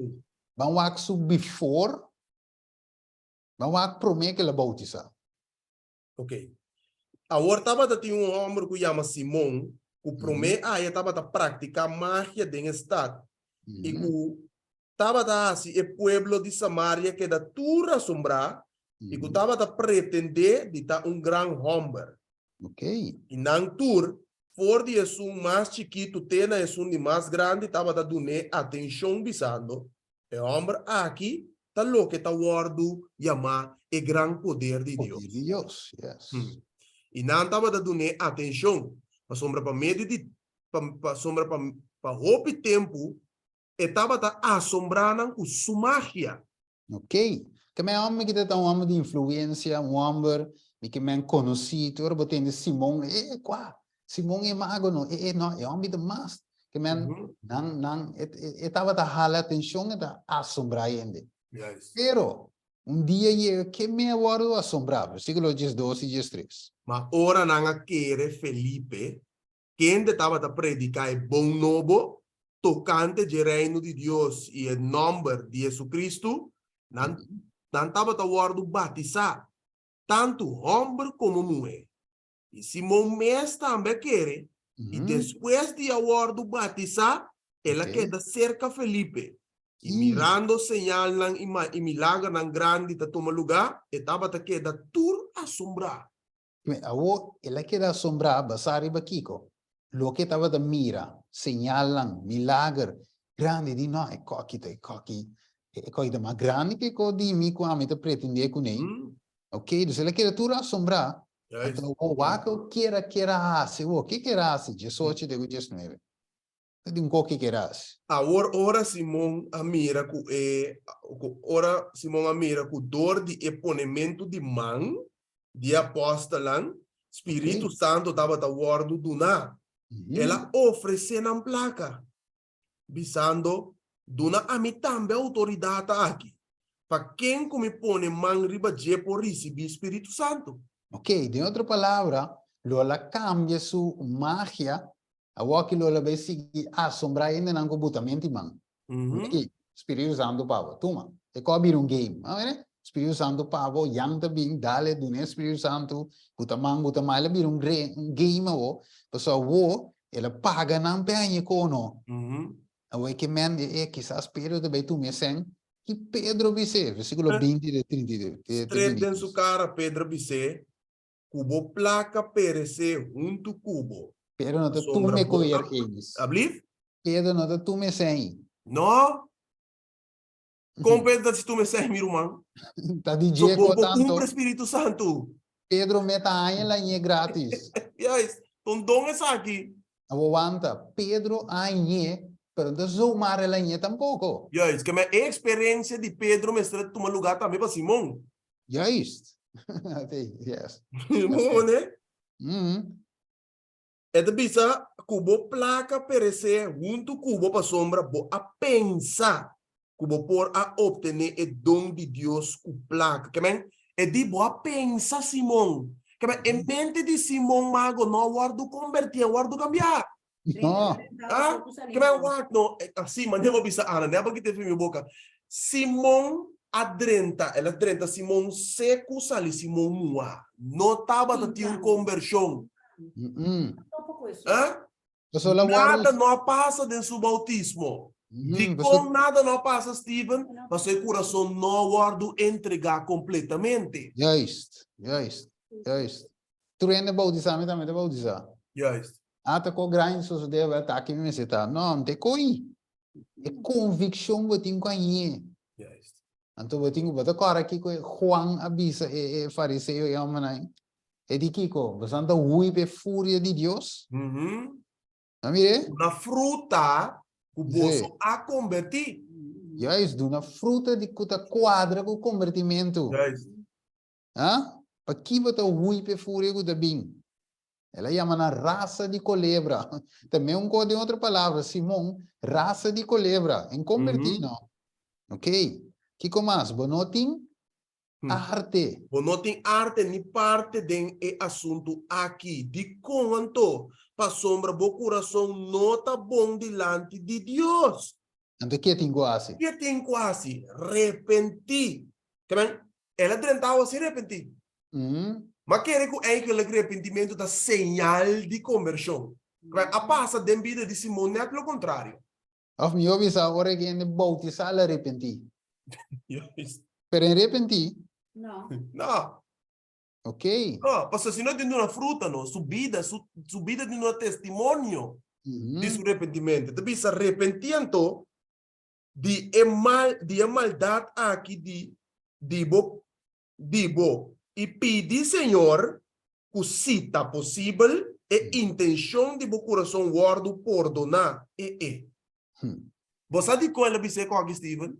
Vamos su before. Vamos prometer que la bautiza. Ok. Agora estava a ter homem que chama Simão, que promete, estava a praticar magia dentro do estado. E que estava a assim, o povo de Samaria que da tura assombrar, e que estava a pretender de estar grande homem. Ok. E não tur, for de Jesus mais chiquito, tena Jesus de mais grande, estava a dar atenção bisando. E homem aqui, está louco, está guardo, chamar o grande poder de Deus. Poder de Deus, yes. E não estava dando atenção para sombra para medo de para sombra para roupa tempo estava assombrando o sumagia. Ok. Que é homem que tem homem de influência, homem que é conhecido, ora botando Simão, Simão é mago não, é homem de mais. Que não estava a jalar atenção e a assombrar ainda. Yes. Pero Um dia chega que me aguardo assombrado. Versículo 12 e 13. Ma ora nanga kere Felipe, quem estava a predicar bom novo, tocante de reino de Deus e o nome de Jesus Cristo, não estava a guardo batizar, tanto homem como mulher. E Simão Mes também quer, e depois de aguardo batizar, ela queda cerca Felipe. E mirando señal e milagre nan grande ta toma lugar, estava a queda tur assombrar. Ela queda assombrada, basari bakiko. Lo que estava da mira, segnalan, milagre, grande di no, e cochi, e coi da ma grande che co di mi qua mi te pretende con lei. Ok, dus ela queda tur assombrar. Então, o waco queira se o que queira se 18 de 19. De um coque queira se. Ora Simão amira ku ora Simão amira ku dor de eponimento de mão de apostolan, Espírito Santo estava a guardo do na. Ela oferece na placa, visando dona a mim também autoridade aqui. Para quem come põe mão riba de por receber Espírito Santo. Ok, de outra palavra, Lola cambia sua magia, a que Lola vai seguir assombrar ainda não comportamento man. Aqui, Espírito Santo pavo, toma, é cobre um game, né? Espírito Santo pavo, yang também, dale do Espírito Santo, buta mal, bir um game o, pessoal o, ela paga não penha cono. Away que man, quizás Pedro também tu me sen, que Pedro disse, versículo 20 de 30. Straight dentro sua cara, Pedro disse, cubo placa perecer junto cubo. Pedro não tu me coer eles. Abliv? Pedro não tu me sen. No. Como Pedro se tu me sei, meu irmão? Tá DJ com tanto. Cumpre Espírito Santo. Pedro meta aí lá em grátis. Yes, ton dom é aqui. Aguanta, Pedro aí, pero não zoomar lá em tampouco. Yes, que minha experiência de Pedro me está tomando lugar também para Simão. Yes. Yes. Bom, né? É de bisa cubo placa perecer junto cubo para sombra bo a pensar cubo por a obter o dom de Deus com placa. Que men é de boa pensar Simão. Que men em mente de Simão mago não guardo convertir, guardo cambiar. No. Ah, que men guardo assim, mas não vou bisa ana, né? Porque teve minha boca. Simão adrenta, ela adrenta Simão seco sali Simão mua. Não tava a ter uma conversão. Nada não passa de seu bautismo. De com nada não passa, Steven, mas seu coração não guarda entregar completamente. Juist. Tu ainda bautizar, também te bautizar. Juist. Até com grande sociedade vai estar aqui me citar. Não, te coi. É convicção que tem com aí. Juist. Então eu tenho que botar aqui com Juan avisa e fariseu e homem. E di Kiko, bastante uipe fúria de Deus. Amire? Uma fruta que você a convertir. Já é uma fruta de cuta quadra com convertimento. Ah? Para que você uipe fúria com bem? Ela chama na raça de culebra. Também de outra palavra, Simão, raça de culebra. Em convertir, não. Ok? Kiko mais? Bonotin? Arte. Não tem arte nem parte do assunto aqui. De quanto para sombra do coração não está bom diante de Deus. Então, o que tem quase? Que tem quase? Repentir. Ela tentava se arrepentir. Mas quer que aquele arrependimento da señal de conversão. A passa da vida de Simão é pelo contrário. Of me ouvis agora que ele bautizar e arrepentir. Pero arrepentir? Não. Não. Ok. Não, porque se não tem uma fruta, não, subida de um testemunho de seu arrependimento. Então, se arrependimento de maldade aqui de bo e pedir, Senhor, que se está possível, e intenção de bo coração guardo perdonar. Você sabe como ele disse com aqui, Steven?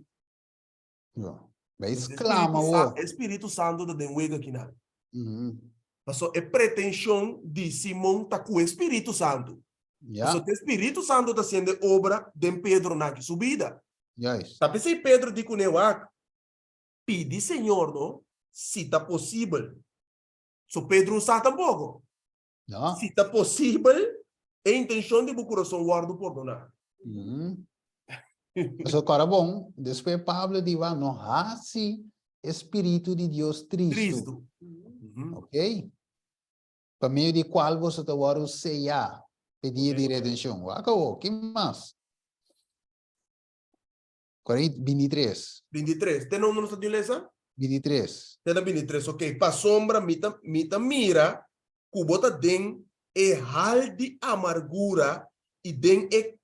Não. Mas clama o Espírito Santo da denwega aqui na. Mas é pretensão de Simão tá com o Espírito Santo. Mas o Espírito Santo está sendo obra de Pedro na subida. Yes. Sabe se Pedro diz com Neuac, pedi Senhor, no? Se está possível. So Pedro está tampoco. No? Se está possível, a intenção de meu coração guardo por donar. So, cara bom, depois Pablo diz, não há Espírito de Deus Cristo. Cristo. Ok? Para meio de qual você está agora ceia, pedir de redenção. Acabou, que mais? 23. 23. Tem número de lesa? 23. Tem 23, ok. Pa sombra, mita mira, cubota den e hal de amargura e den e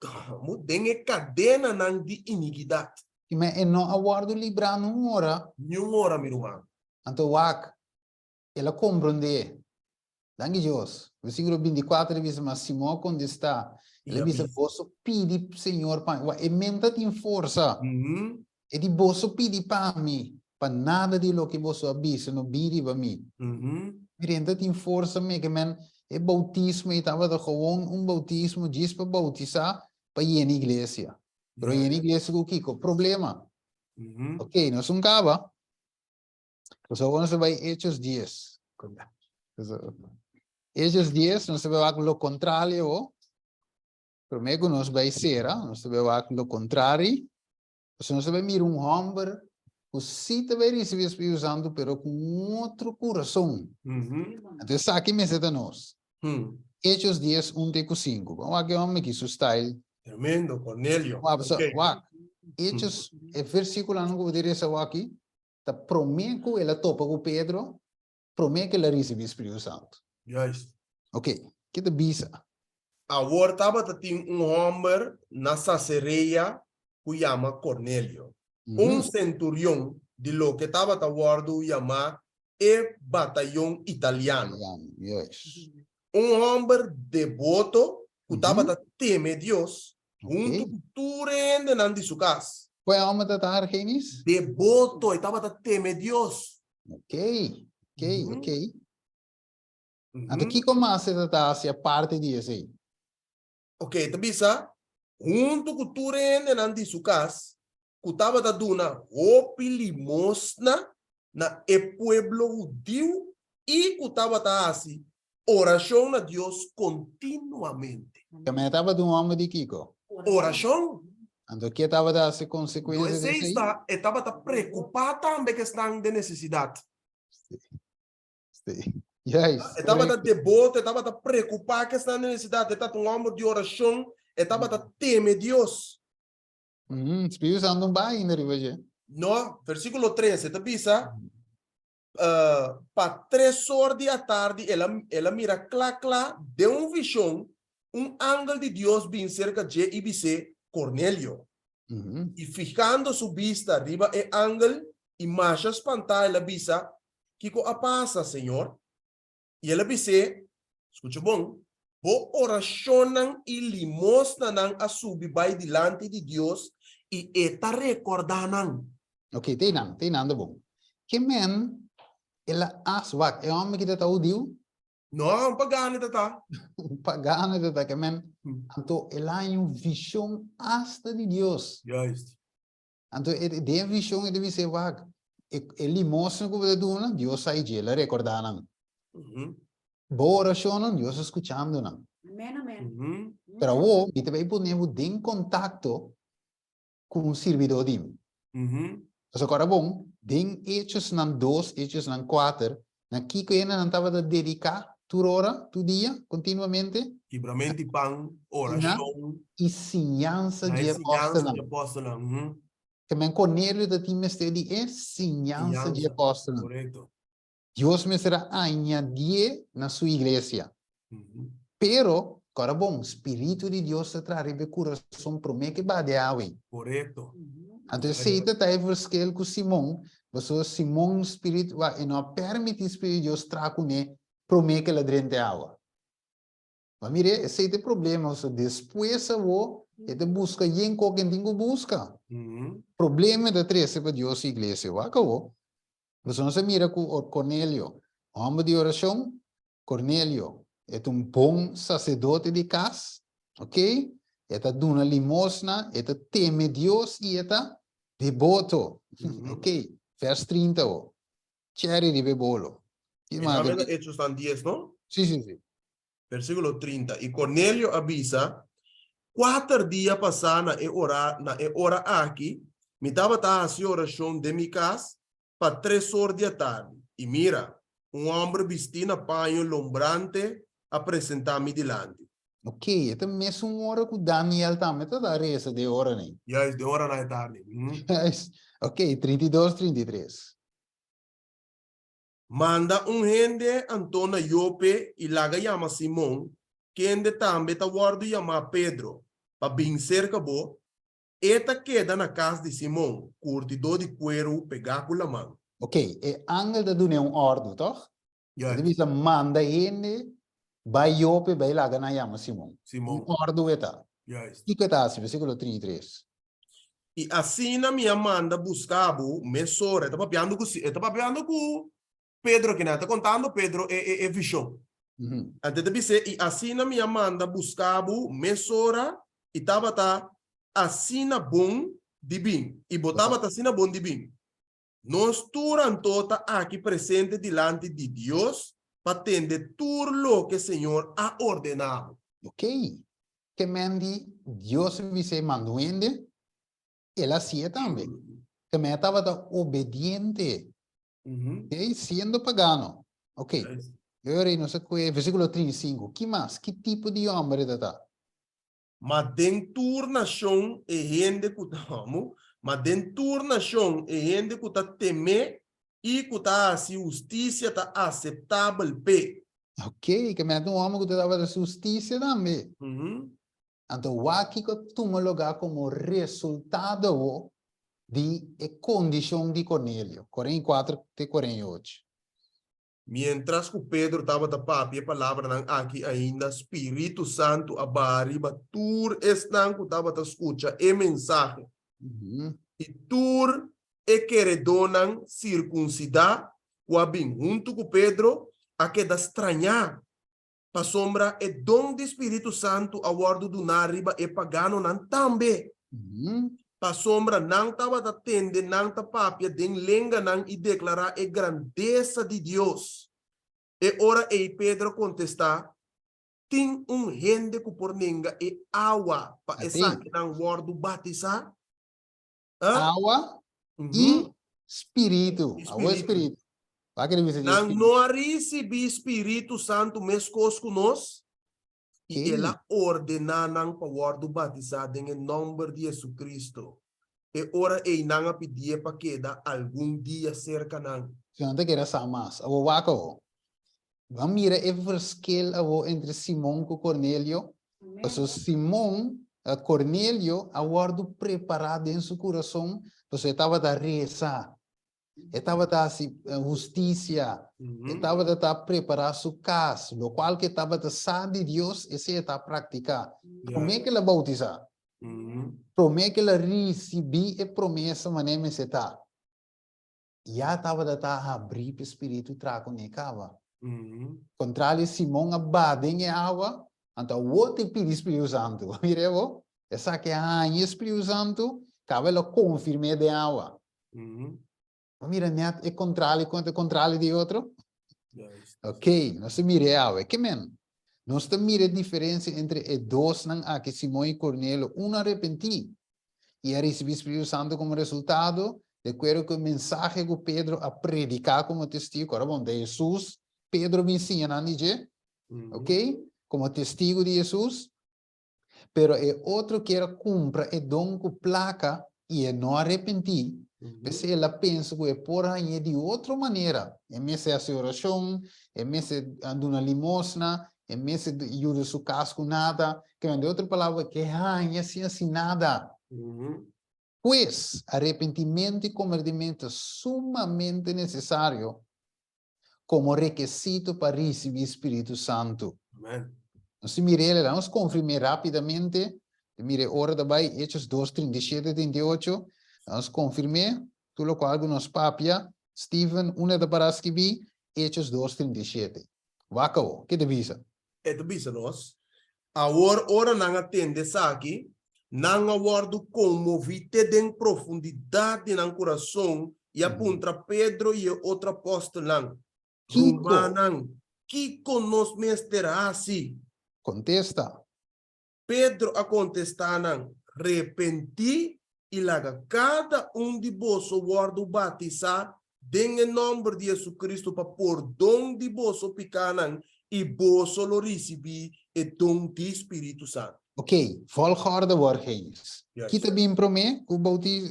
cadena nang di iniquidade. Mas é não aguardo livrar numa hora. Nenhuma hora, meu irmão. Então, ela compreende. Danke Deus. Versículo 24 diz, mas Simão, quando está, ele diz, você pede, Senhor, e mente tem força. E de você pede para mim, para nada de lo que você avisa, não pede para mim. Mente tem força, que man, é bautismo, e estava gewoon bautismo, diz para bautizar, para ir na igreja. Pero ir na igreja, o que é o problema? Ok, não se acaba. Então, quando você vai Hechos 10. Hechos 10, nós vemos o contrário. Primeiro, nós vamos ser, nós vemos o contrário. Nós vamos ver homem que sim vai receber o Espírito Santo, mas com outro coração. Então, isso aqui me ajuda nós. Hechos 10, 1-5. Vamos aqui, homem, que isso style. Tremendo, Cornélio. Hechos, o versículo que eu vou dizer aqui, promete que ele topa com Pedro, promete que ele recebe o Espírito Santo. Yes. Ok, que te bisa? Agora estava homem na Caesarea que chama Cornélio. Centurião de lo que estava a guardo chama e batalhão italiano. Yes. Homem devoto que estava a temer Deus. Junto com tudo ainda de sua casa. Qual é o nome da Argenis? Devoto, estava a temer Deus. Ok. Então, que começa a ser a parte disso aí? Ok, então, bisa, junto com tudo ainda de sua casa, que estava a dar roupa limosna na o pueblo judío e que estava a dar oração a Deus continuamente. Também estava de homem de Kiko. Oração. Então, que estava a dar consequências disso aí? Estava preocupado também com a questão de necessidade. Sim. Yes. Estava devoto, estava preocupado com a questão de necessidade. Estava homem de oração, estava temer Deus. Espírito Santo não vai ainda, No, versículo 13, te bisa, para 3 horas da tarde, ela mira clá, de visão, ángel de Deus vem cerca de Ibice, Cornélio. E fijando sua vista arriba, o ángel, e mais espantada, ela bisa, que a passa, Senhor? E ela disse, escute bom, vou oracionam e limosnam a subir vai diante de Deus e está recordando. Ok, tem nada bom. Que men, ela aswak, é homem que está audio? Não, pagano tá. Pagano está que men, então ela tem uma visão hasta de Deus. Justo. Então, de visão ele diz, wak, ele mostra que você dona, Deus sai de ela recordando. Boa oração, Deus escutando. Amém. Pero o, e também podemos ter contato com o servidor de mim. Então, agora bom, tem Hechos nan 2, Hechos nan 4, na que ainda não estava a dedicar tua hora, tu dia, continuamente. Quebramento de pão, oração. E sinhança de apóstolo. Também Cornélio da time de sinhança de apóstolo. Correto. Deus me será añadir na sua igreja. Pero, agora bom, Espírito de Deus se traz o coração para mim que badeawe. Correto. Então, se você está aí com Simão, você Simão Espírito e não permite o Espírito de Deus trazer com ele para mim que ele drente água. Mas mire, esse é o problema. Depois ele busca em qualquer tempo busca. Problema de trazer para Deus a igreja. Acabou. Você não se mira com Cornélio, homem de oração. Cornélio é bom sacerdote de casa, ok? Está dando limosna, está teme Deus e está devoto, ok? Vers 30, oh. Cherry di bebolo. Estamos en Hechos 10, ¿no? Sì, sì, sì. Versículo 30. Y Cornelio avisa, 4 dias passaram na hora aqui, me estava a oração de mi casa, para 3 horas da tarde. E mira, homem vestido a paño lombrante apresentar-me delante. Ok, então mesmo hora com Daniel também tá da reza de hora, né? Já é de hora na tarde. Ok, 32, 33. Manda gente Antona Yope e laga chama Simão, que ende também tá guardo chama Pedro, para vir cerca bo, eta queda na casa de Simão, curtidor de cuero, pegar com a mão. Ok, e angel da doen ordem, toch? Ja, Então bisa manda ele, vai Jope, vai lá, na chama Simão. Simão. Ordem eta. Ja. E que tá, versículo 33. E assim na minha manda buscava mesora, estava papiando com Pedro, que não está contando, Pedro é visão. Até de dizer, e assim na minha manda buscava mesora, e estava assim na bom de bem, e botava assim na bom de bem. Nós turan toda aqui presente diante de Deus, para atender tudo o que o Senhor ha ordenado. Ok, que mendi, Deus me mandou ende, ela sia também. Que me estava obediente. Ok, sendo pagano. Ok, agora não sei qual é, versículo 35. Que mais? Que tipo de homem é tá? Mas dentro nação e gente que mas dentro nação e gente que tá teme e que tá assim justiça tá aceitável pe. Ok, que me homem que estava da justiça também. Então, o aqui que toma lugar como resultado de condição de Cornélio. 44 até 48. Mientras que Pedro estava da papi, a palavra não aqui ainda, Espírito Santo abari, batur estão que estava da escuta e mensagem. E tur e queredonan circuncidar, o abim junto com Pedro, a que da estranhar. Pa sombra e dom do Espírito Santo a bordo do nariba e pagano nan também. Pa sombra não estava da tende, não ta papia, den lenga não e declarar a grandeza de Deus. E ora e Pedro contestar, tem gente que por ninga e água para essa que não bordo batizar. Água e Espírito. O Espírito. Não recebi Espírito Santo mescos conosco. E ela ordena não para o batizado em nome de Jesus Cristo. E ora e não pedir para que da algum dia cerca não. Se não te queira samas, o waco. Vamos mirar o verschil entre Simão e Cornélio. Então, Simão, Cornélio, a guardo preparado em seu coração, porque estava a rezar. Estava a justiça, estava a preparar sua casa, o qual que estava a saber de Deus e se está a praticar. Como é que ela bautizar? Como é que ela recebeu a promessa, mas nem se está. Já estava a abrir o Espírito trago necava. Contrário, Simão abade em água, então o outro pede Espírito Santo. Mireu? Essa que é o Espírito Santo, cabelo confirme de água. Mira, net é contrário de outro. Ok, nós miramos, é que men. Nós mira a diferença entre os dois, que Simão e Cornélio, arrepenti e recebi o Espírito Santo como resultado, de acordo com o mensagem que Pedro a predicar como testigo, agora bom, de Jesus, Pedro me ensina, ok? Como testigo de Jesus, pero é outro que era cumpra e dom com placa e não arrepenti. Se ela pensa que é por aí de outra maneira, em vez de fazer oração, em vez de dar uma limosna, em vez de ajudar seu casco nada, que é de outra palavra, que é assim nada. Pois, arrependimento e convertimento sumamente necessário como requisito para receber o Espírito Santo. Nós miremos, vamos confirmar rapidamente, mire, hora daí, Hechos 2, 37 e 38, vamos confirmar, tudo o qual nos papia, Steven, uma da para escrever, Hechos 2, 37. Wacao, que te visa? É te visa nós. Ora não atende aqui, não aguardo comovite em profundidade no coração e apunta Pedro e outro apóstolo lang. Kiko. Romanang, Kiko nos mesterasi. Contesta. Pedro a contestar, repenti e laga cada de vosso guardo batizar em nome de Jesus Cristo para por dom de vosso picanan e vosso lo recebi e dom de Espírito Santo. Ok, volgorde wordt geens. Juist. Kita bim prome, ku bauti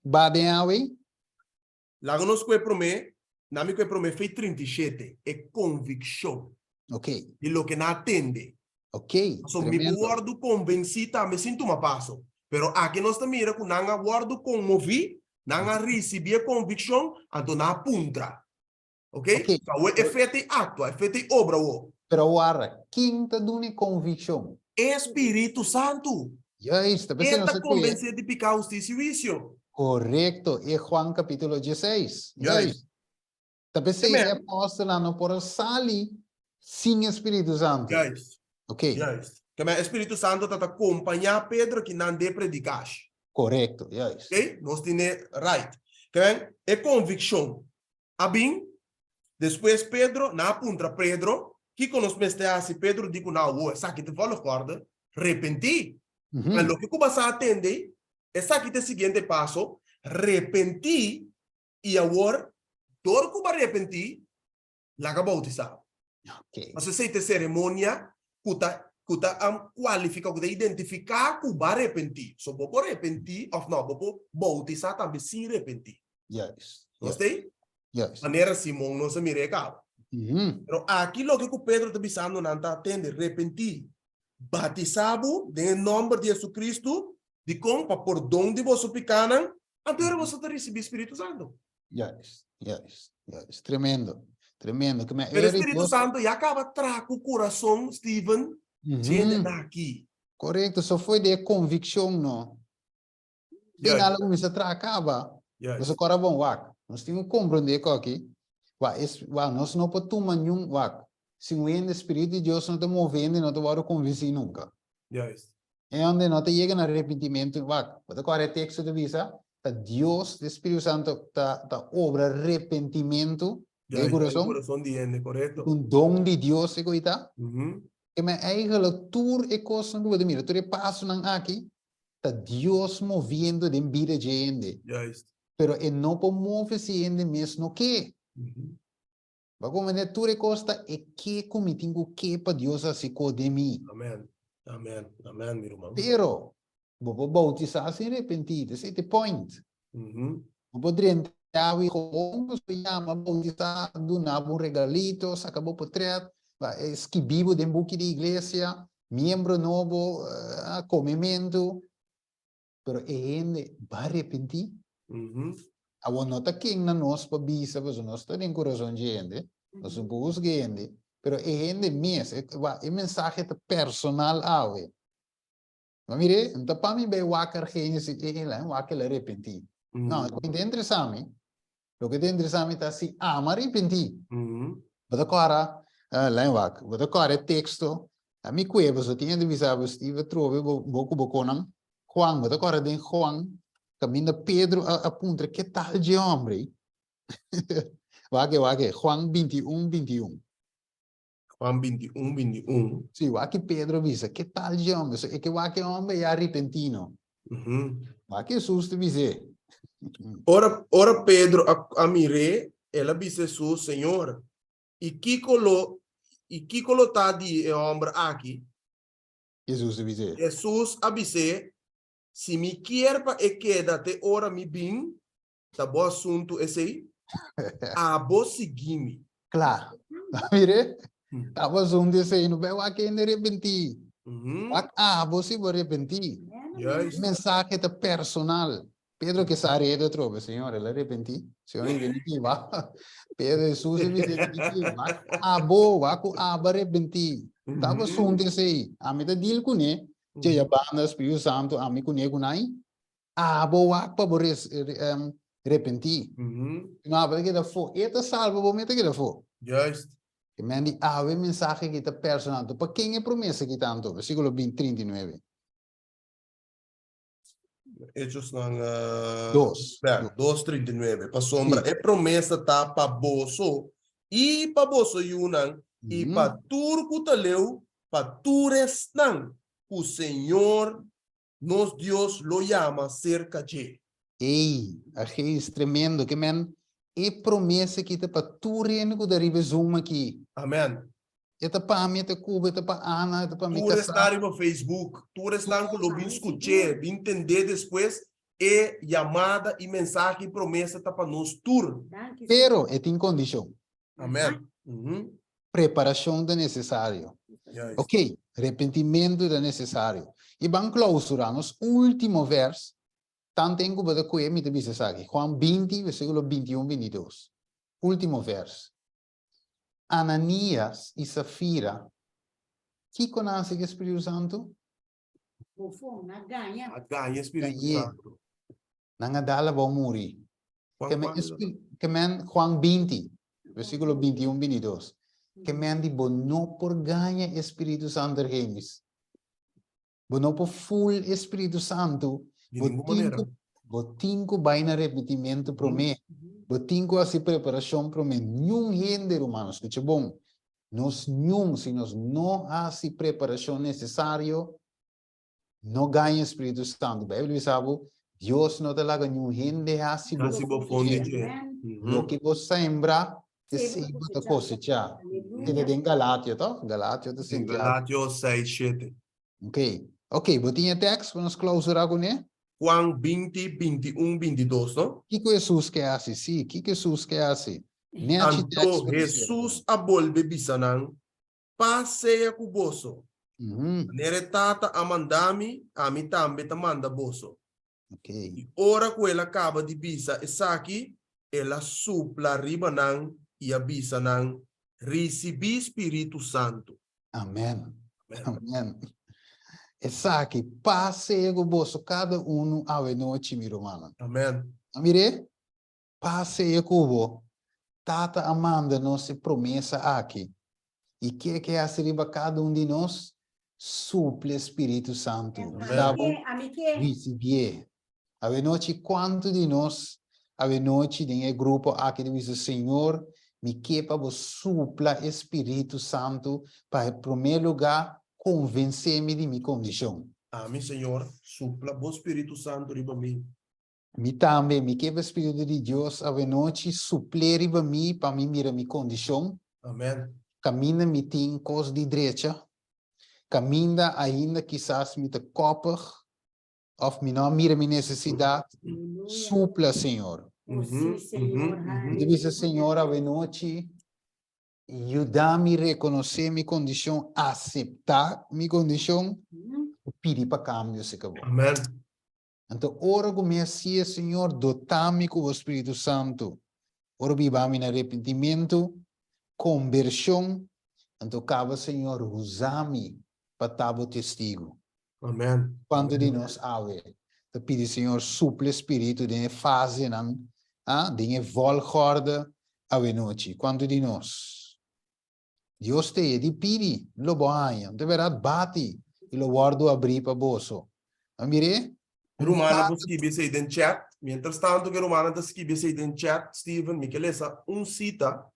baden awe. Laga nos que prome, nami que prome fei 37 e convicção Ok, de lo que na atende. ok. So mi guardo convencida, me sinto uma passo. Pero aqui nós também mira que não guardo comovi, não recebi a convicção, então na puntra. Ok? Ok. So, é feito ato, é feito obra. Pero wara, quinta duni convicção. Espírito Santo. Juist, dat betekent Esta dat convencer de picar justiça e juízo. correcto. E Juan capítulo 16. Juist. Dat betekent Amen. é apóstolo não por sali sem Espírito Santo. Juist. Ok, Juist. Que o Espírito Santo está acompanhar Pedro que não de predicar. correcto. Juist. Ok? Nós temos right. Que é convicção. Abim, depois Pedro, na punta Pedro, que conosco mestre Pedro digo não, essa aqui te fala corda, repenti. Mas o que você vai atender, essa aqui é o seguinte passo, repenti e agora, todo que vai repentir, lá que bautizar. Ok. Mas essa é a cerimônia que qualifica, que identificar que vai repentir. Se você repentir, ou não, você bautizar também sem repentir. Juist. Gostei? Juist. Maneira Simão não se mire cabo. Pero aquilo que o Pedro está dizendo não está atende, repentir. Batizado em nome de Jesus Cristo, de como por dom de vosso picanan, então você está recebendo o Espírito Santo. Juist. Juist. Juist. Tremendo. Tremendo. Mas o Espírito Santo já acaba traco o coração, Steven, gente aqui. Correcto, só foi de convicção, não. Tem algo que se acaba. Você agora bom, wak. Nós temos que compreender que aqui, nós não podemos tomar nenhum wak. Se o Espírito de Deus não está movendo, não está convencer nunca. É onde não chega no arrependimento, wak. Mas agora é texto de visa, que Deus, o Espírito Santo, está obra arrependimento de coração. Dom de Deus, se coita. Que me eigenlijk tour e coisa que você mira, tu repasso não aqui, tá Deus movendo de vida de gente. Pero e não pode mover se gente mesmo que. Mas como é tu recosta e que como tenho que para Deus assim de mim. Amém. Amém. Amém, meu irmão. Pero vou bautizar sem repentir, esse é o point. Não poderia entrar e como se chama bautizar, donar um regalito, acabou por trás. Es que vivo de buque de iglesia, miembro novo, comimento, pero gente va a arrepentir. Agora não está quem na nós para bisa, mas nós está em coração de gente, nós buscamos gente, pero gente mesmo, é mensagem personal ave. Mas mire, não está para mim bem wacker gente se ele wacker arrepentir. Não, o que é interessante, o que é interessante está assim, mas arrepentir. Mas agora Lijnwaak, wat ook al het texto, a mi cueva, zo tinha de visar, Steve trove, boco boconam, Juan, wat ook al den Juan, caminha Pedro a punta, que tal de homem? Wake, Juan 21, 21. Juan 21, 21. Sim, wake Pedro visa, que tal de homem? É que wake homem é arrepentino. Wake Jesus te vise. Ora Pedro a mire, ela disse Jesus, Senhor, e Kiko tá de homem aqui. Jesus te vise. Jesus avise, se me quer para queda-te ora me bem, tá bom assunto esse aí, a bo seguir-me. Claro. Mire, tava junto esse aí, não vai wake ainda arrepentir. Você vai arrepentir. Mensagem é personal. Pedro que sabe de trove, Senhor, ele arrepenti. Senhor, ele que vai. Pedro Jesus ele que vai. Vaco arrepenti. Tava sunde sei. A mim da deal com né. Que já banda Espírito Santo a mim com né com nai. Vaco para arrepenti. Não, porque da fo. Eta salva vou meter que da fo. Juist. Que mandi ave mensagem que tá personal. Para quem é promessa que tanto? Versículo 39. Hechos ng Dos. 2:39. Pa sombra. Sim. É promessa tá pa boso. E pa boso yunang. E pa turco taleu. Pa tures nang. O Senhor, nos Deus, lo llama cerca de. Ei, aqui é tremendo, que men, é promessa que te para tu reino que deriva zoom aqui. Amen. É para mim, é Cuba, é para Ana, é para mim Tu restar casar. no Facebook. Tu restar com o bem escutar, bem entender depois. É chamada e mensagem e promessa tá para nós tur. Pero é em condição. Amen. Preparação da necessário. Yes. Ok, arrependimento da necessário. E vamos clausurar nos último verso. Tanto em Cuba da Cuia, me te sabe. Juan 20, versículo 21, 22. Último verso. Ananias e Safira. Que conhece o Espírito Santo? Bufona, ganha. A ganha Espírito Ganha. Santo. Nangadala vão morrer. Que men Juan 20, versículo 21, 22. Que men di bono por ganha Espírito Santo remis. Bono por full Espírito Santo. De nenhuma maneira. Botinco vai na repetimento pro me. Botinco assim preparação pro me. Nenhum render humanos. Que bom. Nos nenhum, se nós não assim preparação necessário, não ganha Espírito Santo. A Bíblia sabe, Deus não te laga nenhum render assim. Assim vou fonde. Lo que você sembra, te seiba te cosechar. Ele tem Galátia, tá? Galátia te sentia. Galatio 6:7. Ok. Ok, botinha texto para nos clausurar com ele. Juan 20, 21, 22, não? Que Jesus quer assim? Sim, que Jesus quer assim? Tanto Jesus abolbe bisanang, paseia com boso. Nere tata amandami, ami tambe tamanda boso. Ok. E ora que ela acaba de bisa esaki, ela supla ribanang e a bisanang, recebi Espírito Santo. Amém. Amém. Essa aqui, passeia com bolso, cada um a noite, meu irmão. Amém. Mire, passeia com o Tata Amanda nos promessa aqui. E que é a cada um de nós? Suple Espírito Santo. Receber. A noite, quanto de nós, a noite, tem grupo aqui, diz o Senhor, me quepa vos supla Espírito Santo, para, em primeiro lugar, convencer-me de minha condição. Amém, Senhor. Supla o Espírito Santo riba mim. Me também, me quepa o Espírito de Deus, a noite, supler riba mim, para mim mirar minha condição. Amém. Camina me tem coisa de direita. Camina ainda, quizás, me te copa, ou me não mira minha necessidade. Supla, Senhor. Diz, Senhor, a noite, ajuda-me a reconhecer minha condição, aceitar minha condição, e pedir para câmbio, se acabou. Amém. Então, ora comece, Senhor, dotar-me com o Espírito Santo. Ora, vivamos em arrependimento, conversão. Então, acaba, Senhor, usar-me para estar o testigo. Amém. Quando de nós, te pedir, Senhor, suple Espírito de fase, de volgorde a noite. Quando de nós. Deus te pede, lo banha, de verdade, bate, e lo guardo abrir para bolso. Amire? Romana escreve aí dentro chat. Mientras tanto que Romana escreve aí dentro chat, Steven, me queleza cita.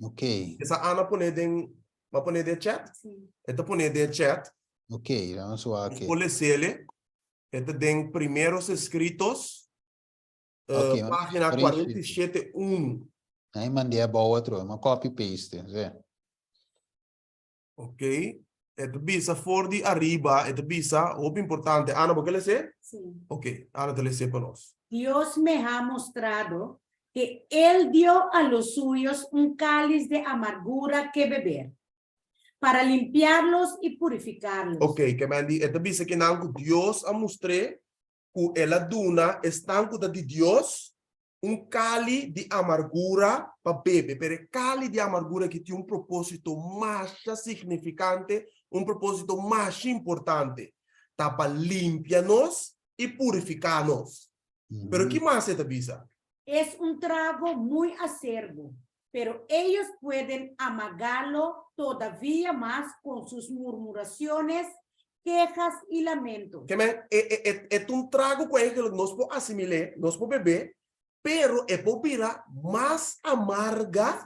Ok. Essa Ana pone dentro chat? Sim. Esta pone dentro chat. Ok, vamos lá aqui. Polecele. Esta den primeros escritos. Ok, Página 47:1. Aí mandei a boa outra, uma copy paste, Zé. Ok. Esta bisa for di arriba, esta bisa, o importante. Ana, ¿por qué le sé? Sí. Ok, Ana te le sé para nós. Dios me ha mostrado que Él dio a los suyos un cáliz de amargura que beber, para limpiarlos y purificarlos. Ok, que mandi, esta bisa que nango Dios a mostre, que ela duna estanco de Dios, un cáliz de amargura para beber, pero cáliz de amargura que tiene un propósito más significante, un propósito más importante, para limpiarnos y purificarnos. Pero ¿qué más esta bisa? Es un trago muy acerbo, pero ellos pueden amagarlo todavía más con sus murmuraciones quejas y lamentos. Que men, é um trago que nós podemos assimilar, nós podemos beber, pero é bebida mais amarga,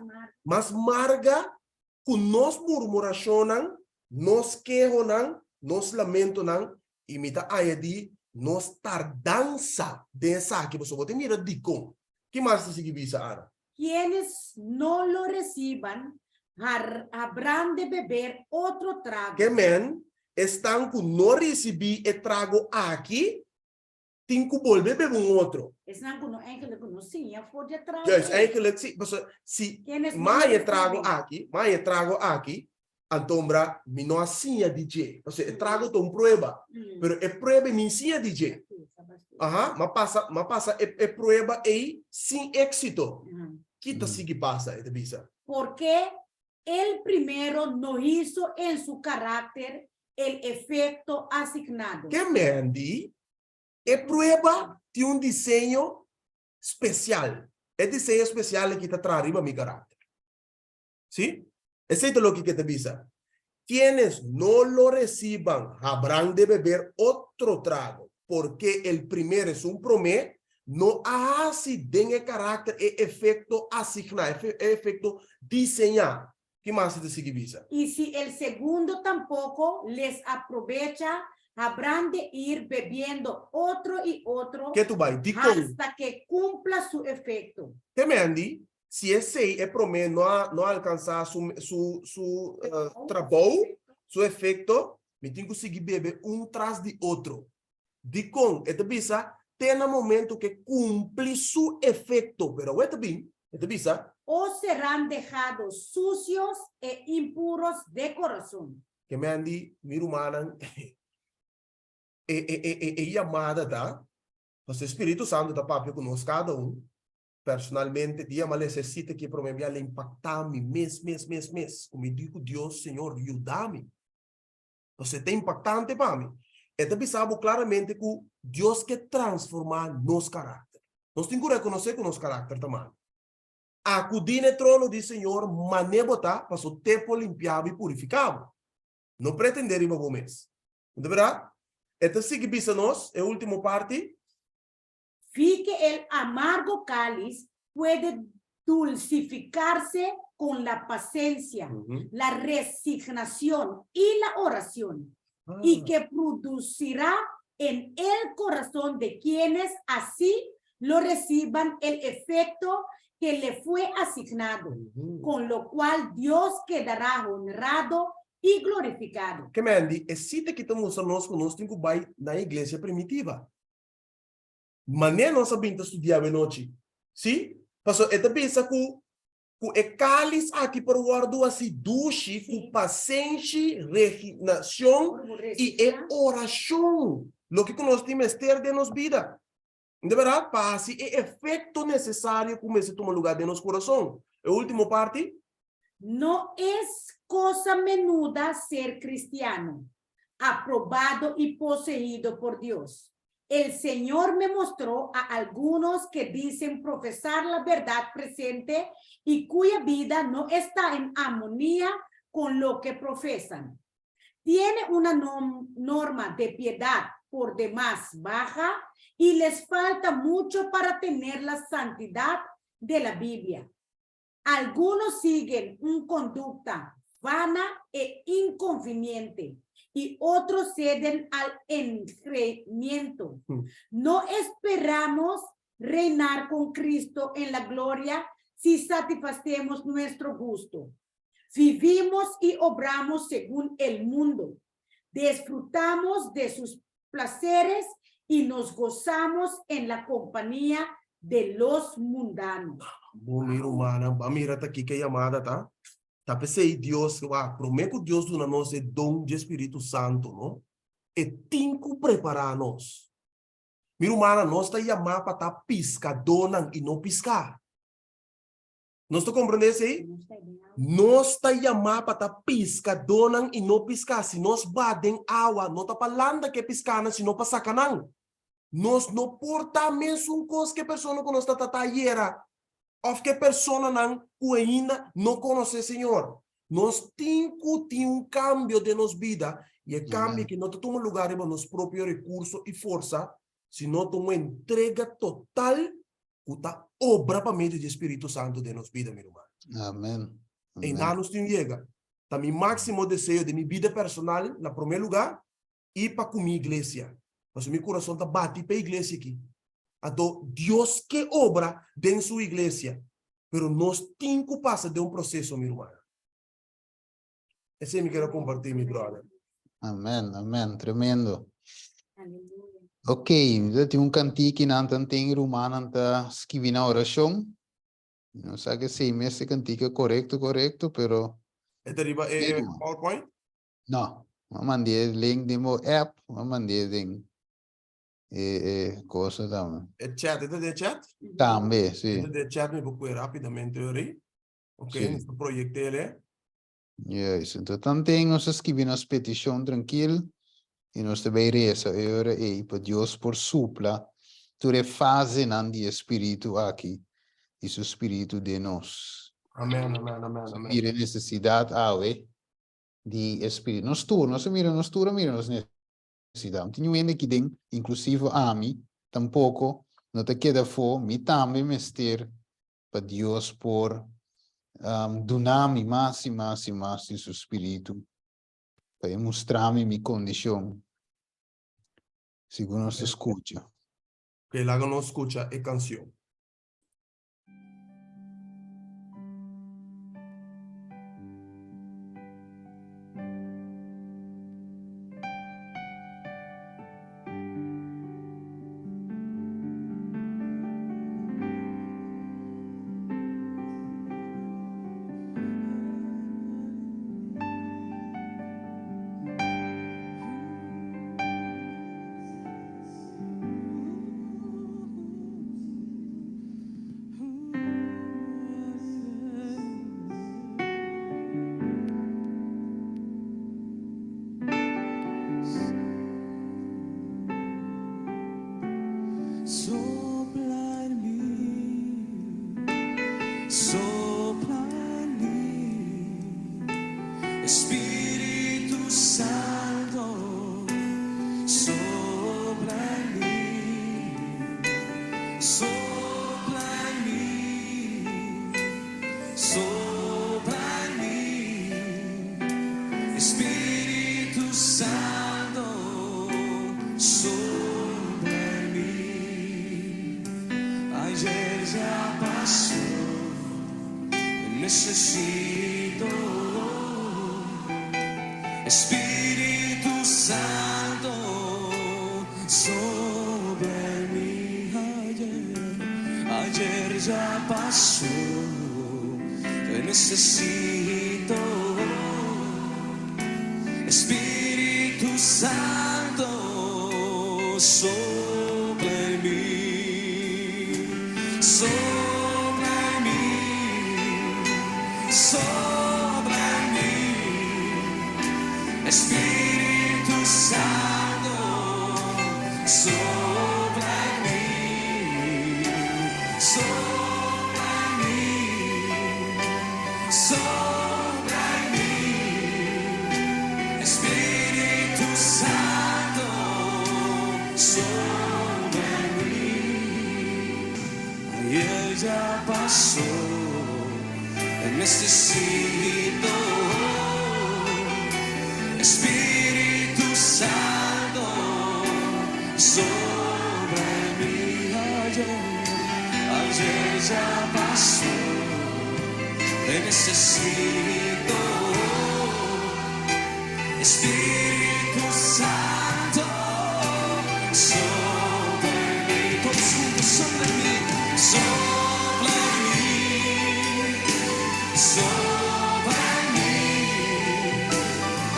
que nós murmuracionan, nós quejonan, nós lamentonan, e mita ayadi, nós tardança dessa que você pode mirar de com. Que mais se sigue bisa, Ana? Quienes no lo reciban habrán de beber otro trago. Que men, estão com não receber e trago aqui, tem que volver beber outro. Están con eigenlijk no sim, voor de trago. Juist, eigenlijk, se Quienes no mais lo trago reciben. aqui, antombra, mi não assim DJ. Ou seja, trago tom prueba, pero é prueba me sim DJ. Aham, mas passa é prueba aí sem êxito. Kita sigue passa, é bisa. Porque el primero no hizo en su carácter el efecto asignado. Que mendi, é prueba de diseño especial. É diseño especial que está arriba mi carácter. ¿Sí? Eso es lo que te avisa. Quienes no lo reciban habrán de beber otro trago, porque el primero es un promé, no hace de carácter e efecto asignado, efecto diseñado. ¿Qué más te sigue visa? Y si el segundo tampoco les aprovecha, habrán de ir bebiendo otro y otro ¿Qué tú vas? hasta que cumpla su efecto. Te mendi, si ese es promé no alcanzar su trabajo, su efecto, me tengo que seguir beber tras de otro. De con, esta visa, tem momento que cumple su efecto, pero esta visa, O serán dejados sucios e impuros de corazón. que me andi, mi humana, llamada da, o Espírito Santo da papo conosco cada personalmente, dia mas necessita que para mim ela impactar-me mês. Como eu digo, Deus, Senhor, ajuda-me. Você tem impactante para mim. Então, sabe claramente que Deus quer transformar nosso caráter. Nós temos que reconhecer que nosso caráter também. Acudir no trono do Senhor, manebotar, para o tempo limpiado e purificado. Não pretender ir para o mês. Não é verdade? Então, sigue bisa nós, é a última parte. Fique el amargo cáliz puede dulcificarse con la paciencia, la resignación y la oración, y que producirá en el corazón de quienes así lo reciban el efecto que le fue asignado, con lo cual Dios quedará honrado y glorificado. Que mendi, é cita que estamos nós temos que ir na igreja primitiva. Mané nós sabemos estudar a noite. Sim? Passou, esta pensa que é cálice aqui para o guardo assim, duche, com paciência, resignação e oração. Lo que nós temos ter de nos vida. De verdade, passe é efeito necessário que comece a tomar lugar de nosso coração. A última parte. No es cosa menuda ser cristiano, aprobado y poseído por Dios. El Señor me mostró a algunos que dicen profesar la verdad presente y cuya vida no está en armonía con lo que profesan. Tiene una norma de piedad por demás baja y les falta mucho para tener la santidad de la Biblia. Algunos siguen una conducta vana e inconveniente y otros ceden al engreimiento. No esperamos reinar con Cristo en la gloria si satisfacemos nuestro gusto. Vivimos y obramos según el mundo. Disfrutamos de sus placeres y nos gozamos en la compañía de los mundanos. Bom, humana, mira aqui que chamada, tá? Tá pensei Deus, prometo Deus do nós é dom de Espírito Santo, não? E tem que preparar nós. Mira humana, nós está chamada para estar piscadona e não piscar. Nós está compreendendo isso aí? Nós está chamada para estar piscadona e não piscar. Se nós batem água, não está falando que é piscar, se não para sacanão. Nós não porta mesmo coisa que a pessoa que nós está taieira. Of que pessoa não ainda não conhece o Senhor. Nós temos que ter cambio de nossa vida E é cambio que não toma lugar em nos próprios recursos e força, sino toma entrega total da obra para meio do Espírito Santo de nossa vida, meu irmão. Amém. E Amém. nada nos chega. Tá meu máximo desejo de minha vida personal, na primeiro lugar, e para com minha igreja. Mas meu coração está bate para a igreja aqui. Então, Deus que obra dentro da sua igreja, pero nós temos que passar de processo, meu irmão. Esse é o que eu quero compartilhar, meu brother. Amém. Amém. Tremendo. Aleluia. Ok, eu tenho um cantigo que não tem romano para escrever na oração. Não sei se esse cantigo é correto, pero É deriva PowerPoint? não. Eu mandei link de meu app, eu mandei de coisa também. É chat, é chat? Também, sim. É chat, me vou rapidamente aí. Ok, Sim. nesse projeto ele. Yes, então tem nós escrever nossa petição tranquilo e nós também reza ora e para Deus por supla toda fase nan de espírito aqui e o espírito de nós. Amém, amém, amém, amém. Mira necessidade de espírito. Nós mira nós necessidade. Tinha ainda que tem, inclusive a mim, tampouco não te queda fora, me também mester para Deus por donar-me mais e mais e mais de seu espírito, para mostrar-me minha condição, segundo nos escuta. Que lá não escuta a canção. Sopra en mí, Espíritu Santo, sopla en mí, sopla en mí, sopla en mí, Espíritu Santo, sopla en mí. Ayer ya pasó, necesito Espíritu Santo sobre mí. Ayer ya pasó, necesito Espíritu Santo sobre mí, sobre mí, sobre mí, Espíritu Santo sobre mí, sobre mí, sobre mí, Espíritu Santo sobre mí. Ayer ya pasó, necesito Espíritu Santo sobre mí. Ayer ya pasó, necesito Espíritu Santo sobre mí. Todos juntos sobre mí, sobre mí, sobre mí,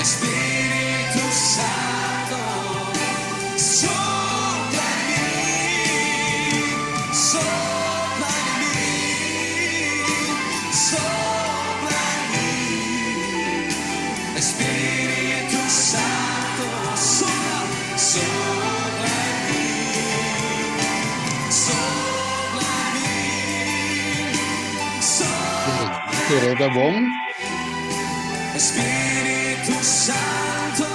Espíritu Santo sobre mí, sobre mí, sobre mí, Espíritu Santo sobre mí, sobre mí, sobre Tá bom? Espíritu Santo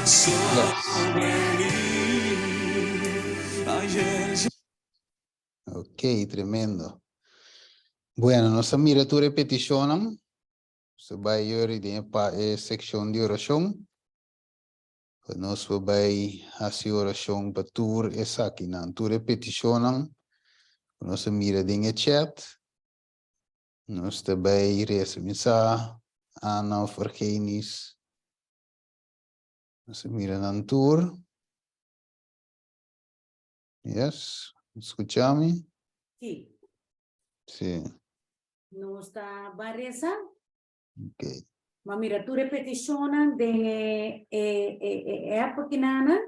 sobre mí. Ayer ya Ok, tremendo. Bueno, nos mira tu repetición. Se va a ir en sección de oración. Nos va a hacer oración para tu esa aquí, tu repetición. Nos mira en el chat. Nos va a ir a Ana Vergenis. Nos mira en tour. Yes, escúchame. Sí. Sí, No está Vanessa. ok. Ma mira tu repetition de época nana,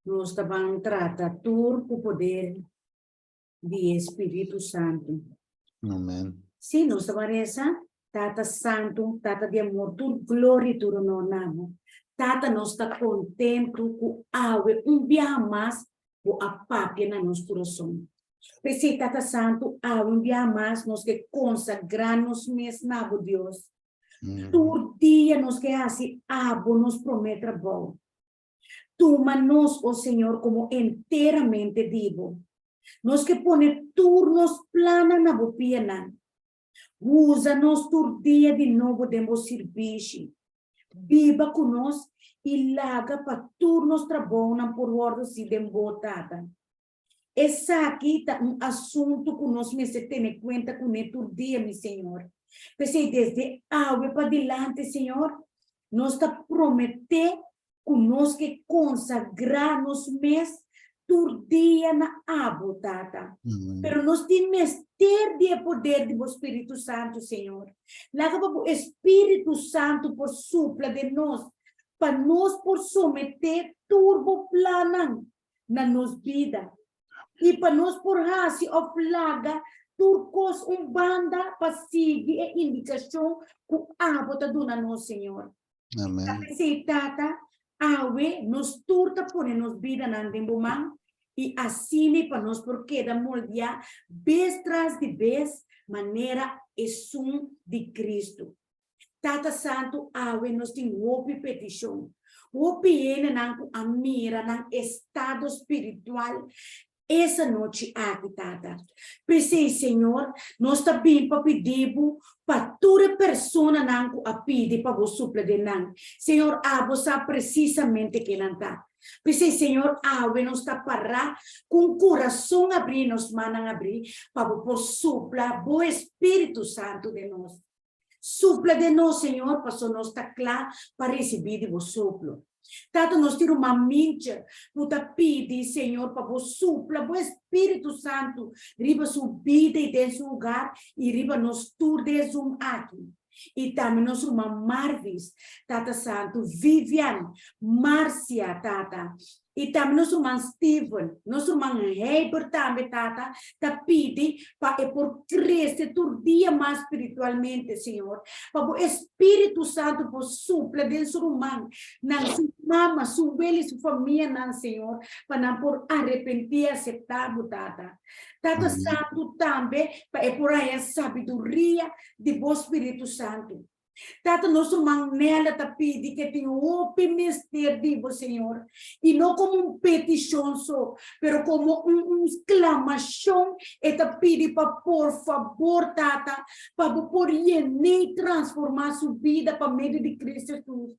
nós estavam trata tur o poder de Espírito Santo. Amén. Sim, nós estavam essa tata santo, tata de amor, tur glória tur no namo. Tata nós está contento com awe dia mais o apapia na nosso coração. Pensei tata santo awe dia mais nós que consagramos mesmo na Deus. Tu dia nos que hace abo nos promete bom. Toma-nos, oh Senhor, como inteiramente divo. Nos que pone turnos plana na bopiana. Usa-nos tur dia de novo de vos serviço. Viva conosco e laga para turnos trabalham por ordem se dembotada. Essa aqui tá assunto conosco, me se tem conta com ele tur dia, meu Senhor. Pensei desde agora para diante, Senhor, nós está prometer conosco que consagrar-nos mês por dia na água, tata. Pero nós temos ter de poder do Espírito Santo, Senhor. Lá que o Espírito Santo por supla de nós, para nós por someter turbo plano na nossa vida. E para nós por raci of laga turcos banda para seguir a indicação que a bota dona no Senhor. Amém. Se tata, awe nos turta por nos vida na dembumang e assim para nós porque da moldia vez tras de vez maneira esum de Cristo. Tata Santo, awe nos tem opi petição. Opi ena nang amira nang estado espiritual. Essa noite aqui, tata. Pensei, Senhor, nós está bem para pedir para toda pessoa a pedir para você suprir de nang. Senhor, você precisamente que não está. Pensei, Senhor, nós está parar com o coração abrir, nos mandam abrir para você suplir o Espírito Santo de nós. Supla de nós, Senhor, para nós estar claro para receber o soplo. Tata, nós temos uma mente, puta pede, Senhor, para você supla, o Espírito Santo, riba subida e desse lugar, e riba nos tur de zoom aqui. E também nós uma Marvis, Tata Santo, Vivian, Márcia, Tata. E também nós uma Steven, nós uma Heber também, Tata, tá pede para por crescer todo dia mais espiritualmente, Senhor. Para o Espírito Santo por supla dentro do humano, na sua mama, sua velha, sua família, não, Senhor, para não por arrepender, aceitar, Tata. Tata Santo também, para por aí a sabedoria do Espírito Santo. Tata, nosso manela tá pedi que tem open mistério de Senhor, e não como petição só, pero como exclamação, e tá pedi para por favor, Tata, para por e transformar sua vida para meio de Cristo Jesus.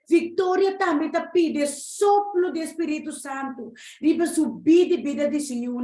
Victoria também está pedindo sopro do Espírito Santo, riba subir de vida de Senhor.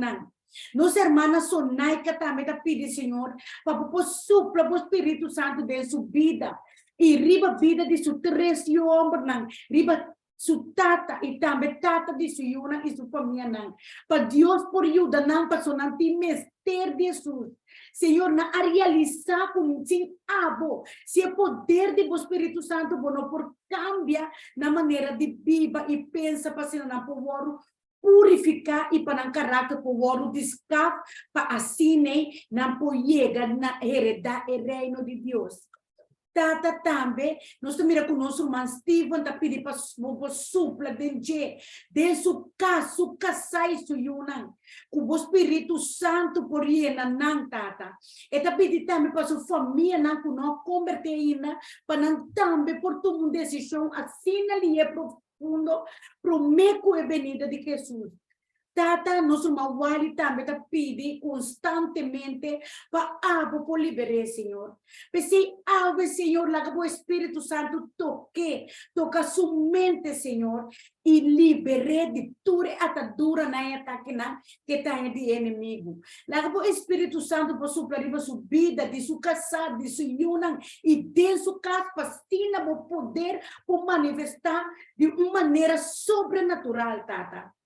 Nossa irmã Sonaika também está pedindo, Senhor, para pôr sopro o Espírito Santo de sua vida. E riba vida de sua três homens, riba sua tata e também tata de sua e sua família. Para Deus por ajuda, não para sonar mistério de Jesus. Senhor, na realizar com sim abo, se o poder do Espírito Santo não por cambia na maneira de viva e pensa para ser na povo purificar e para não caráter povo descap para assim não poder na heredar o reino de Deus. Tata também, nós também com nosso irmão Steven tá pedindo para supla de su casai su yunan, com o Espírito Santo por ele não tata. E tá pedindo também para sua família não converter para não também por tomar uma decisão assim ali é profundo, prometo a venida de Jesus. Tata, nosso mawali também tá pedi constantemente para abo por liberar, Senhor. Porque abo, Senhor, lá que o Espírito Santo toca sua mente, Senhor, e libere de toda atadura na ataque que está de inimigo. Lá que o Espírito Santo por sua vida, de sua casa, de sua união e de sua capacidade o poder por manifestar de uma maneira sobrenatural, Tata.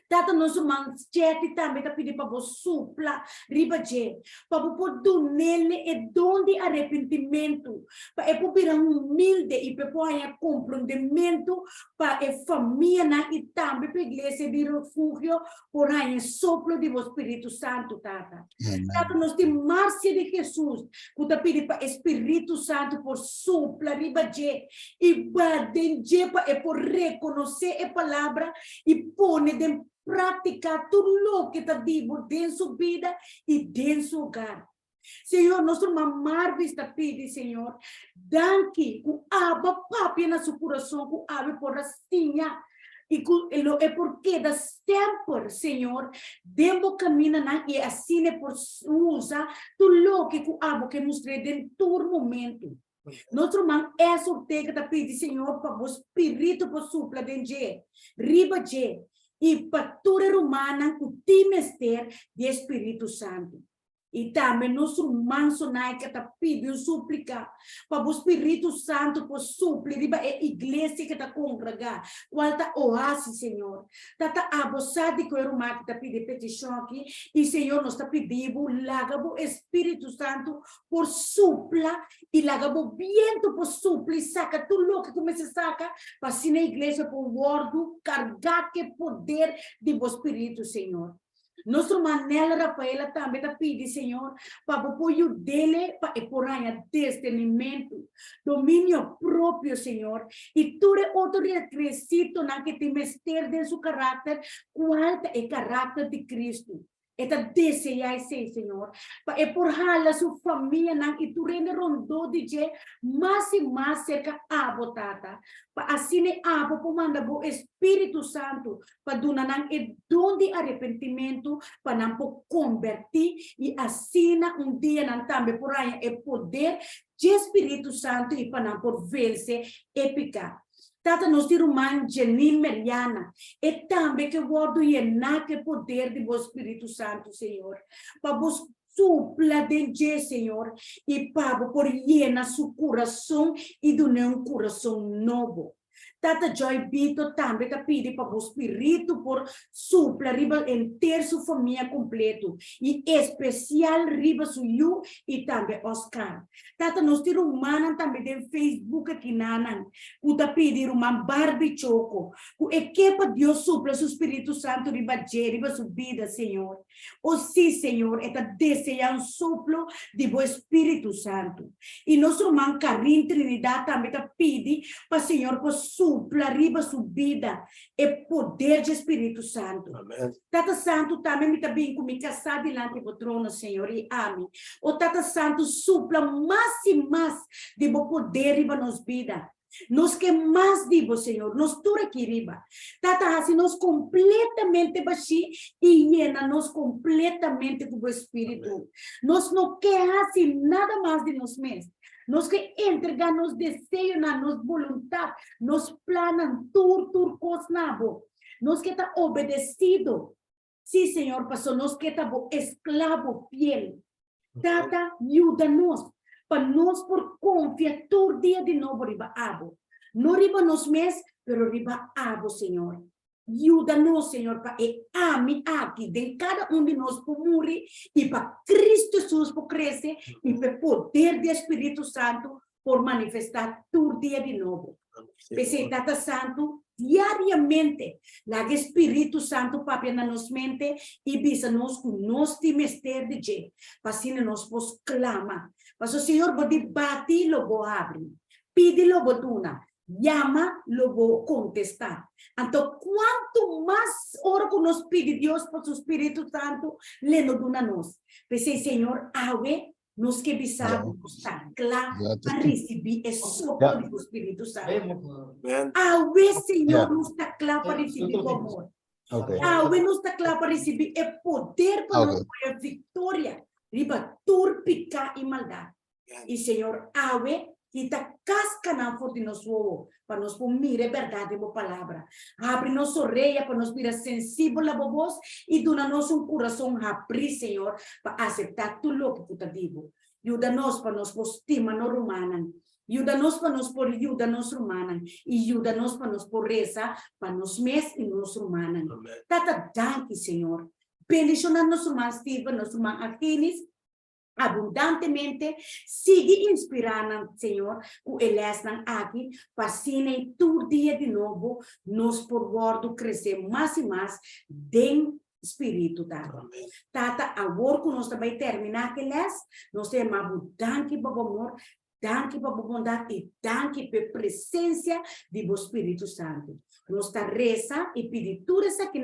Tata nosso manchete também tá pedindo para você supla riba je para você do nele e donde arrependimento para é para humilde e para apoiar compreendimento para a família na e também para a igreja de refúgio por aí sopro do Espírito Santo Tata. Tata nós tem marcia de Jesus que tá pedindo para Espírito Santo por supla riba je e baden para é por reconhecer a palavra e pôr de praticar tudo o que está vivo dentro da sua vida e dentro do seu hogar. Senhor, nosso mamar está pedindo, Senhor, danke, com aba papi na seu coração, com aba por rastinha, e é porque da sempre, Senhor, demo caminha na e assim é por usar tudo o que com aba que nos traz dentro do momento. Nosso man é sorteio que está pedindo, Senhor, para o Espírito por supla dentro, riba de e patura romana com timester de Espírito Santo. E também nosso manso que está pedindo súplica para o Espírito Santo por suplir a igreja que está congregada. Qual está oásis, Senhor? Está abusado que o irmão que está pedindo petição aqui. E, Senhor, nós está pedindo o Espírito Santo por supla e o viento por suplir. Saca tudo o que começa a sacar para assim na igreja por gordo, carregar que poder do Espírito, Senhor. Nosso Manela Rafaela também está pedindo, Senhor, para o apoio dele, para por aí discernimento, domínio próprio, Senhor, e todo outro requisito que tem mestre de seu caráter, qual é o caráter de Cristo. Eta desejar ser, Senhor. É por hala sua família e tu rende rondou de je mais e mais cerca a botata. Para assim a por manda o Espírito Santo para donar e dom de arrependimento para não convertir e assim dia não também por aí é poder de Espírito Santo e para não por vencer e pecar. Tata nos tira man Janine Meriana e também que guardo e que poder do Espírito Santo, Senhor, para vos supla de Senhor e para por llena seu coração e donar coração novo. Tata Joy Bito também está pedindo para o Espírito por supla riba inteira sua família completo e especial riba sua e também Oscar. Tata nos tira humana também no Facebook aqui nanan, que está pedindo uma Barbie Choco, que equipa Deus supla seu Espírito Santo riba sua vida, Senhor. O sim, Senhor, está desejando suplo do Espírito Santo. E nosso irmão Karim Trinidad também está pedindo para o Senhor por supla riba sua vida e poder de Espírito Santo. Amém. Tata Santo também me está bem comigo casar diante do trono, Senhor, e amém. O Tata Santo supla mais e mais de poder riba nos vida. Nos que mais digo, Senhor, nos tudo aqui riba. Tata assim nos completamente baixi e llena nos completamente com o Espírito. Amém. Nos não quer assim nada mais de nós mesmos. Nos que entregar nos desejos, nos vontade, nos planos, tudo cosnabo. Nos que está obedecido. Sim, Senhor, pastor, nos que está escravo fiel. Tata, ajuda-nos. Para nós por confiar todo dia de novo riba abo. Não riba nos mês, pero riba abo, Senhor. Ajuda-nos, Senhor, para ame aqui de cada de nós por morrer e para Cristo Jesus por crescer e para poder do Espírito Santo por manifestar todo dia de novo. Porque Tata Santo, diariamente, lá Espírito Santo papi na nos mente e bisa nos com nós de mestre de je, para assim nós pos clama. Mas o Senhor pode bater, lo vou abrir. Pide, lo vou duna. Llama, lo vou contestar. Então, quanto mais hora que nos pede Deus por seu Espírito Santo, le nos duna nos. Porque, Senhor, ave, Nos que bisamos está claro para receber o sopro do Espírito Santo. Amen. Awe, Senhor, Yeah. nos está claro para receber o amor. Okay. Awe, nos está claro para receber o poder para Okay. nos ter vitória. Riba, turpica e maldade. E, Senhor, awe, kita casca na forte nos ovo, para nos pomire verdade boa palavra. Abre nossa orelha para nos vir sensível a voz e dona-nos coração abrir, Senhor, para aceitar tudo o que tu te digo. Ajuda-nos para nos estima no romana. Ajuda-nos para nos por ajuda nos romana. E ajuda-nos para nos por reza, para nos mes e nos romana. Amen. Tata, danke, Senhor. Bendicionar nos irmãos Steven, nos irmãos Artenis, abundantemente, siga inspirando, Senhor, o eles não aqui, para assim, todo dia de novo, nos por guardo crescer mais e mais, dentro Espírito, Tata. Amen. Tata, agora que nós também terminar aqueles, nós temos abundante para o amor, danke para a bondade e danke pela presença do Espírito Santo. Nós está reza e pedir tudo isso aqui,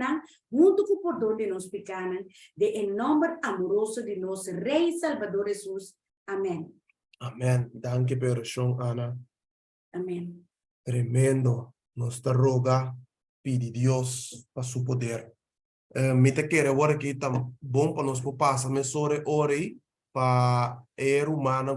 junto com o perdão de nós pecados, de em nome amoroso de nosso Rei e Salvador Jesus. Amém. Amen. Danke per oração, Ana. Amém. Tremendo. Nos te roga, pedi Deus para su poder. Me te quero agora que tá bom para nós passar, mas sobre ore para humana